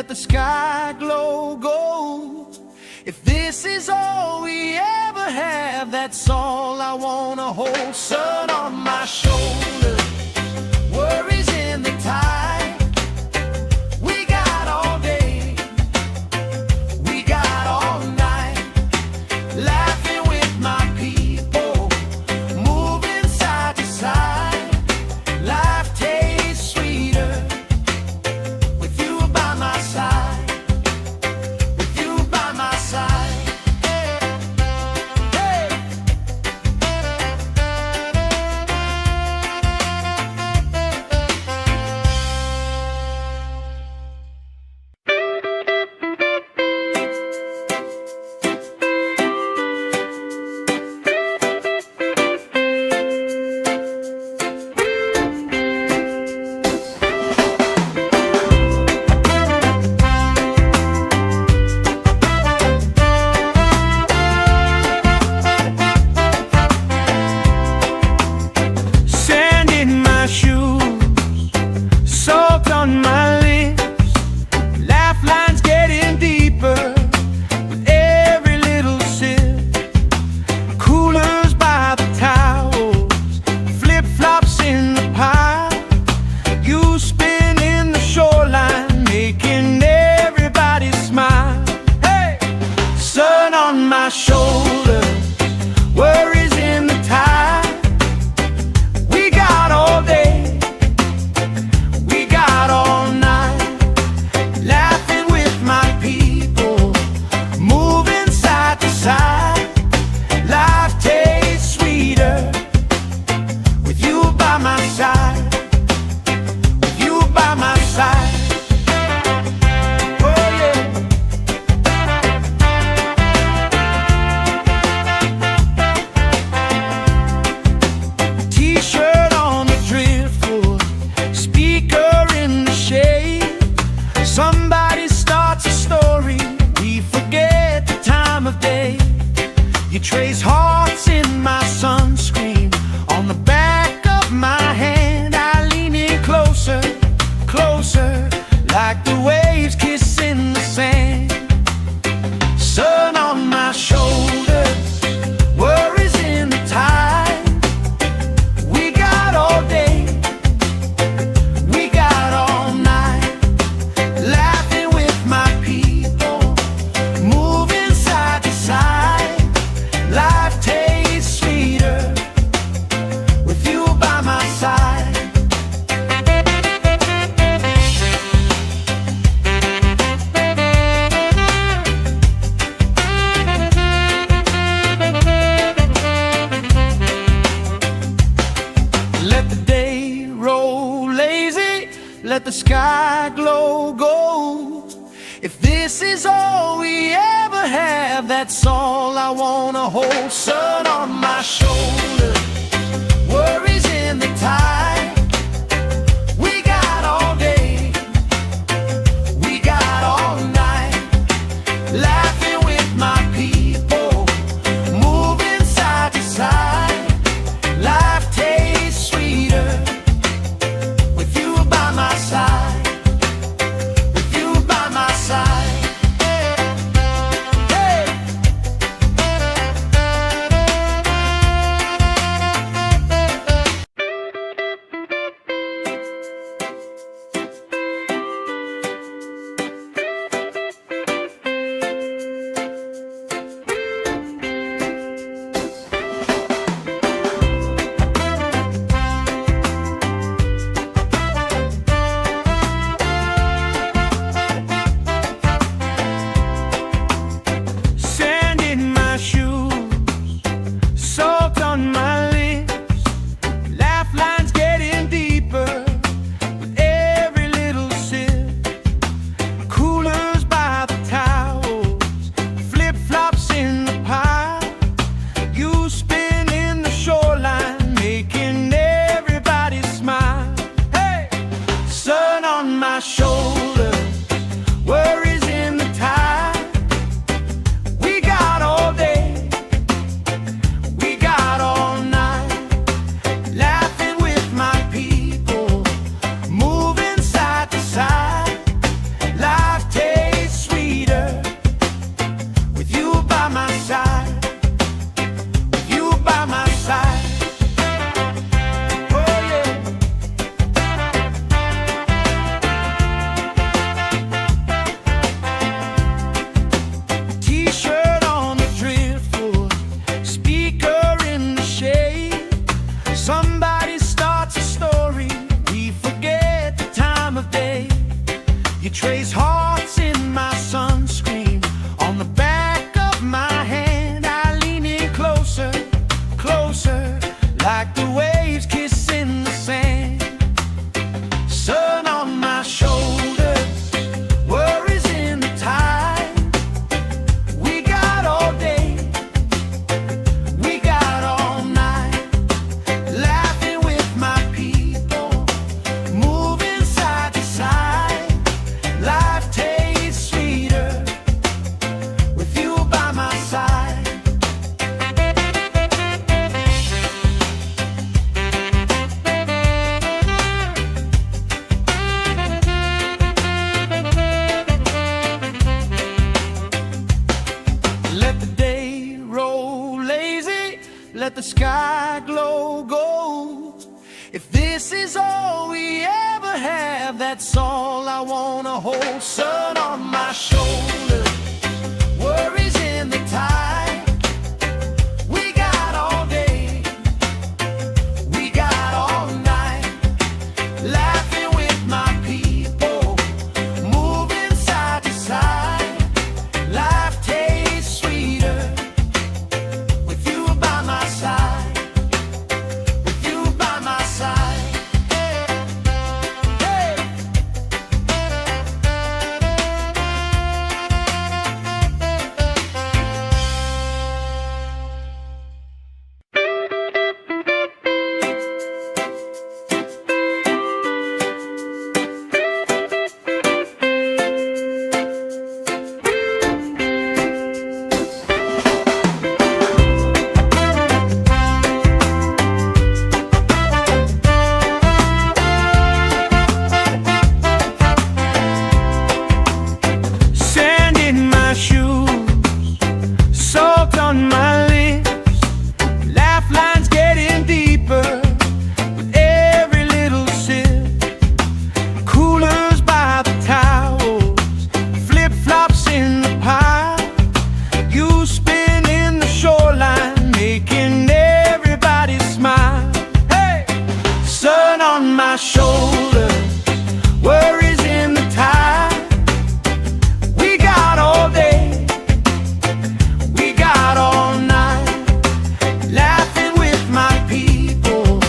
let the sky glow gold. If this is all we ever have, that's all I wanna hold. Sun on my shoulder, worries in the tide. We got all day, we got all night, laughing with my people, moving side to side. Life tastes sweeter with you by my side, with you by my side. Hey. Sand in my shoes, salt on my lips, laugh lines getting deeper with every little sip. Coolers by the towels, flip-flops in the pile. You spin in the shoreline, making everybody smile. Hey! Sun on my shoulder, worries in the tide. We got all day, we got all night, laughing with my people, moving side to side. Life tastes sweeter with you by my side, with you by my side. Oh yeah. T-shirt on the driftwood, speaker in the shade. Somebody starts a story, we forget the time of day. You trace hearts in my sunscreen, on the back of my hand. I lean in closer, closer, like the waves kissing the sand. Sun on my shoulders, worries in the tide. We got all day, we got all night, laughing with my people, moving side to side. Life tastes sweeter with you by my side. Let the day roll lazy, let the sky glow gold. If this is all we ever have, that's all I wanna hold. Sun on my shoulder, worries in the tide. We got all day, we got all night, laughing with my people, moving side to side. Life tastes sweeter with you by my side, with you by my side. Hey. trace hearts in my sunscreen on the back of my hand. I lean in closer, closer, like the waves kissing the sand. Sun on my shoulders, worries in the tide. We got all day, we got all night, laughing with my people, moving side to side. Life tastes sweeter with you by my side. Let the day roll lazy, let the sky glow gold. If this is all we ever have, that's all I wanna hold. Sun on my shoulders, worries in the tide. We got all day, we got all night, laughing with my people, moving side to side. Life tastes sweeter with you by my side, with you by my side. Hey. Sand in my shoes, salt on my lips, laugh lines getting deeper with every little sip. Coolers by the towels, flip-flops in the pile. You spin in the shoreline, making everybody smile. Hey! Sun on my shoulders, worries in the tide. We got all day, we got all night, laughing with my people,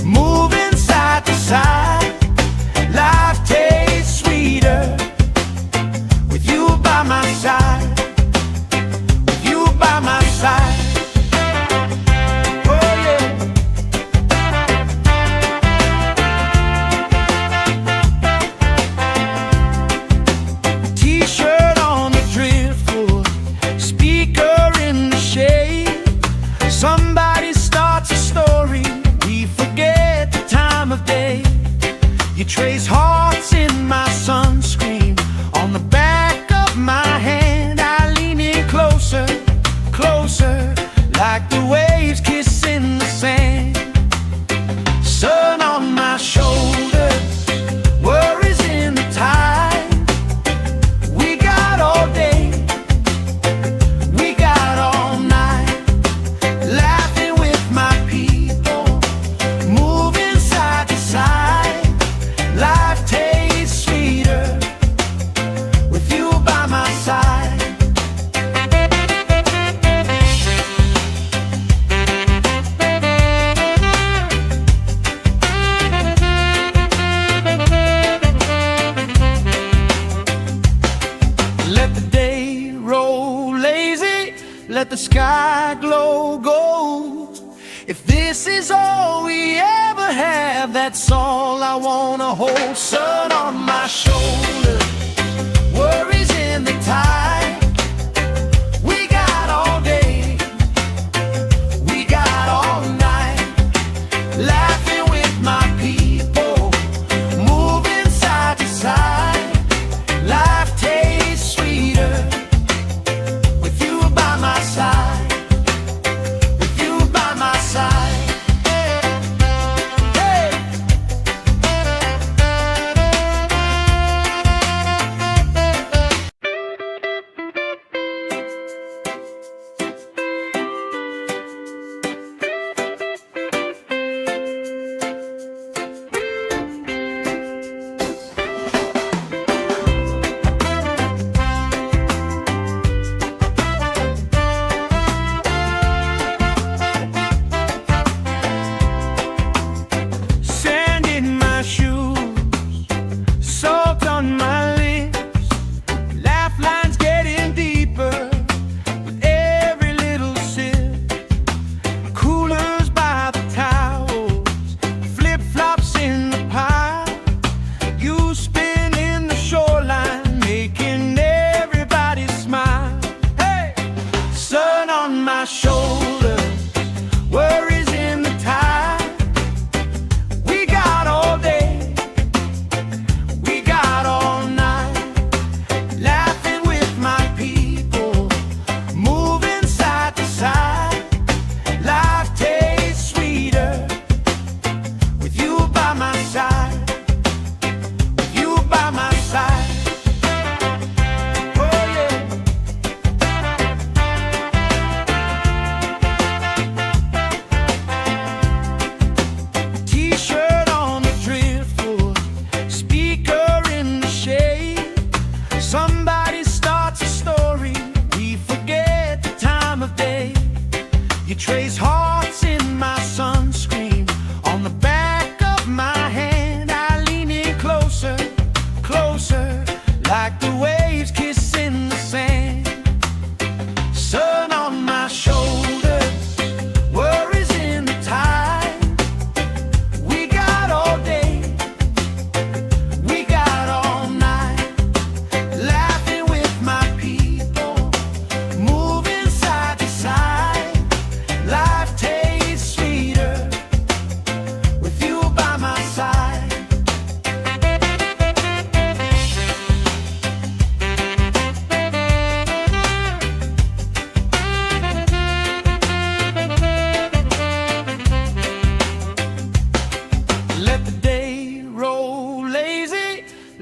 moving side to side. Life tastes sweeter with you by my side, with you by my side. Oh yeah. T-shirt on the driftwood, speaker in the shade. Somebody starts a story, we forget the time of day. You trace hearts in my sunscreen on the back of my hand. I lean in closer, closer, like the waves kissing the sand. Sun on my shoulders, worries in the tide. We got all day, we got all night, laughing with my people, moving side to side. Life tastes sweeter with you by my side. Let the day roll lazy, let the sky glow gold. If this is all we ever have, that's all I wanna hold. Sun on my shoulders, worries in the tide. We got all day, we got all night, laughing with my people, moving side to side. Life tastes sweeter with you by my side, with you by my side. Hey.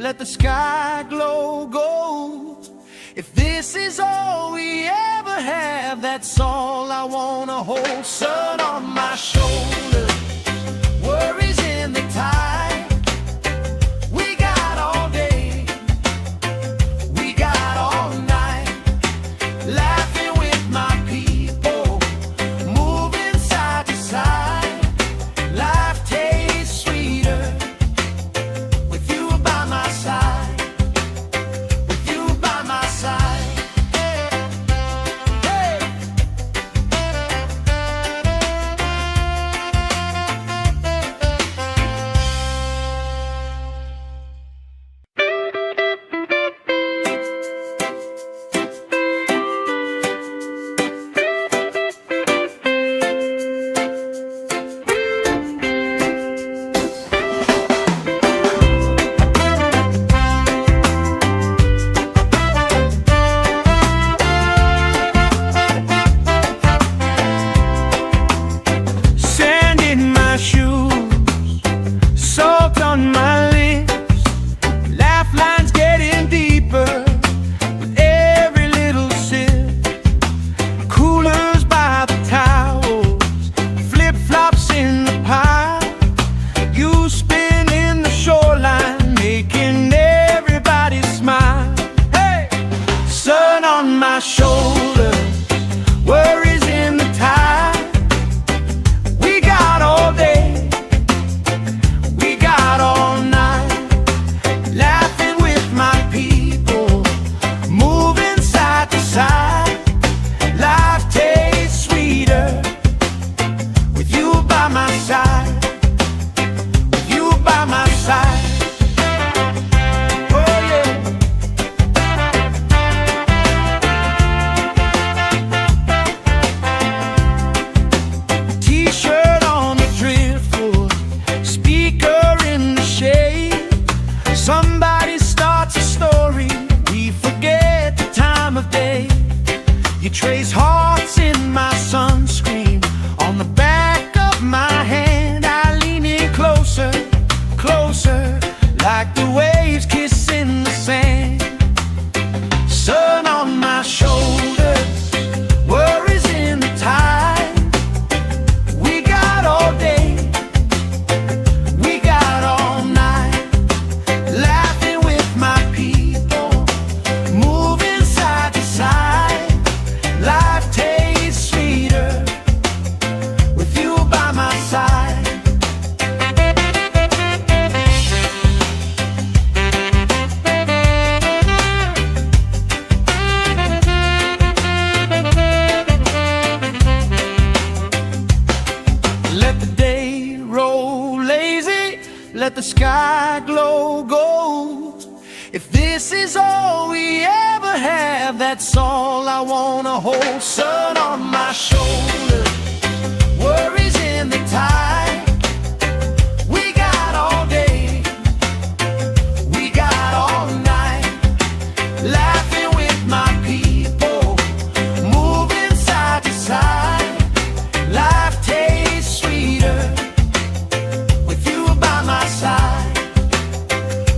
let the sky glow gold. If this is all we ever have, that's all I wanna hold. Sun on my shoulder, worries in the tide. We got all day, we got all night, laughing with my people, moving side to side. Life tastes sweeter with you by my side, with you by my side. Hey. Sand in my shoes, salt on my lips, laugh lines getting deeper with every little sip. Coolers by the towels, flip-flops in the pile, you spinning the shoreline, making everybody smile. Hey! Sun on my shoulder, worries in the tide. We got all day, we got all night, laughing with my people, moving side to side. Life tastes sweeter with you by my side, with you by my side. Oh yeah. T-shirt on the driftwood, speaker in the shade. Somebody starts a story, we forget the time of day. You trace hearts in my sunscreen, on the back of my hand. I lean in closer, closer, like the waves kissing the sand. Sun on my shoulders, worries in the tide. We got all day, we got all night, laughing with my people, moving side to side. Life tastes sweeter with you by my side. Let the day roll lazy, let the sky glow gold. If this is all we ever have, that's all I wanna hold. Sun on my shoulder, worries in the tide. We got all day, we got all night, laughing with my people, moving side to side. Life tastes sweeter with you by my side,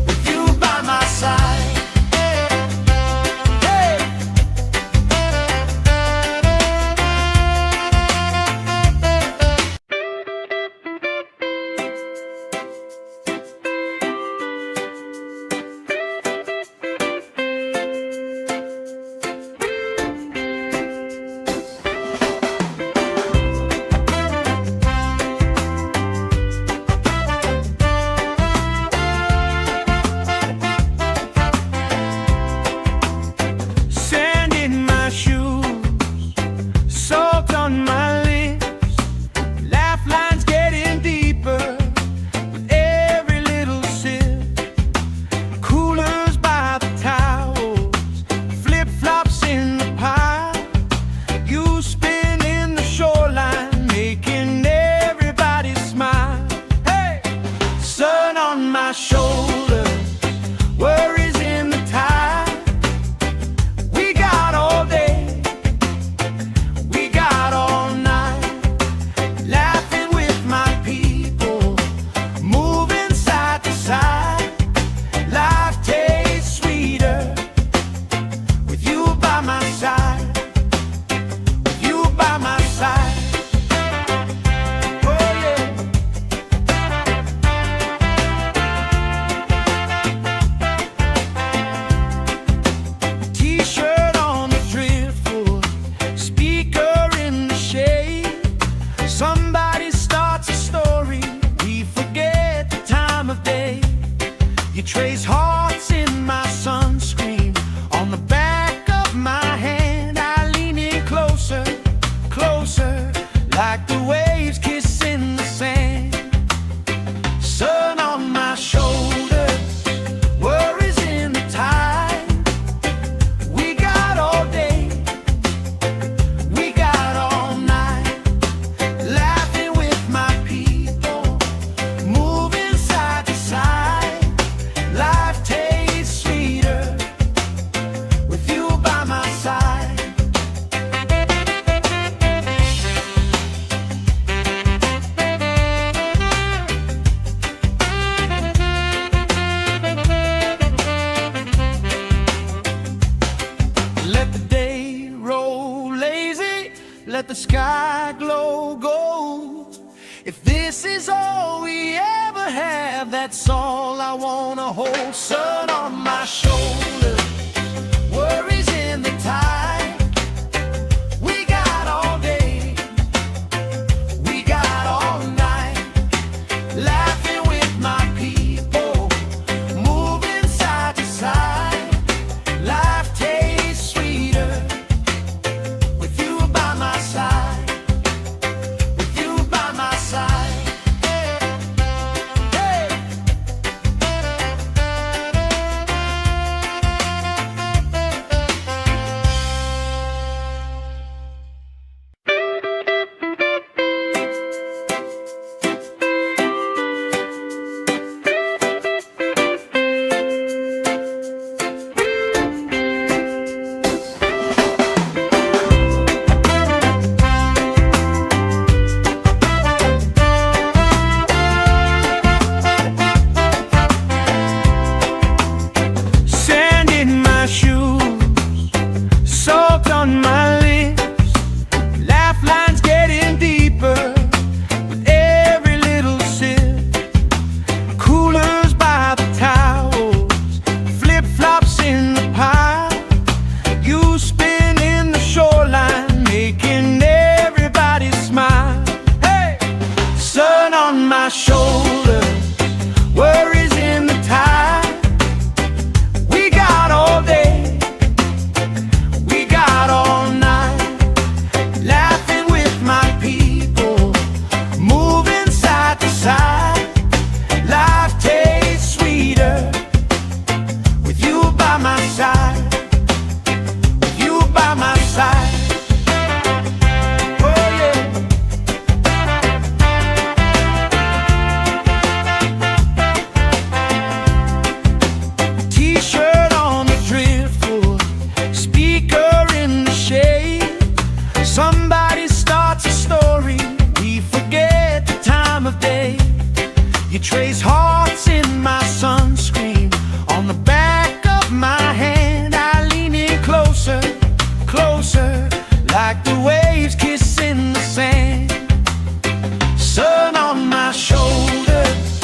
with you by my side. Hey. Sand in my shoes, salt on my lips, laugh lines getting deeper with every little sip. Coolers by the towels, flip-flops in the pile, you spinning the shoreline, making everybody smile. Hey! Sun on my shoulder, worries in the tide. We got all day, we got all night, laughing with my people, moving side to side. Life trace hearts in my sunscreen. On the back of my hand, I lean in closer, closer, like the waves kissing the sand. Sun on my shoulders, worries in the tide. We got all day, we got all night, laughing with my people, moving side to side. Life tastes sweeter with you by my side. Let the day roll lazy, let the sky glow gold. If this is all we ever have, that's all I wanna hold. Sun on my shoulders, worries in the tide. We got all day, we got all night, laughing with my people, moving side to side. Life tastes sweeter with you by my side, with you by my side. Hey. Sand in my shoes, salt on my lips, laugh lines getting deeper with every little sip. Coolers by the towels, flip-flops in the pile. You spin in the shoreline, making everybody smile. Hey! Sun on my shoulders, worries in the tide. We got all day, we got all night, laughing with my people, moving side to side. Life tastes sweeter with you by my side, with you by my side. Oh yeah. T-shirt on the driftwood, speaker in the shade. Somebody starts a story, we forget the time of day. You trace hearts in my sunscreen. On the back of my hand, I lean in closer, closer, like the waves kissing the sand. Sun on my shoulders,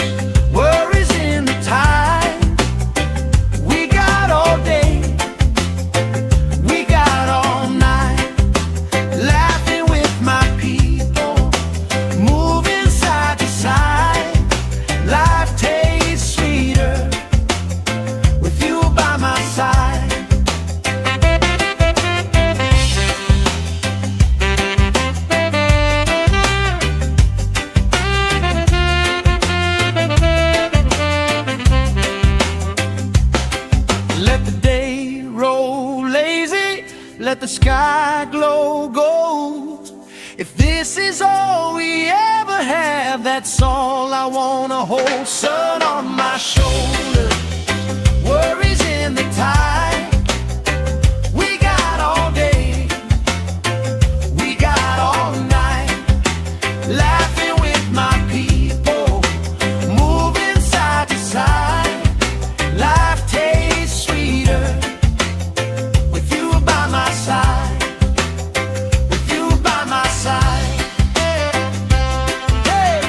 worries in the tide. We got all day, we got all night, laughing with my people, moving side to side. Life tastes sweeter with you by my side. Let the day roll lazy, let the sky glow gold. If this is all we ever have, that's all I wanna hold. Sun on my shoulders, worries in the tide. We got all day, we got all night, laughing with my people, moving side to side. Life tastes sweeter with you by my side, with you by my side. Hey.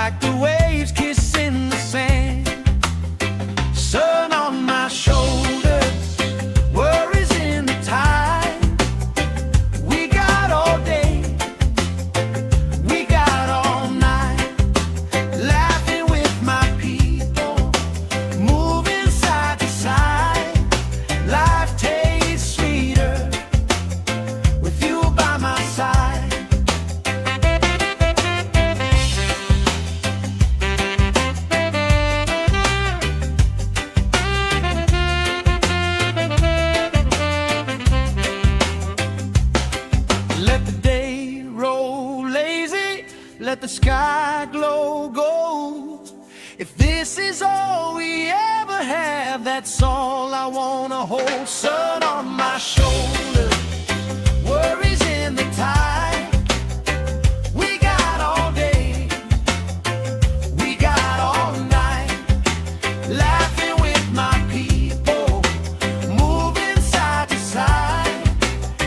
like the waves kissing the sand. Sun on my shoulders, worries in the tide. We got all day, we got all night, laughing with my people, moving side to side. Life tastes sweeter with you by my side. Let the day roll lazy, let the sky glow gold. If this is all we ever have, that's all I wanna hold. Sun on my shoulders, worries in the tide. We got all day, we got all night, laughing with my people, moving side to side.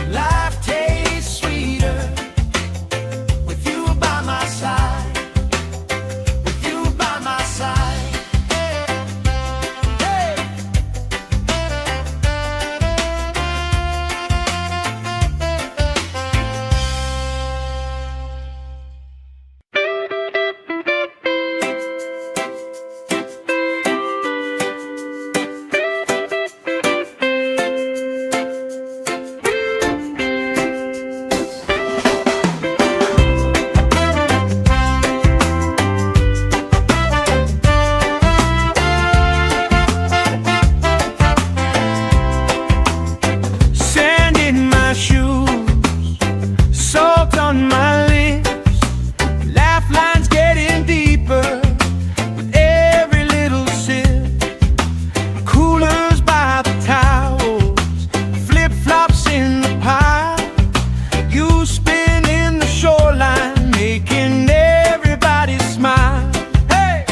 Life tastes sweeter with you by my side, with you by my side. Hey! Sand in my shoes, salt on my lips, laugh lines getting deeper with every little sip. Coolers by the towels, flip-flops in the pile. You spin in the shoreline, making everybody smile. Hey!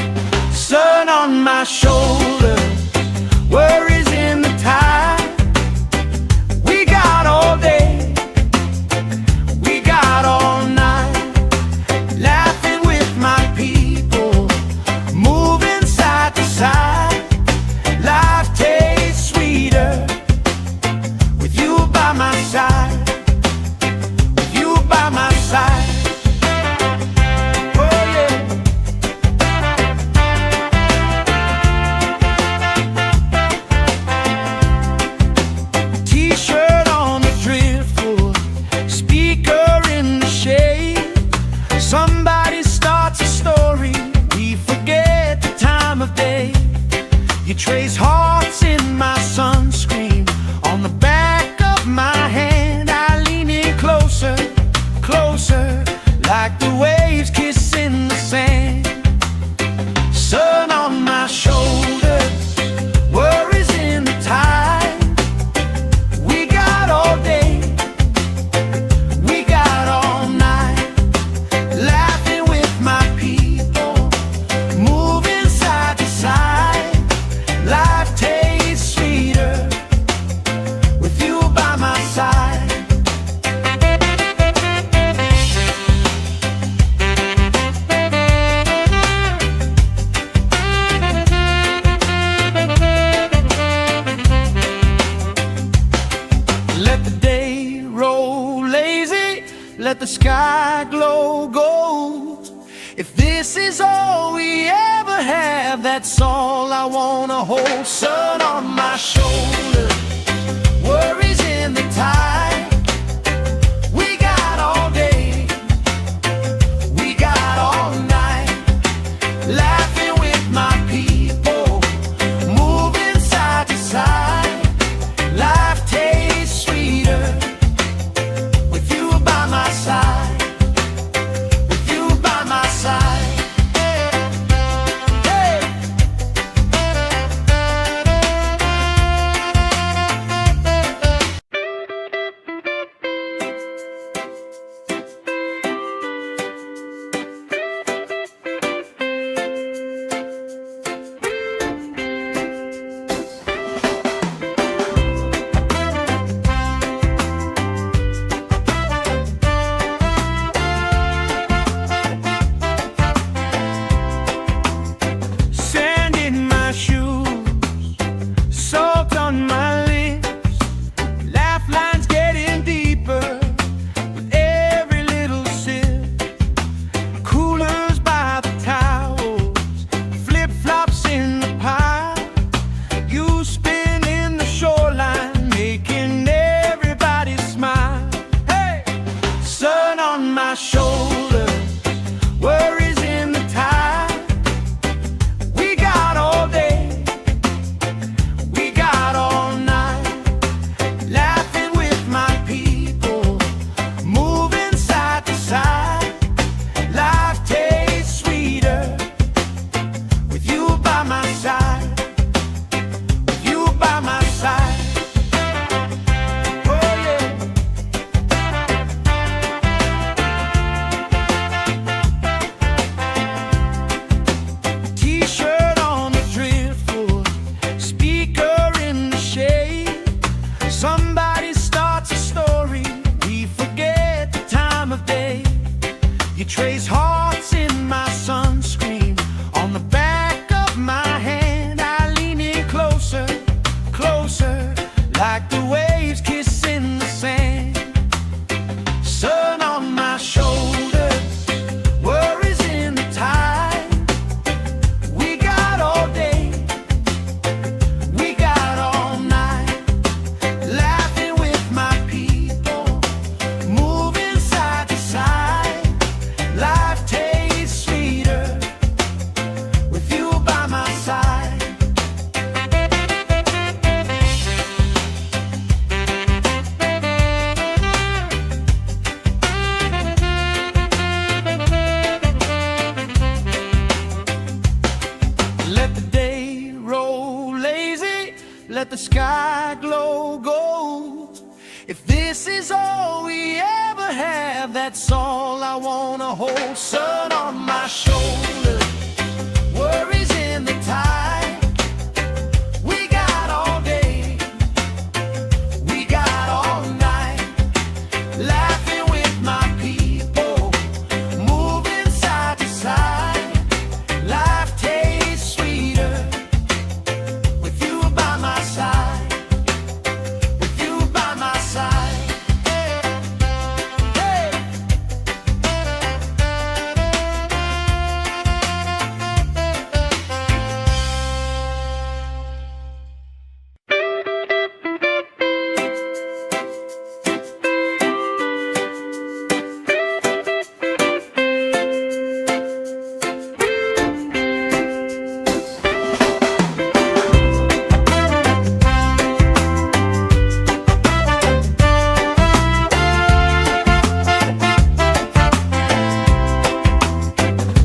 Sun on my shoulders, worries in the tide. We got all day, we got all night, laughing with my people, moving side to side. Life tastes sweeter with you by my side, with you by my side. Oh yeah. T-shirt on the driftwood, speaker in the shade. Somebody starts a story, we forget the time of day. You trace hearts in my sunscreen, on the back of my hand. I lean in closer, closer, like the waves kissing the sand. Sun on my shoulders, worries in the tide. We got all day, we got all night, laughing with my people, moving side to side. Life tastes sweeter with you by my side. Let the day roll lazy, let the sky glow gold. If this is all we ever have, that's all I wanna hold. Sun on my shoulders, worries in the tide. We got all day, we got all night, laughing with my people, moving side to side. Life tastes sweeter with you by my side, with you by my side. Hey! hearts in my sunscreen. On the back of my hand, I lean in closer, closer, like the waves kissing the sand. Sun on my shoulders, worries in the tide. We got all day, we got all night, laughing with my people, moving side to side. Life tastes sweeter with you by my side. Let the day roll lazy, let the sky glow gold. If this is all we ever have, that's all I wanna hold. Sun on my shoulders, worries in the tide. We got all day, we got all night, laughing with my people, moving side to side. Life tastes sweeter with you by my side, with you by my side. Hey.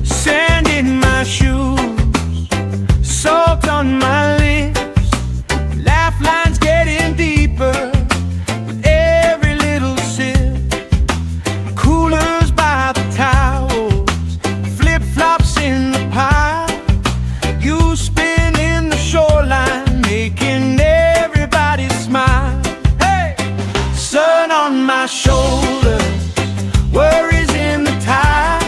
Sand in my shoes, salt on my lips, laugh lines getting deeper with every little sip. Coolers by the towels, flip-flops in the pile. You spinning the shoreline, making everybody smile. Hey! Sun on my shoulders, worries in the tide.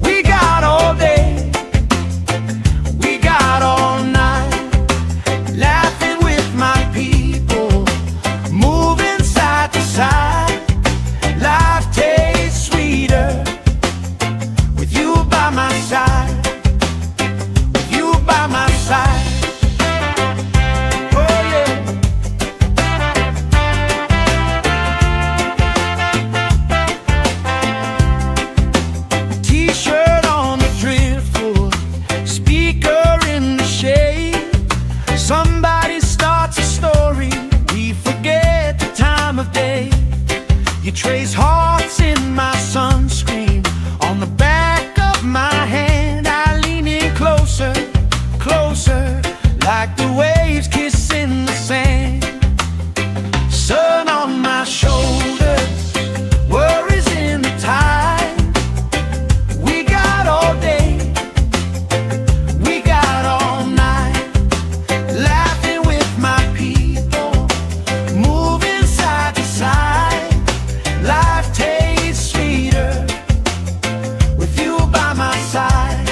We got all day, we got all night, laughing with my people, moving side to side. Life tastes sweeter with you by my side, with you by my side. Oh yeah. T-shirt on the driftwood, speaker in the shade. Somebody starts a story, we forget the time of day. You trace hearts in my sunscreen. On the back of my hand, I lean in closer, closer, like the waves kissing the sand. Sun on my shoulders, worries in the tide. We got all day, we got all night, laughing with my people, moving side to side. Life tastes sweeter with you by my side.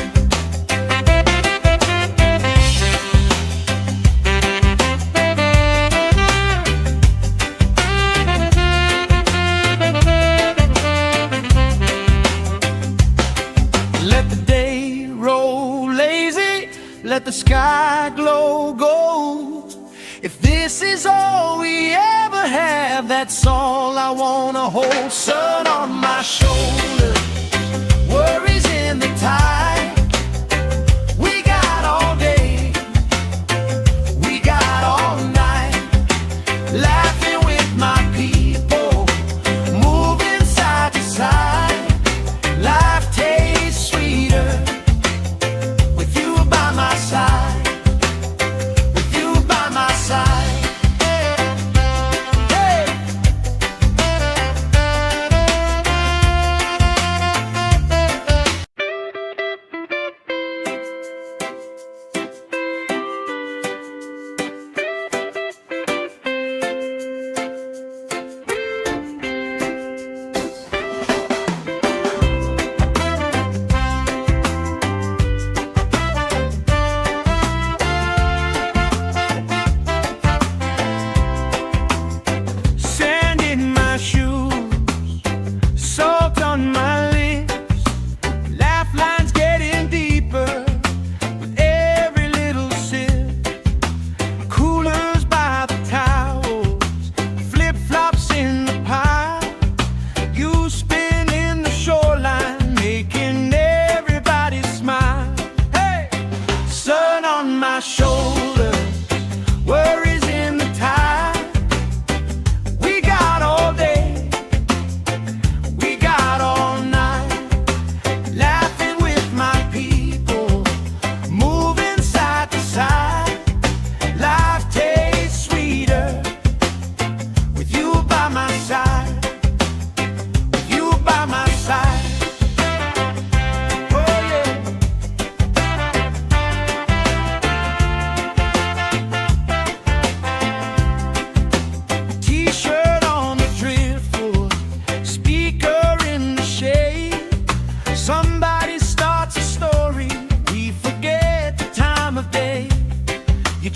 Let the day roll lazy, let the sky glow gold. If this is all we ever have, that's all I wanna hold. Sun on my shoulders, worries in the tide. We got all day, we got all night, laughing with my people, moving side to side. Life tastes sweeter with you by my side, with you by my side. Hey.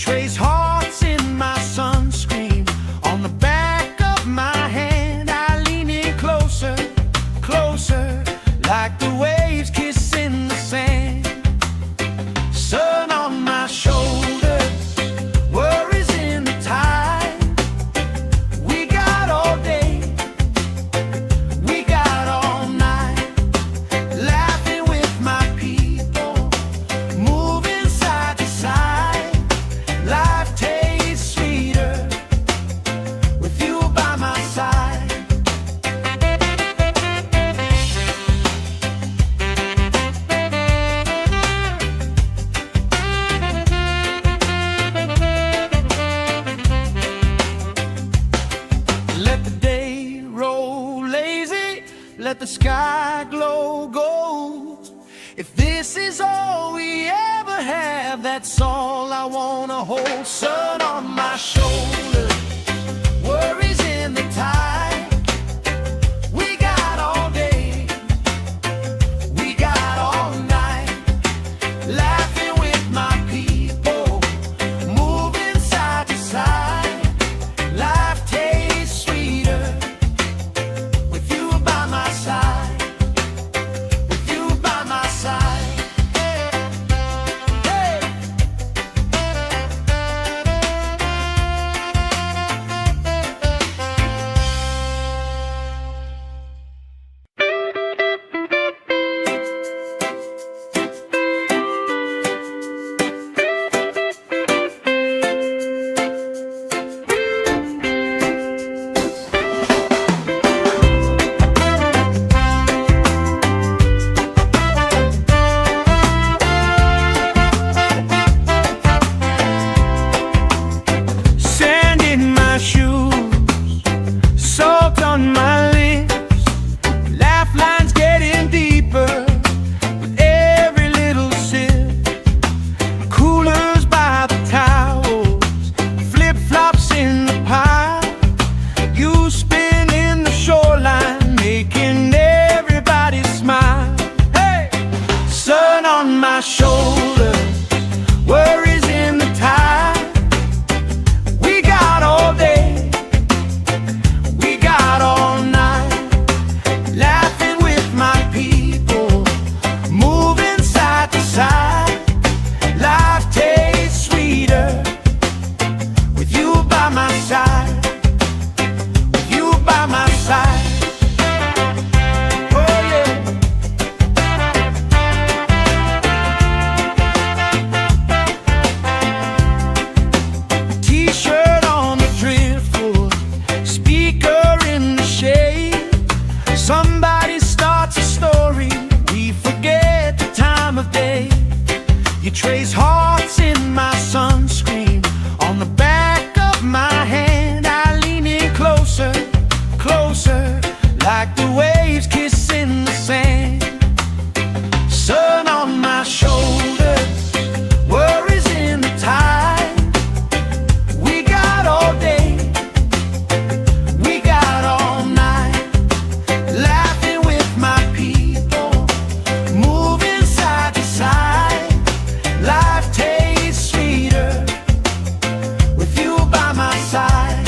trace hearts in my sunscreen on the back of my hand. I lean in closer, closer, like the waves kissing the sand. Sun on my shoulders, worries in the tide. We got all day, we got all night, laughing with my people, moving side to side. Life tastes sweeter with you by my side. Let the day roll lazy, let the sky glow gold. If this is all we ever have, that's all I wanna hold. Sun on my shoulders, worries in the tide. We got all day, we got all night, laughing with my people, moving side to side. Life tastes sweeter with you by my side, with you by my side. Hey. Sand in my shoes, salt on my lips, laugh lines getting deeper with every little sip. Coolers by the towels, flip-flops in the pile. You spin in the shoreline, making everybody smile. Hey! Sun on my shoulders, worries in the tide. We got all day, we got all night, laughing with my people, moving side to side. Life tastes sweeter with you by my side, with you by my side. Oh yeah. T-shirt on the driftwood, speaker in the shade. Somebody starts a story, we forget the time of day. You trace hearts in my sunscreen on the back of my hand. I lean in closer, closer, like the waves kissing the sand. Sun on my shoulders, worries in the tide. We got all day, we got all night, laughing with my people, moving side to side. Life tastes sweeter with you by my side.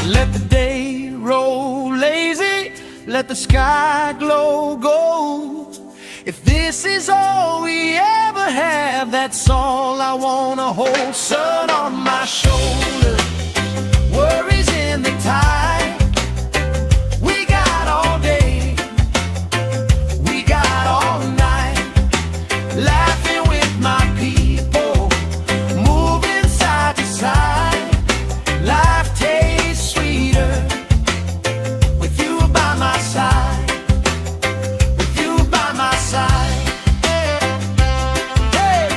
Let the day roll lazy, let the sky glow gold. If this is all we ever have, that's all I wanna hold. Sun on my shoulders, worries in the tide. We got all day, we got all night, laughing with my people, moving side to side. Life tastes sweeter with you by my side, with you by my side. Hey.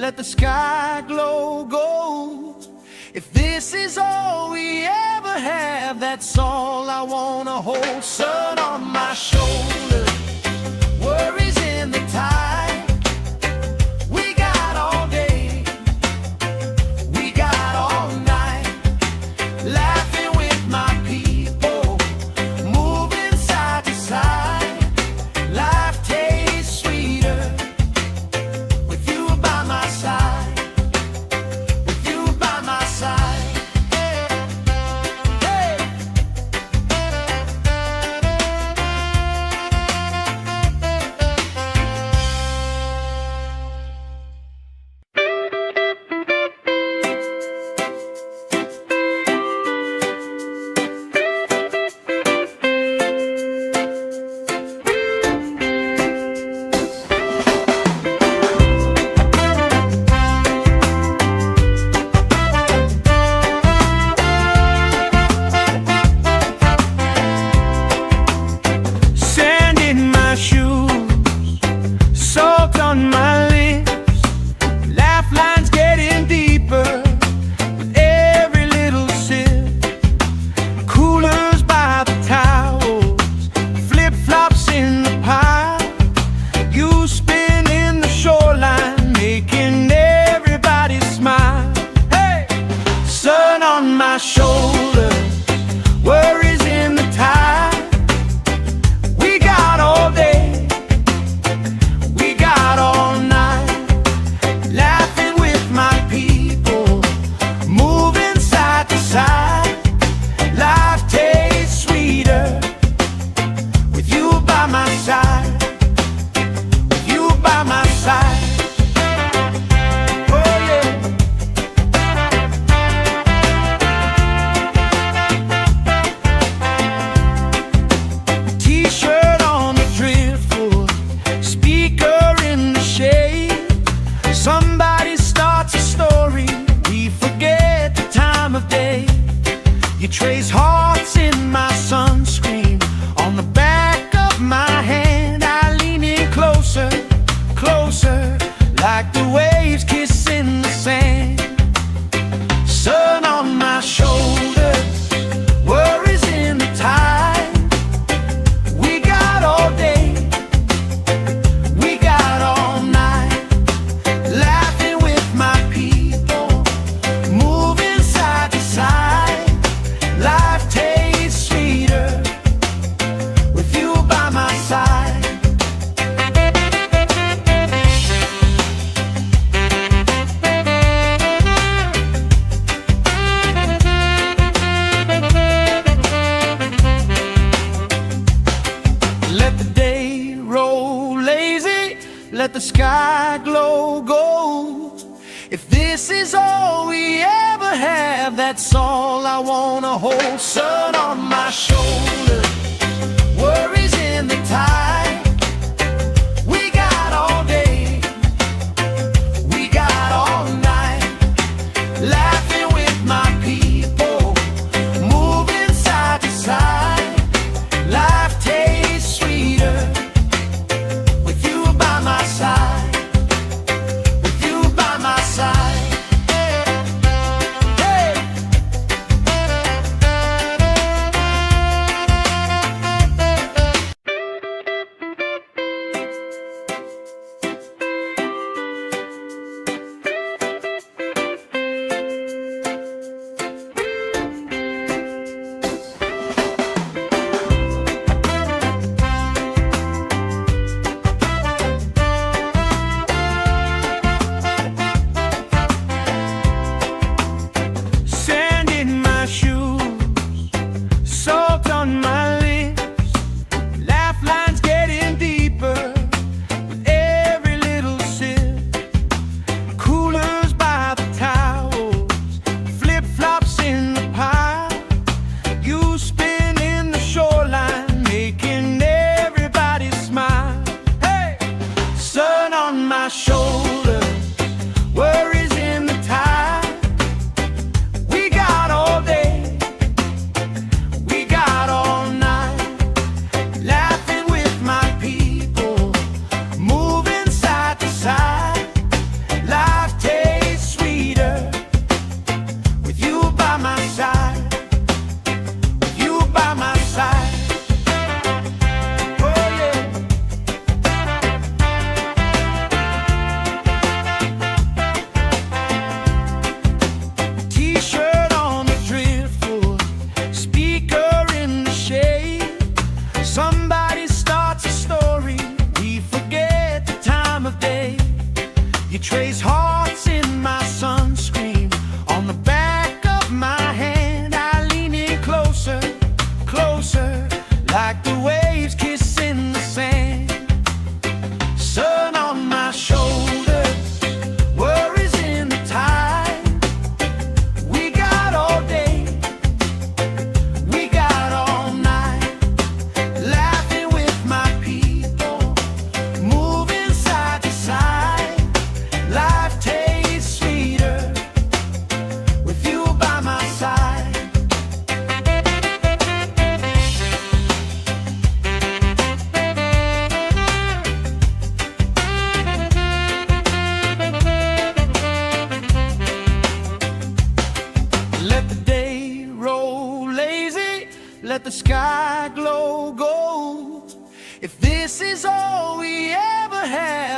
let the sky glow gold. If this is all we ever have, that's all I wanna hold. Sun on my shoulder, worries in the tide. We got all day, we got all night, laughing with my people, moving side to side. Life tastes sweeter with you by my side, with you by my side. Hey. Sand in my shoes, salt on my lips, laugh lines getting deeper with every little sip. Coolers by the towels, flip-flops in the pile. You spin in the shoreline, making everybody smile. Hey! Sun on my shoulder, worries in the tide. We got all day, we got all night, laughing with my people, moving side to side. Life tastes sweeter with you by my side, with you by my side. Oh yeah. T-shirt on the driftwood, speaker in the shade. Somebody starts a story, we forget the time of day. You trace hearts in my sunscreen on the back of my hand. I lean in closer, closer, like the waves kissing the sand. Sun on my shoulders, worries in the tide. We got all day, we got all night, laughing with my people, moving side to side. Life tastes sweeter with you by my side. Let the day roll lazy, let the sky glow gold. If this is all we ever have, that's all I wanna hold. Sun on my shoulder, worries in the tide. We got all day, we got all night, laughing with my people, moving side to side. Life tastes sweeter with you by my side, with you by my side. Hey. Sand in my shoes, salt on my lips, laugh lines getting deeper with every little sip. Coolers by the towels, flip-flops in the pile. You spin in the shoreline, making everybody smile. Hey! Sun on my shoulder, worries in the tide. We got all day, we got all night, laughing with my people, moving side to side. Life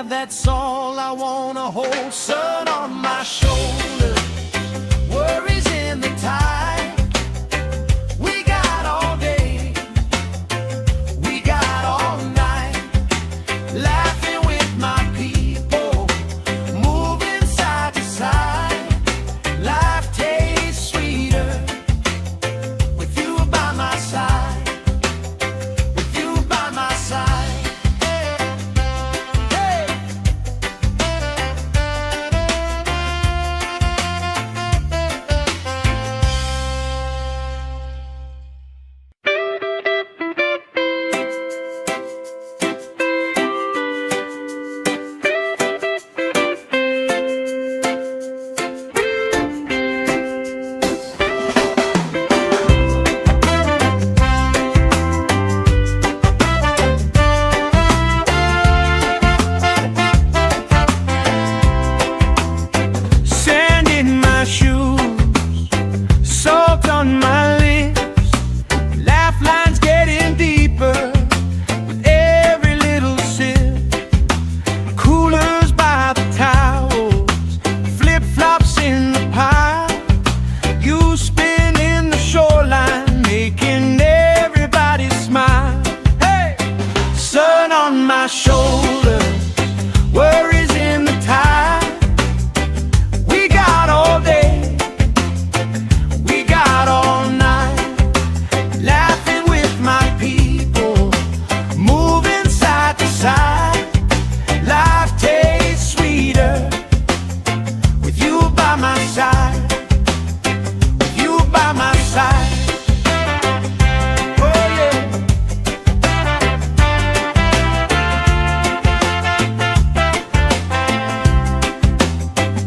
have, that's all I wanna hold. Sun on my shoulder, worries in the tide. We got all day, we got all night, laughing with my people, moving side to side. Life tastes sweeter with you by my side, with you by my side. Hey! Sand in my shoes, salt on my lips, laugh lines getting deeper with every little sip. Coolers by the towels, flip-flops in the pile. You spin in the shoreline, making everybody smile. Hey! Sun on my shoulders, worries in the tide. We got all day, we got all night, laughing with my people, moving side to side. Life tastes sweeter with you by my side, with you by my side. Oh yeah.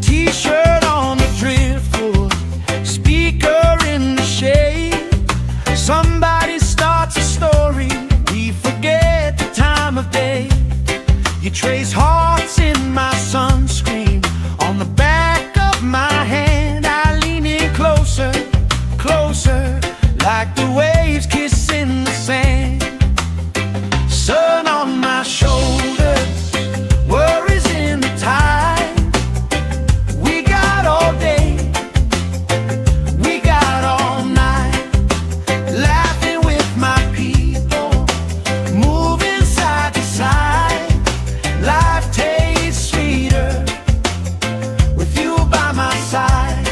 T-shirt on the driftwood, speaker in the shade. Somebody starts a story, we forget the time of day. You trace hearts in my sunscreen, on the back of my hand. I lean in closer, closer, like the waves kissing the sand. Sun on my shoulders, worries in the tide. We got all day, we got all night, laughing with my people, moving side to side. Life tastes sweeter with you by my side.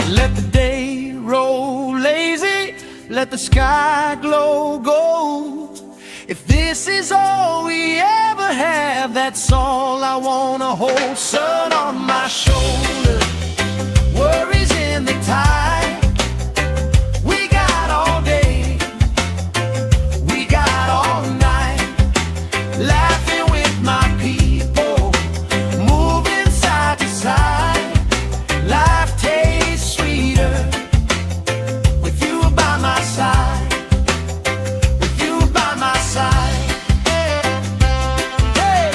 Let the day roll lazy, let the sky glow gold. If this is all we ever have, that's all I wanna hold. Sun on my shoulder, worries in the tide. We got all day, we got all night, laughing with my people, moving side to side. Life tastes sweeter with you by my side, with you by my side. Hey!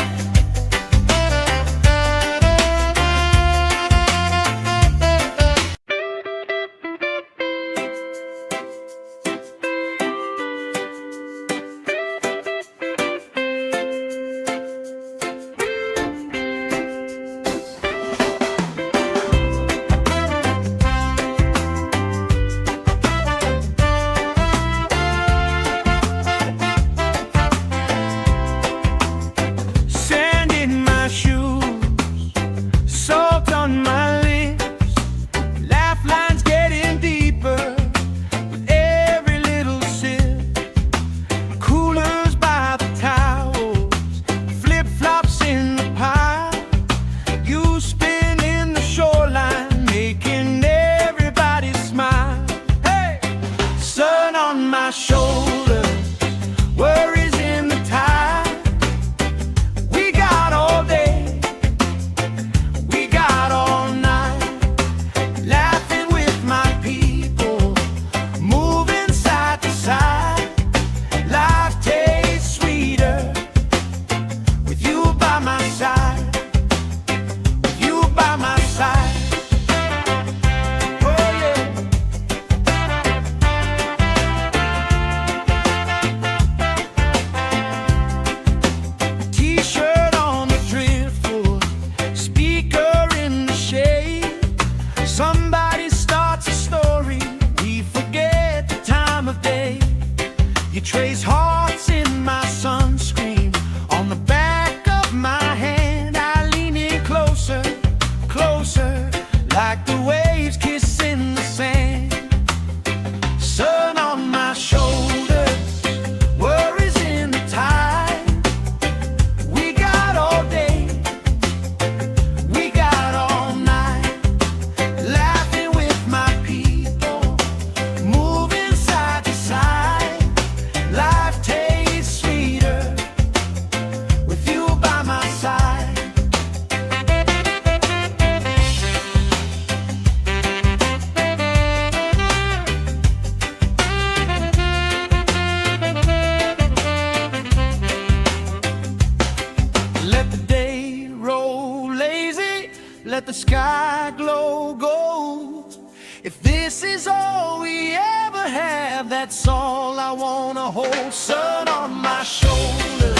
let the sky glow gold. If this is all we ever have, that's all I wanna hold. Sun on my shoulder,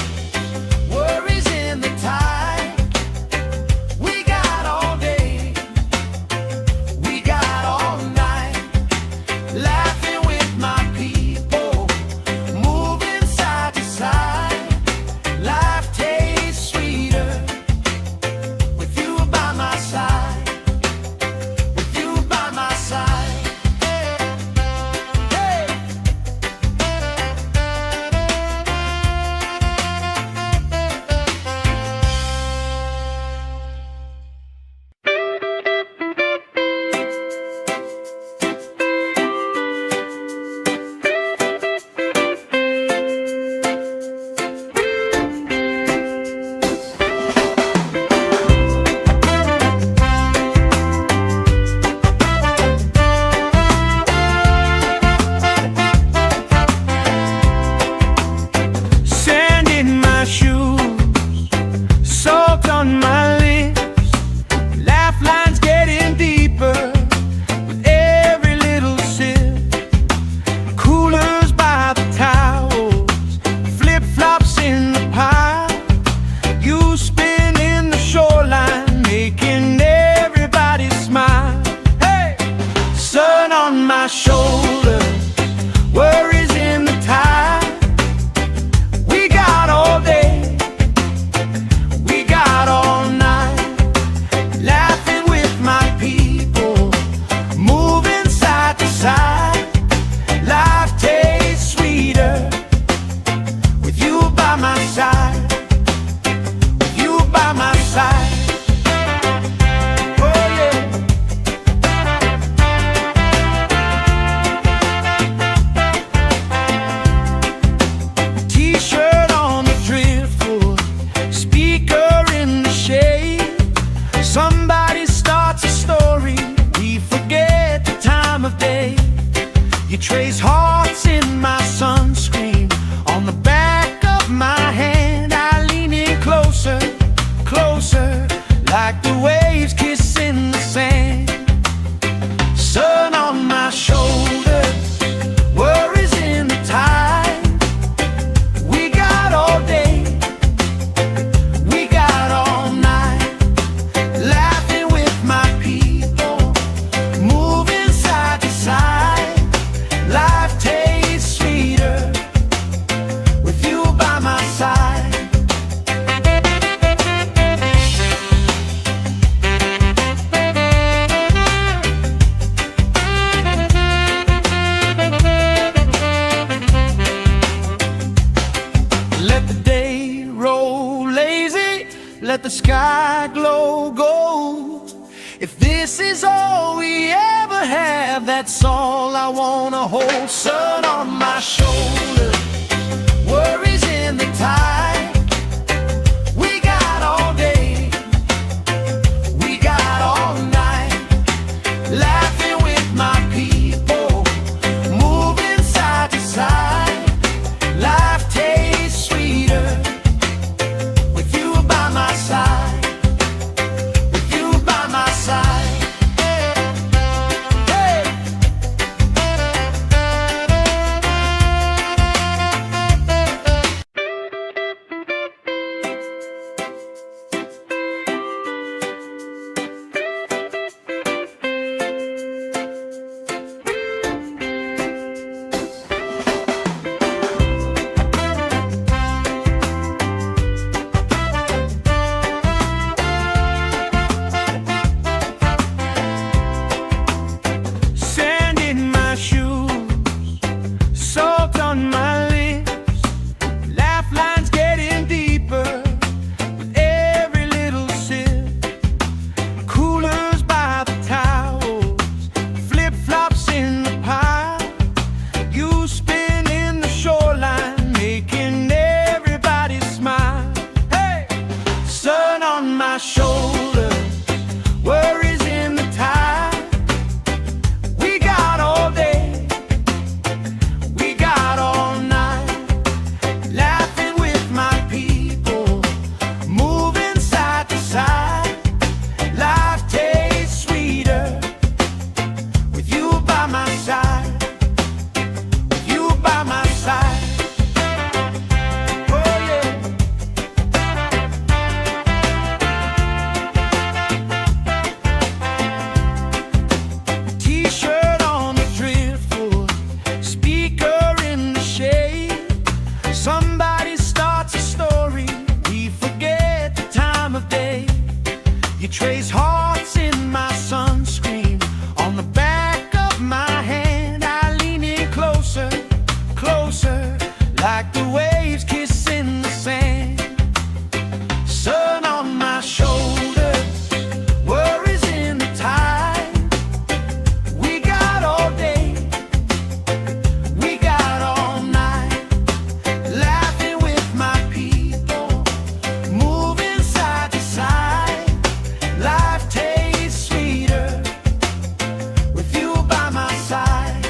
worries in the tide. We got all day, we got all night, laughing with my people, moving side to side. Life tastes sweeter with you by my side, with you by my side. Hey. Sand in my shoes, salt on my lips, laugh lines getting deeper with every little sip. Coolers by the towels, flip-flops in the pile. You spinning the shoreline, making everybody smile. Hey! Sun on my shoulder, worries in the tide. We got all day, we got all night, laughing with my people, moving side to side. Life tastes sweeter with you by my side, with you by my side. Oh yeah. T-shirt on the driftwood, speaker in the shade. Somebody starts a story, we forget the time of day. You trace hearts in my sunscreen, on the back of my hand. I lean in closer, closer, like the waves kissing the sand. Sun on my shoulders, worries in the tide. We got all day, we got all night, laughing with my people, moving side to side. Life tastes sweeter with you by my side. Let the day roll lazy, let the sky glow gold. If this is all we ever have, that's all I wanna hold. Sun on my shoulder, worries in the tide. We got all day, we got all night, laughing with my people, moving side to side. Life tastes sweeter with you by my side, with you by my side. Hey. Sand in my shoes, salt on my lips, laugh lines getting deeper with every little sip. Coolers by the towels, flip-flops in the pile. You spinning the shoreline, making everybody smile. Hey! Sun on my shoulder, worries in the tide. We got all day, we got all night, laughing with my people, moving side to side. Life trace hearts in my sunscreen. On the back of my hand, I lean in closer, closer, like the waves kissing the sand. Sun on my shoulders, worries in the tide. We got all day, we got all night, laughing with my people, moving side to side. Life tastes sweeter with you by my side.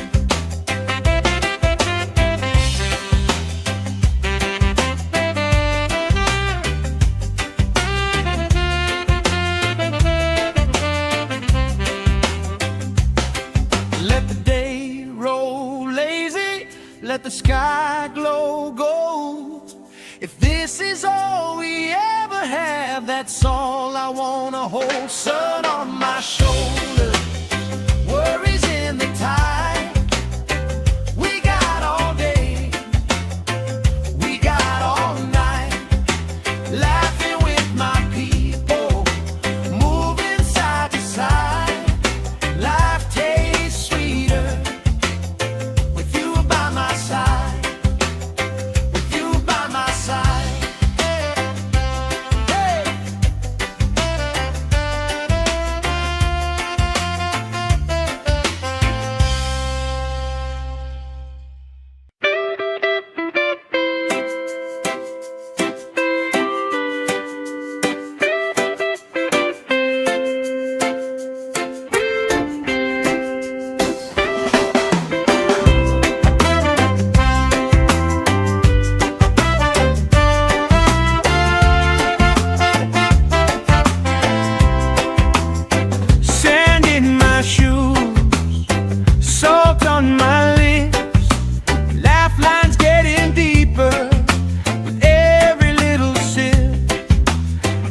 Let the day roll lazy, let the sky glow gold. If this is all we ever have, that's all I wanna hold. Sun on my shoulders, worries in the tide. We got all day, we got all night, laughing with my people, moving side to side. Life tastes sweeter with you by my side, with you by my side. Hey. Sand in my shoes, salt on my lips, laugh lines getting deeper with every little sip.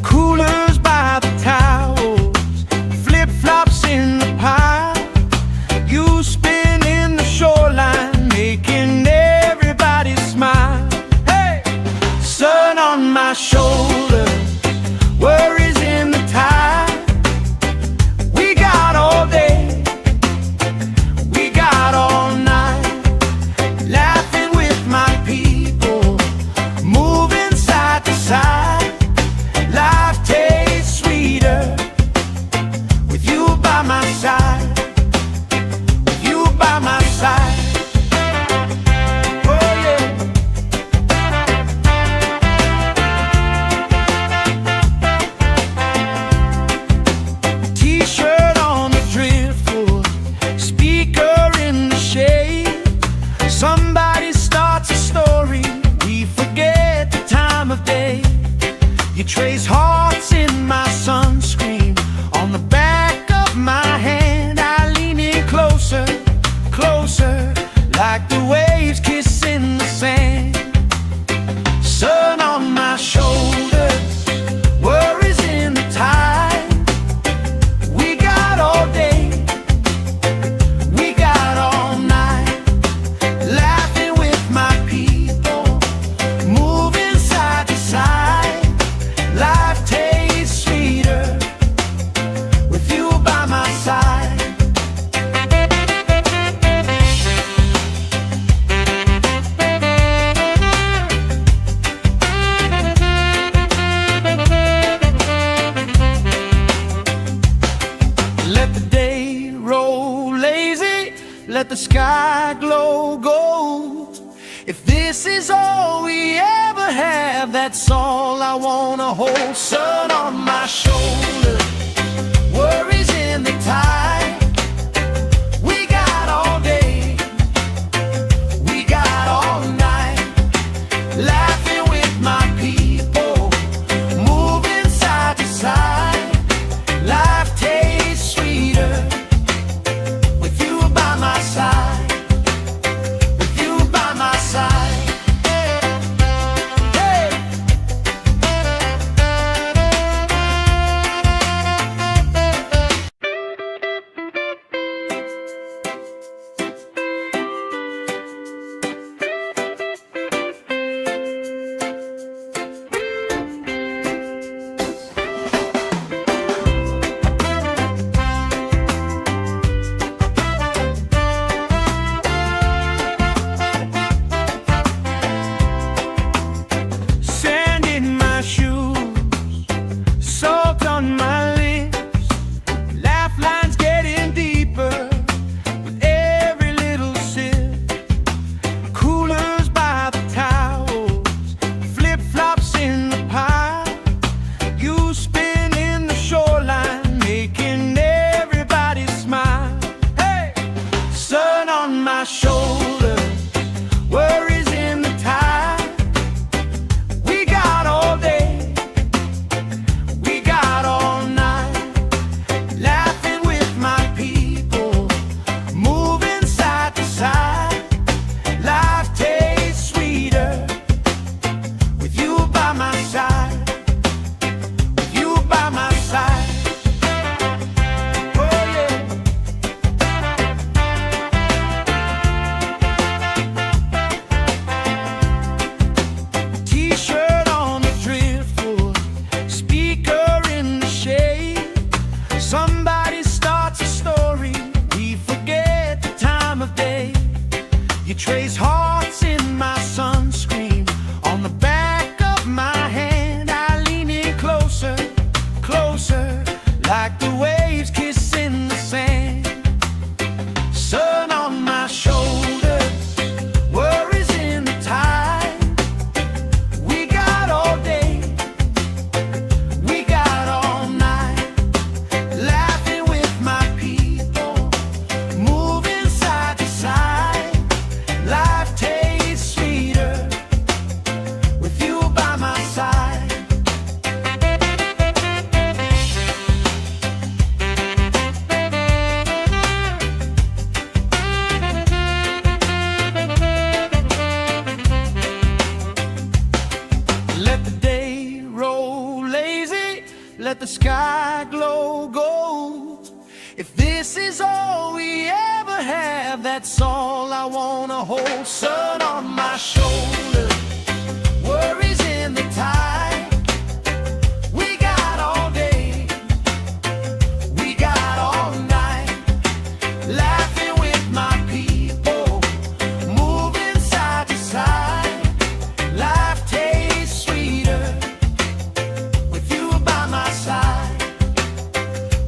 Coolers by the towels, flip-flops in the pile. You spin in the shoreline, making everybody smile. Hey! Sun on my shoulders, worries in the tide. We got all day, we got all night, laughing with my people, moving side to side. Life tastes sweeter with you by my side, with you by my side. Oh yeah. T-shirt on the driftwood, speaker in the shade. Somebody starts a story, we forget the time of day. You trace hearts in my sunscreen. On the back of my hand, I lean in closer, closer, like the waves kissing the sand. Sun on my shoulders, worries in the tide. We got all day, we got all night, laughing with my people, moving side to side. Life tastes sweeter with you by my side. Let the day roll lazy, let the sky glow gold. If this is all we ever have, that's all I wanna hold. Sun on my shoulders, worries in the tide. We got all day, we got all night, laughing with my people, moving side to side. Life tastes sweeter with you by my side, with you by my side. Hey. Somebody starts a story, we forget the time of day. You trace hearts in my sunscreen on the back of my hand. I lean in closer, closer, like the waves kissing the sand. Sun on my shoulders, worries in the tide. We got all day, we got all night, laughing with my people, moving side to side. Life tastes sweeter with you by my side. Let the day roll lazy, let the sky glow gold. If this is all we ever have, that's all I wanna hold. Sun on my shoulders, worries in the tide. We got all day, we got all night, laughing with my people, moving side to side. Life tastes sweeter with you by my side,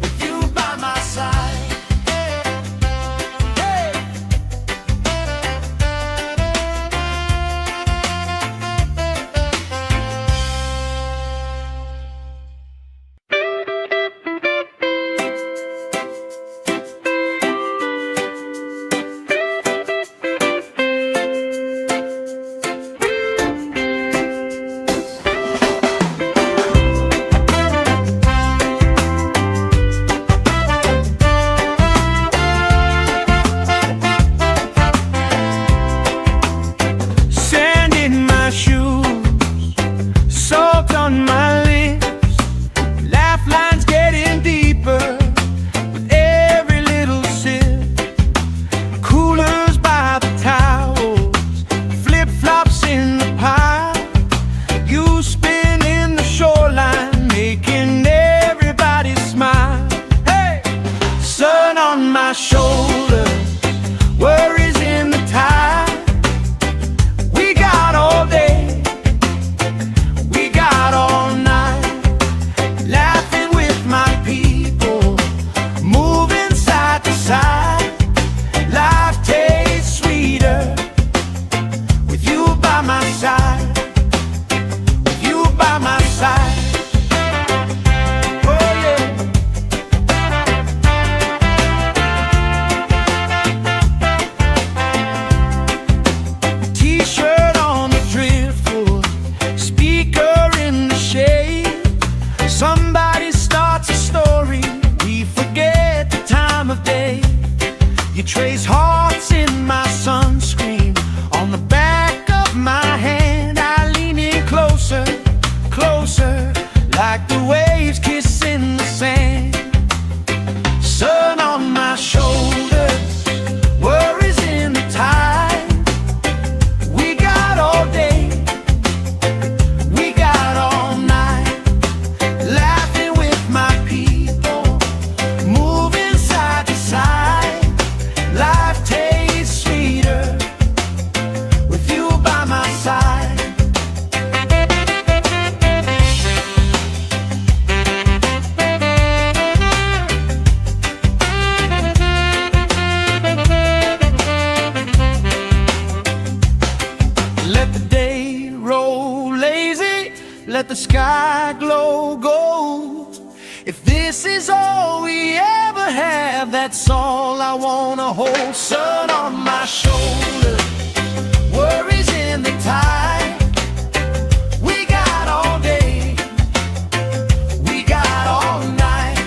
with you by my side. Hey. Sand in my shoes, salt on my lips, laugh lines getting deeper with every little sip. Coolers by the towels, flip-flops in the pile. You spin in the shoreline, making everybody smile. Hey! Sun on my shoulders, worries in the tide. We got all day, we got all night, laughing with my people, moving side to side. Life tastes sweeter with you by my side, with you by my side. Oh yeah. T-shirt on the driftwood, speaker in the shade. Somebody starts a story, we forget the time of day. You trace hearts in my sunscreen on the back of my hand. I lean in closer, closer, like the waves kissing the sand. Sun on my shoulders, worries in the tide. We got all day, we got all night, laughing with my people, moving side to side. Life tastes sweeter with you by my side. Let the day roll lazy, let the sky glow gold. If this is all we ever have, that's all I wanna hold. Sun on my shoulders, worries in the tide. We got all day, we got all night,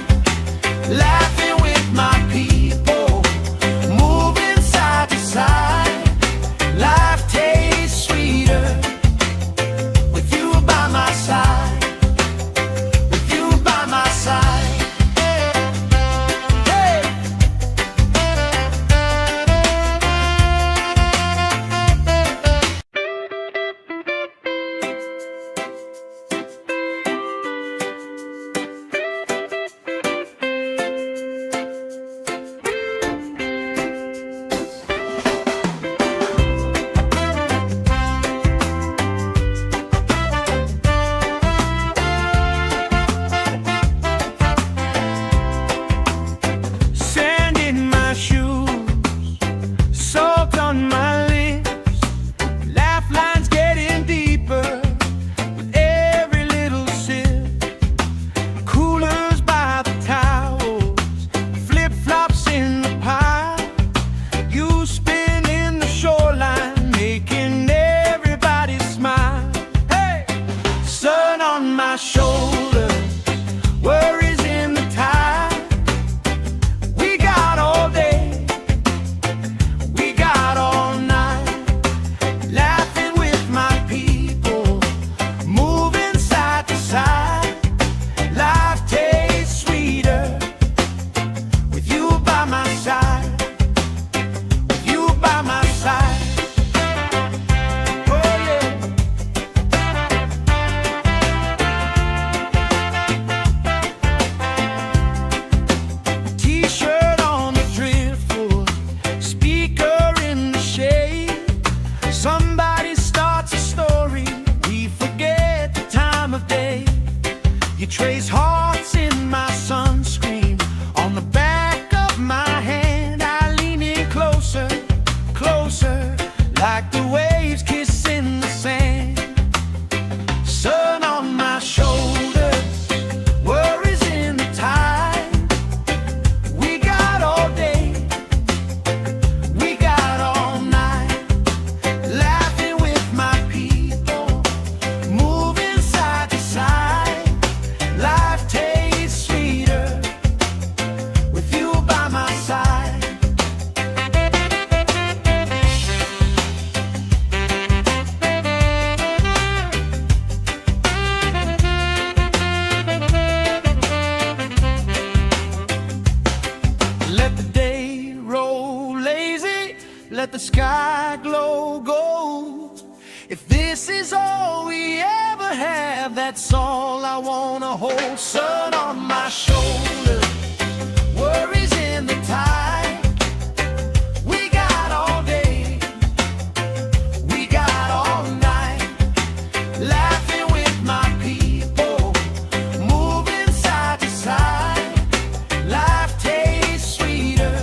laughing with my people, moving side to side. Life tastes sweeter with you by my side, with you by my side. Hey. let the sky glow gold. If this is all we ever have, that's all I wanna hold. Sun on my shoulder, worries in the tide. We got all day, we got all night, laughing with my people, moving side to side. Life tastes sweeter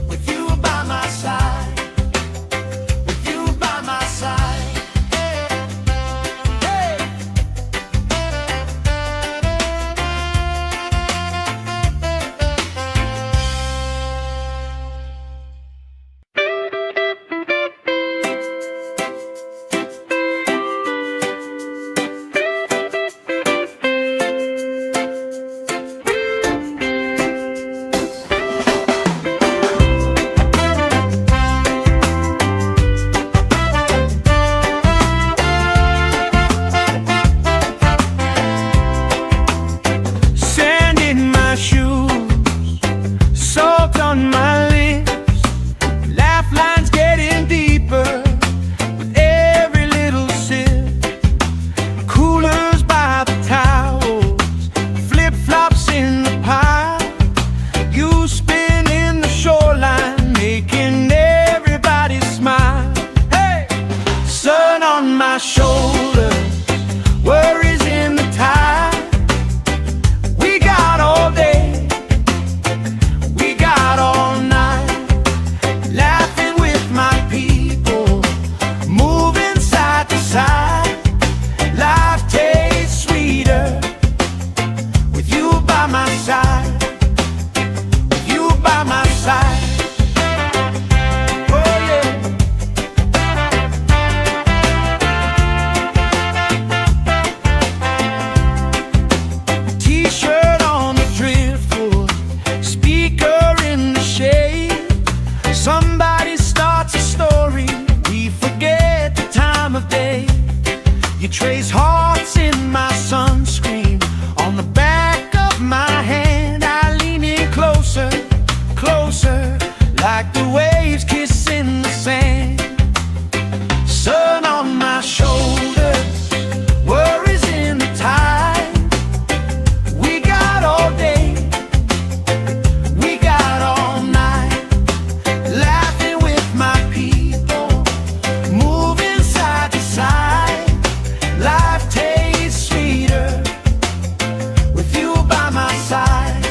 with you by my side, with you by my side. Hey. Sand in my shoes, salt on my lips, laugh lines getting deeper with every little sip. Coolers by the towels, flip-flops in the pile. You spinning the shoreline, making everybody smile. Hey! Sun on my shoulders, worries in the tide. We got all day, we got all night, laughing with my people, moving side to side. Life tastes sweeter with you by my side, with you by my side. Oh yeah. T-shirt on the driftwood, speaker in the shade. Somebody starts a story, we forget the time of day. You trace hearts in my sunscreen, on the back of my hand. I lean in closer, closer, like the waves kissing the sand. Sun on my shoulders, worries in the tide. We got all day, we got all night, laughing with my people, moving side to side. Life tastes sweeter with you by my side.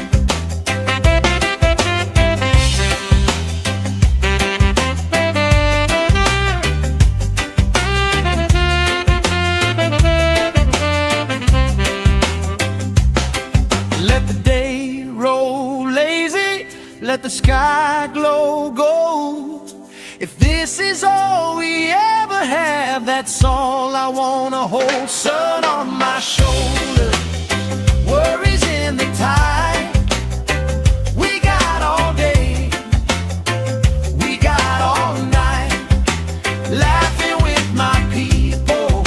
Let the day roll lazy, let the sky glow gold. If this is all we ever have, that's all I wanna hold. Sun on my shoulder, worries in the tide. We got all day, we got all night, laughing with my people,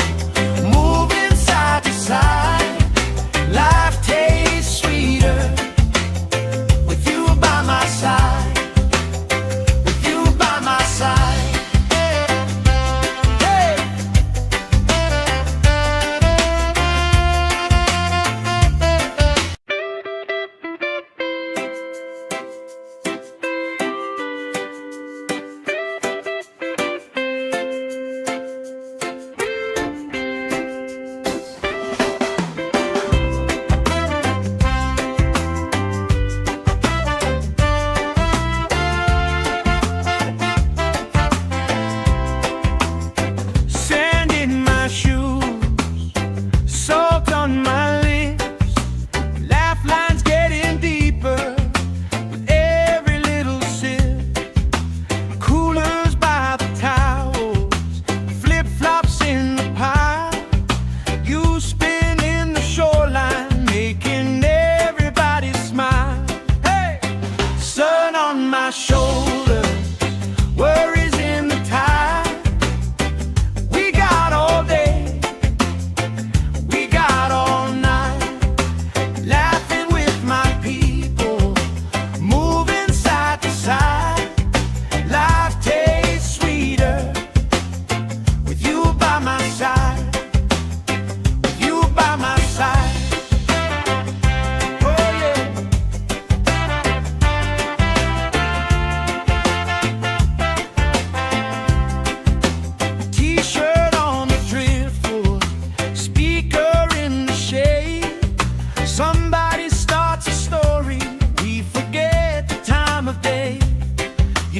moving side to side. Life tastes sweeter with you by my side, with you by my side. Hey!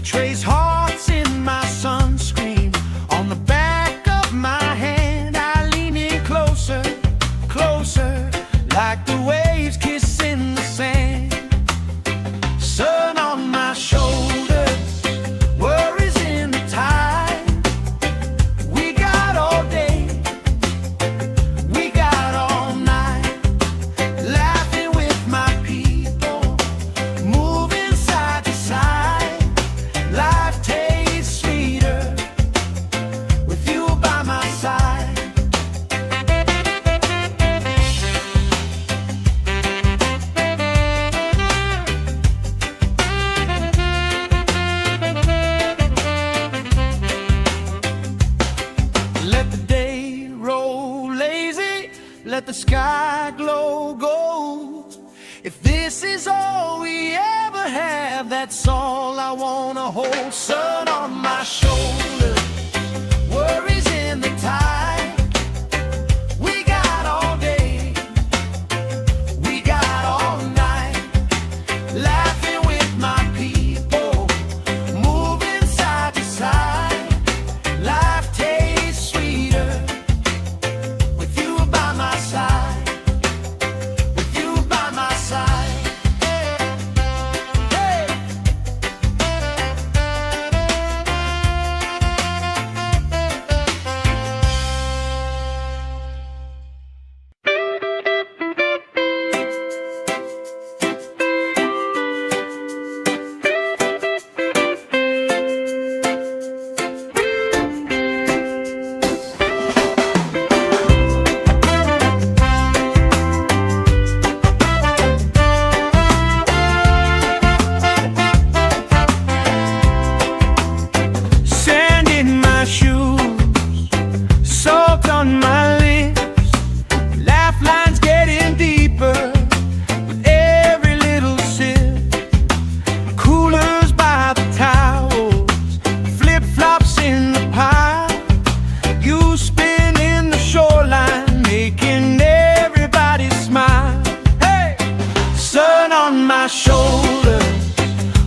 trace hearts in my sunscreen on the back of my hand. I lean in closer, closer, like the waves kissing the sand. Sun on my shoulders, worries in the tide. We got all day, we got all night, laughing with my people, moving side to side. Life tastes sweeter with you by my side. Let the day roll lazy, let the sky glow gold. If this is all we ever have, that's all I wanna hold. Sun on my shoulders, worries in the tide. We got all day, we got all night, laughing with my people, moving side to side. Life tastes sweeter with you by my side, with you by my side. Hey! Sand in my shoes, salt on my lips, laugh lines getting deeper with every little sip. Coolers by the towels, flip-flops in the pile. You spin in the shoreline, making everybody smile. Hey! Sun on my shoulders,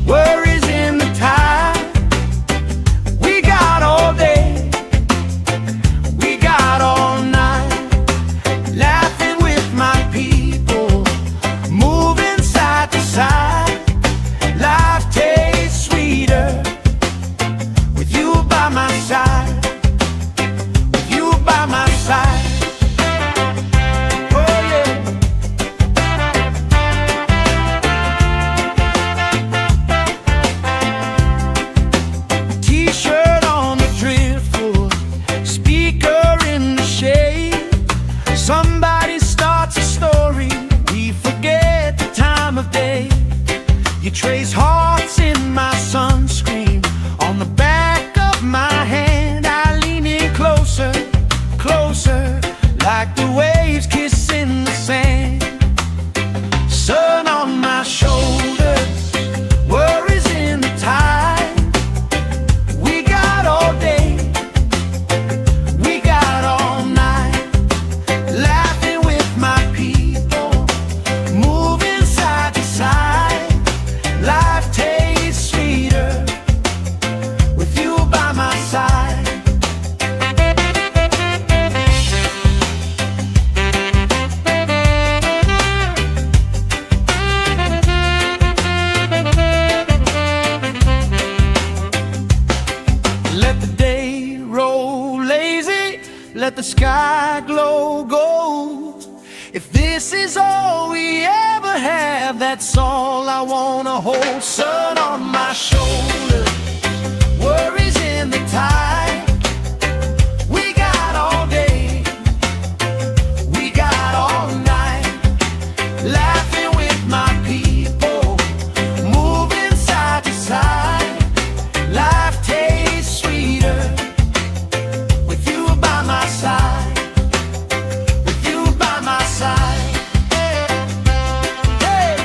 worries in the tide. We got all day, we got all night, laughing with my people, moving side to side. Life tastes sweeter with you by my side, with you by my side. Oh yeah. T-shirt on the driftwood, speaker in the shade. Somebody starts a story, we forget the time of day. You trace hearts in my sunscreen on the back of my hand. I lean in closer, closer, like the waves kissing the sand. Sun on my shoulders, worries in the tide. We got all day, we got all night, laughing with my people, moving side to side. Life tastes sweeter with you by my side. Let the day roll lazy, let the sky glow gold. If this is all we ever have, that's all I wanna hold. Sun on my shoulders, worries in the tide. We got all day, we got all night, laughing with my people, moving side to side. Life tastes sweeter with you by my side, with you by my side. Hey!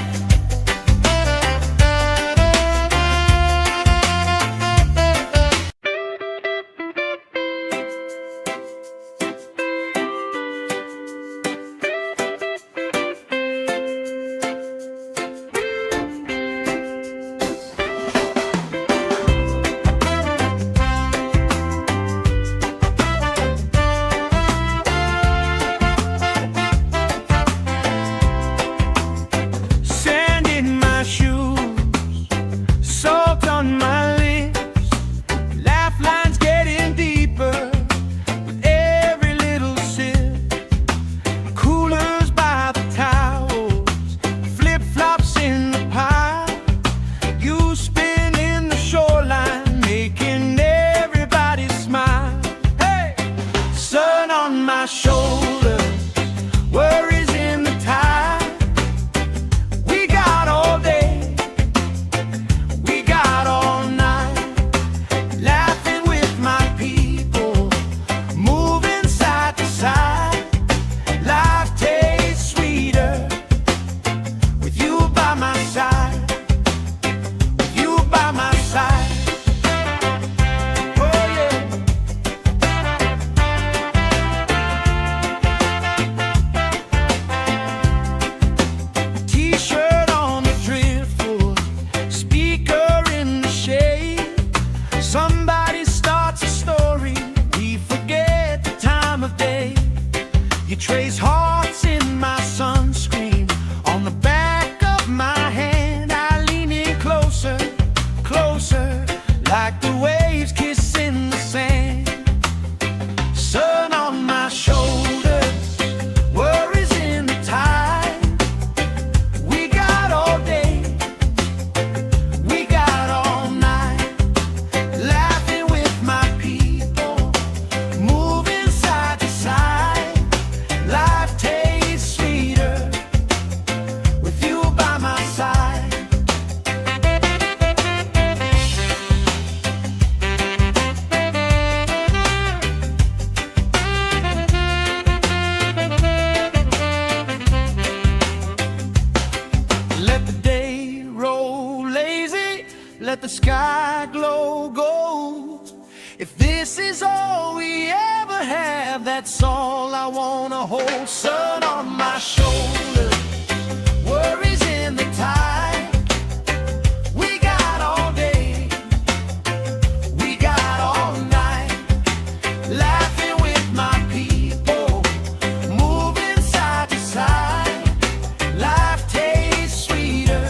let the sky glow gold. If this is all we ever have, that's all I wanna hold. Sun on my shoulder, worries in the tide. We got all day, we got all night, laughing with my people, moving side to side. Life tastes sweeter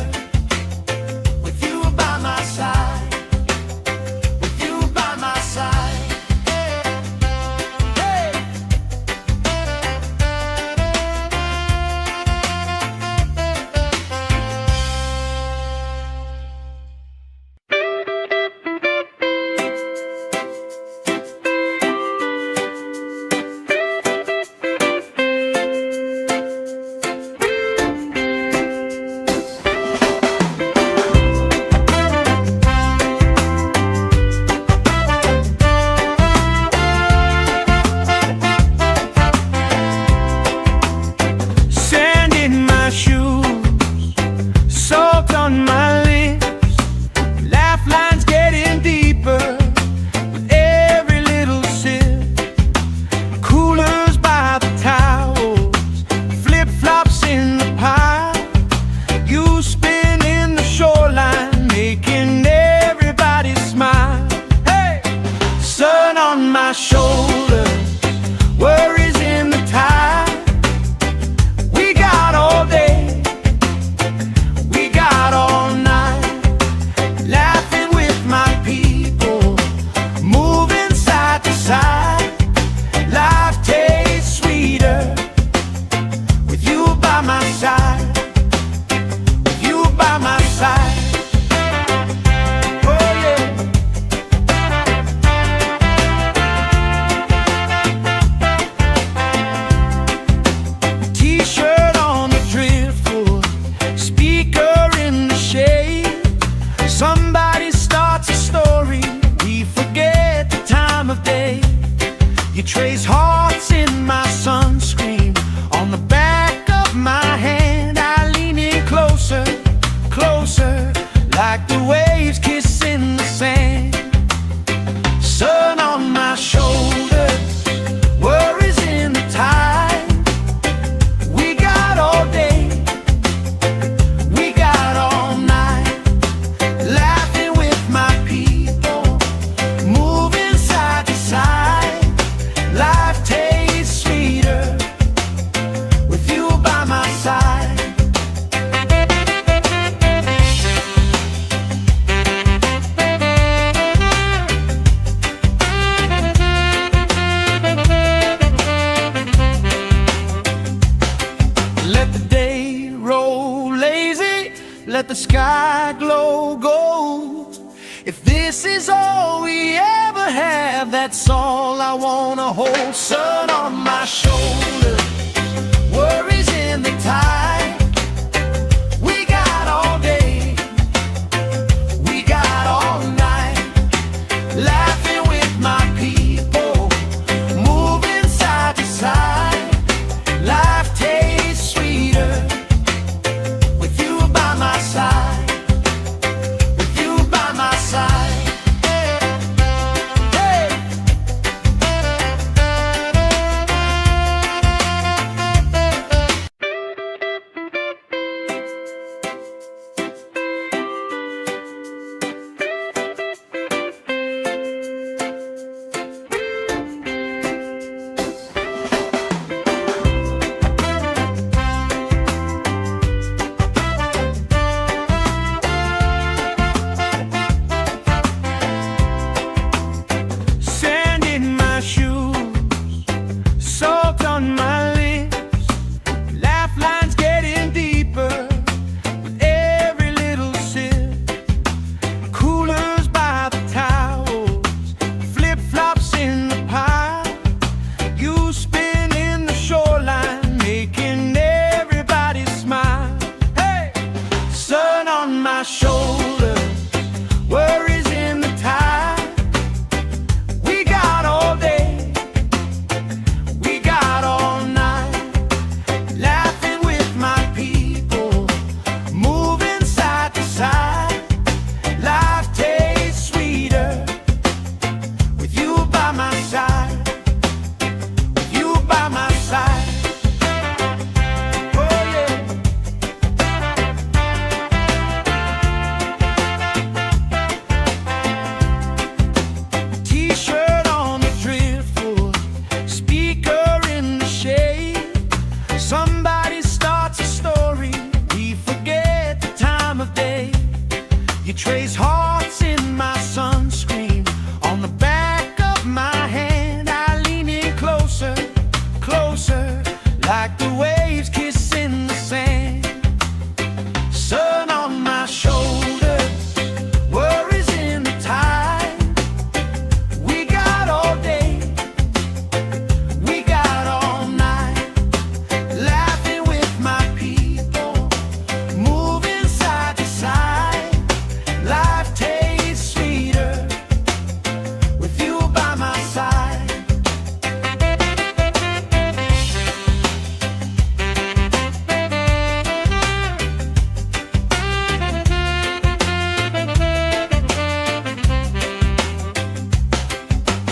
with you by my side. My shoulder, worries in the tide. We got all day, we got all night, laughing with my people, moving side to side. Life tastes sweeter with you by my side, with you by my side. Somebody starts a story, we forget the time of day. You trace hearts in my sunscreen, on the back of my hand. I lean in closer, closer, like the waves kissing the sand. Sun on my shoulders, worries in the tide. We got all day, we got all night, laughing with my people, moving side to side. Life tastes sweeter with you by my side. Let the day roll lazy, let the sky glow gold. If this is all we ever have, that's all I wanna hold. Sun on my shoulder, worries in the tide. We got all day, we got all night, laughing with my people, moving side to side. Life tastes sweeter with you by my side, with you by my side. Hey. Sand in my shoes, salt on my lips, laugh lines getting deeper with every little sip. Coolers by the towels, flip-flops in the pile. You spin in the shoreline, making everybody smile. Hey! Sun on my shoulder, worries in the tide. We got all day, we got all night, laughing with my people, moving side to side. Life trace hearts in my sunscreen on the back of my hand. I lean in closer, closer, like the waves kissing the sand. Sun on my shoulders, worries in the tide. We got all day, we got all night, laughing with my people, moving side to side. Life tastes sweeter with you by my side.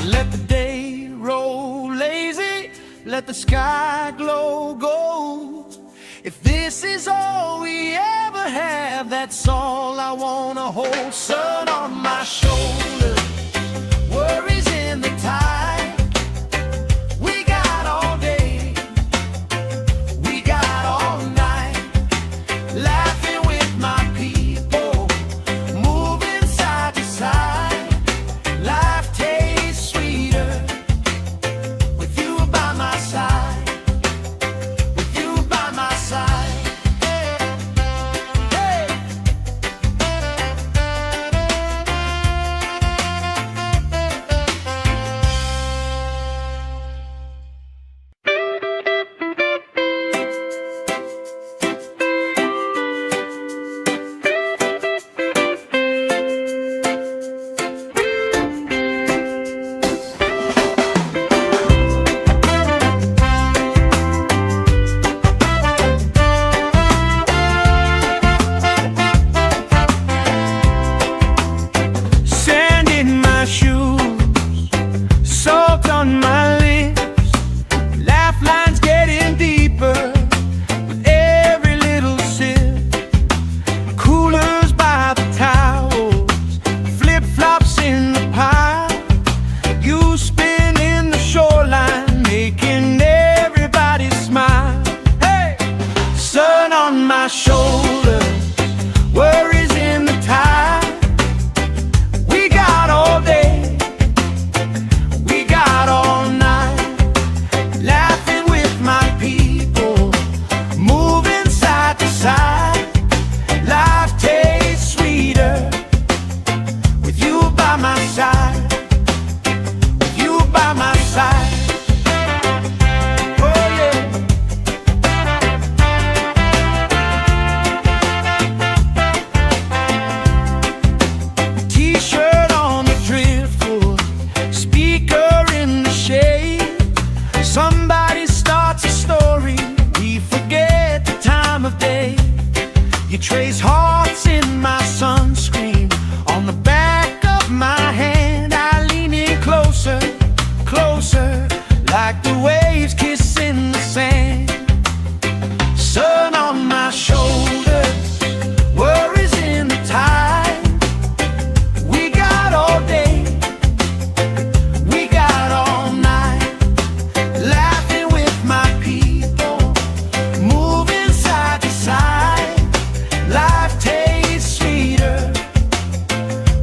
Let the day roll lazy, let the sky glow gold. If this is all we ever have, that's all I wanna hold. Sun on my shoulders, worries in the tide. We got all day, we got all night, laughing with my people, moving side to side. Life tastes sweeter with you by my side, with you by my side. Hey. Sand in my shoes, salt on my lips, laugh lines getting deeper with every little sip. Coolers by the towels, flip-flops in the pile. You spin in the shoreline, making everybody smile. Hey! Sun on my shoulders, worries in the tide. We got all day, we got all night, laughing with my people, moving side to side. Life tastes sweeter with you by my side, with you by my side. Oh yeah. T-shirt on the driftwood, speaker in the shade. Somebody starts a story, we forget the time of day. You trace hearts in my sunscreen on the back of my hand. I lean in closer, closer, like the waves kissing the sand. Sun on my shoulders, worries in the tide. We got all day, we got all night, laughing with my people, moving side to side. Life tastes sweeter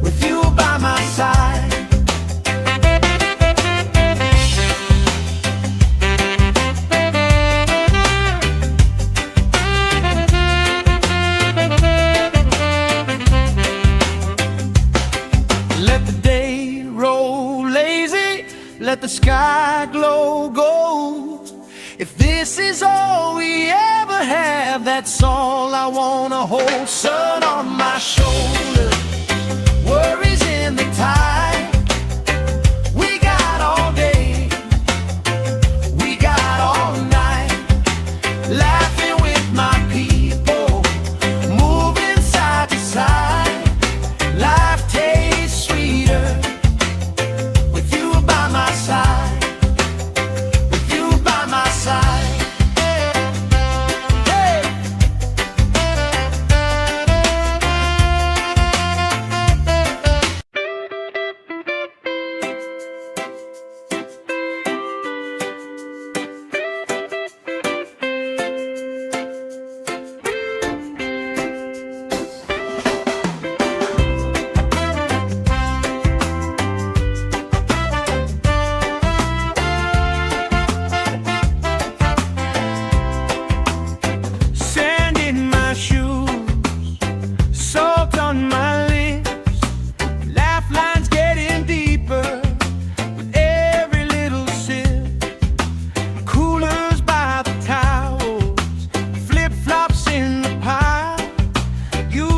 with you by my side. Let the day roll lazy, let the sky glow gold. If this is all we ever have, that's all I wanna hold. Sun on my shoulders, worries in the tide. We got all day, we got all night, laughing with my people, moving side to side. Life tastes sweeter with you by my side, with you by my side. Hey.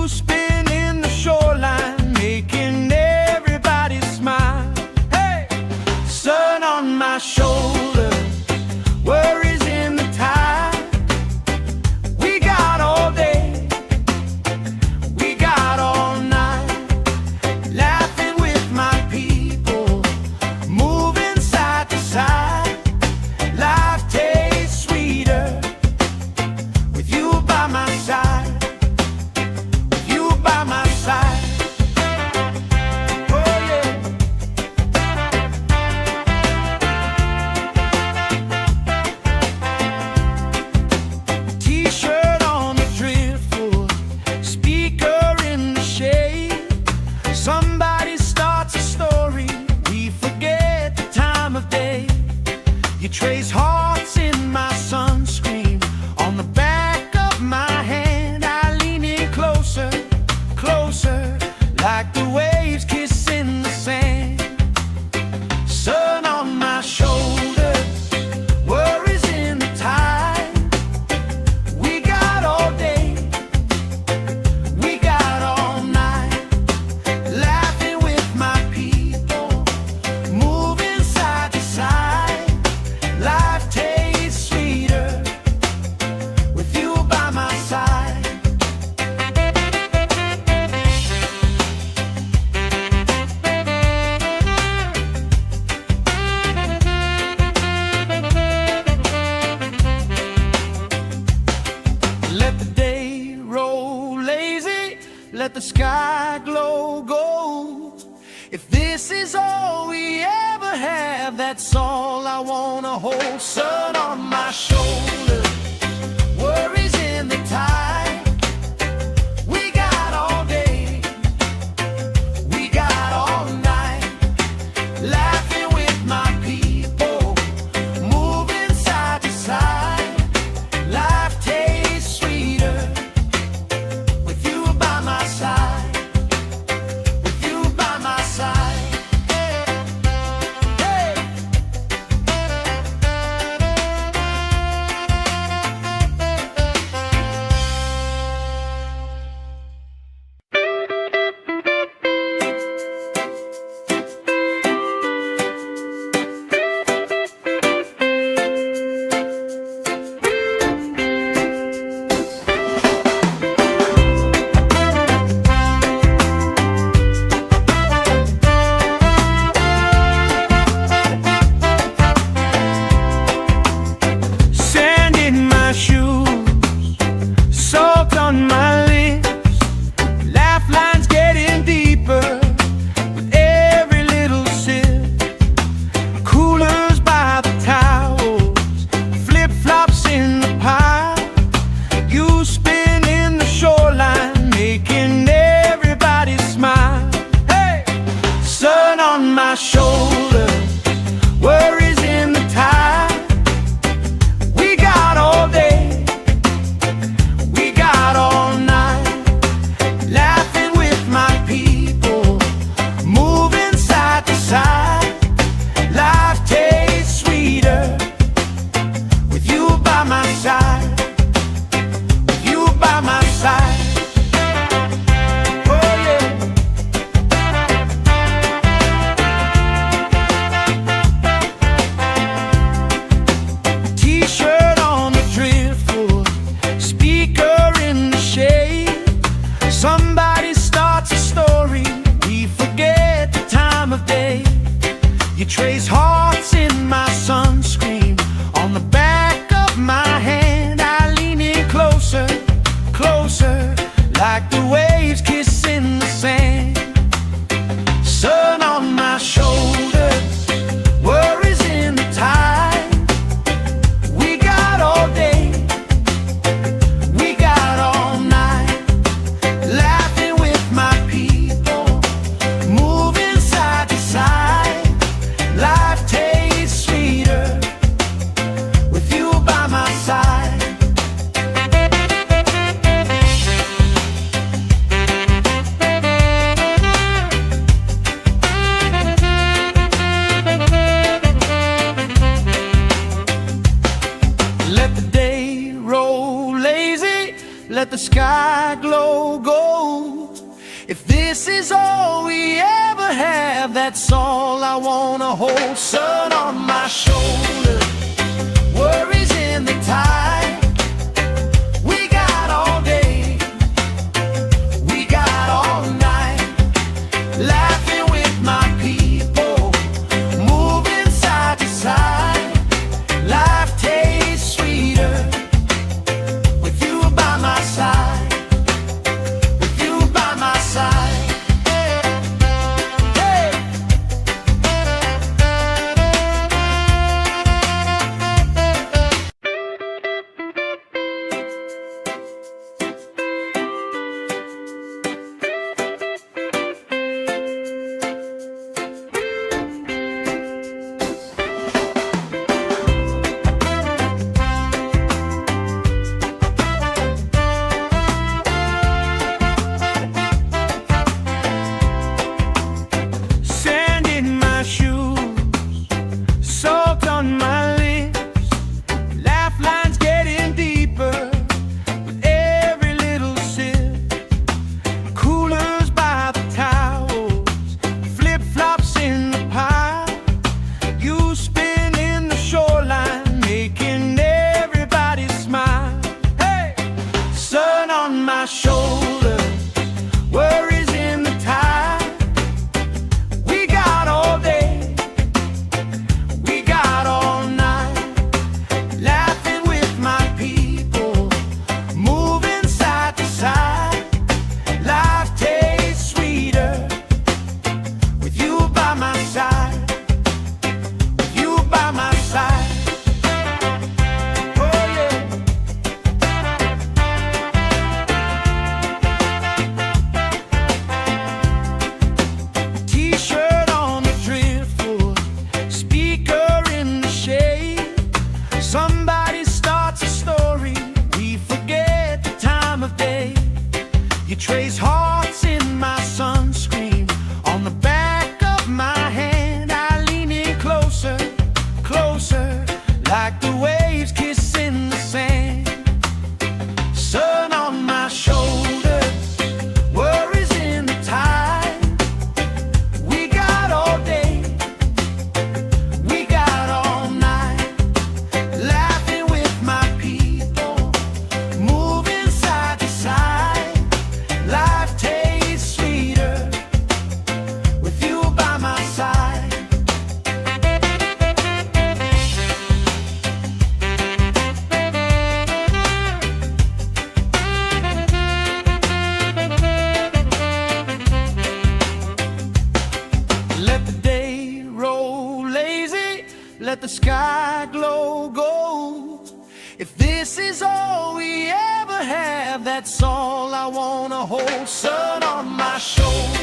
You spin in the shoreline, making everybody smile. Hey! Sun on my shoulder, worries in the tide. We got all day, we got all night, laughing with my people, moving side to side. Life tastes sweeter with you by my side, with you by my side. Oh yeah. T-shirt on the driftwood, speaker in the shade. Somebody starts a story, we forget the time of day. You trace hearts in my sunscreen, on the back of my hand. I lean in closer, closer, like the waves kissing the sand. Sun on my shoulders, worries in the tide. We got all day, we got all night, laughing with my people, moving side to side. Life tastes sweeter with you by my side. Let the day roll lazy, let the sky glow gold. If this is all we ever have, that's all I wanna hold. Sun on my shoulders, worries in the tide. We got all day, we got all night, laughing with my people, moving side to side. Life tastes sweeter with you by my side, with you by my side. Hey! Sand in my shoes, salt on my lips, laugh lines getting deeper with every little sip. Coolers by the towels, flip-flops in the pile. You spin in the shoreline, making everybody smile. Hey! Sun on my shoulder, worries in the tide. We got all day, we got all night, laughing with my people, moving side to side. Life tastes sweeter with you by my side, with you by my side. Oh yeah. T-shirt on the driftwood, speaker in the shade. Somebody starts a story, we forget the time of day. You trace hearts in my sunscreen, on the back of my hand. I lean in closer, closer, like the waves kissing the sand. Sun on my shoulders, worries in the tide. We got all day, we got all night, laughing with my people, moving side to side. Life If this is all we ever have, that's all I wanna hold. Sun on my shoulder, worries in the tide. We got all day, we got all night, laughing with my people, moving side to side. Life tastes sweeter with you by my side. My shoulder, worries in the tide. We got all day, we got all night, laughing with my people, moving side to side. Life tastes sweeter with you by my side, with you by my side. Somebody starts a story, we forget the time of day. You trace hearts in my sunscreen, on the back of my hand. I lean in closer, closer, like the waves kissing the sand. Sun on my shoulders, worries in the tide. We got all day, we got all night, laughing with my people, moving side to side. Life tastes sweeter with you by my side. Let the day roll lazy, let the sky glow gold. If this is all we ever have, that's all I wanna hold. Sun on my shoulder,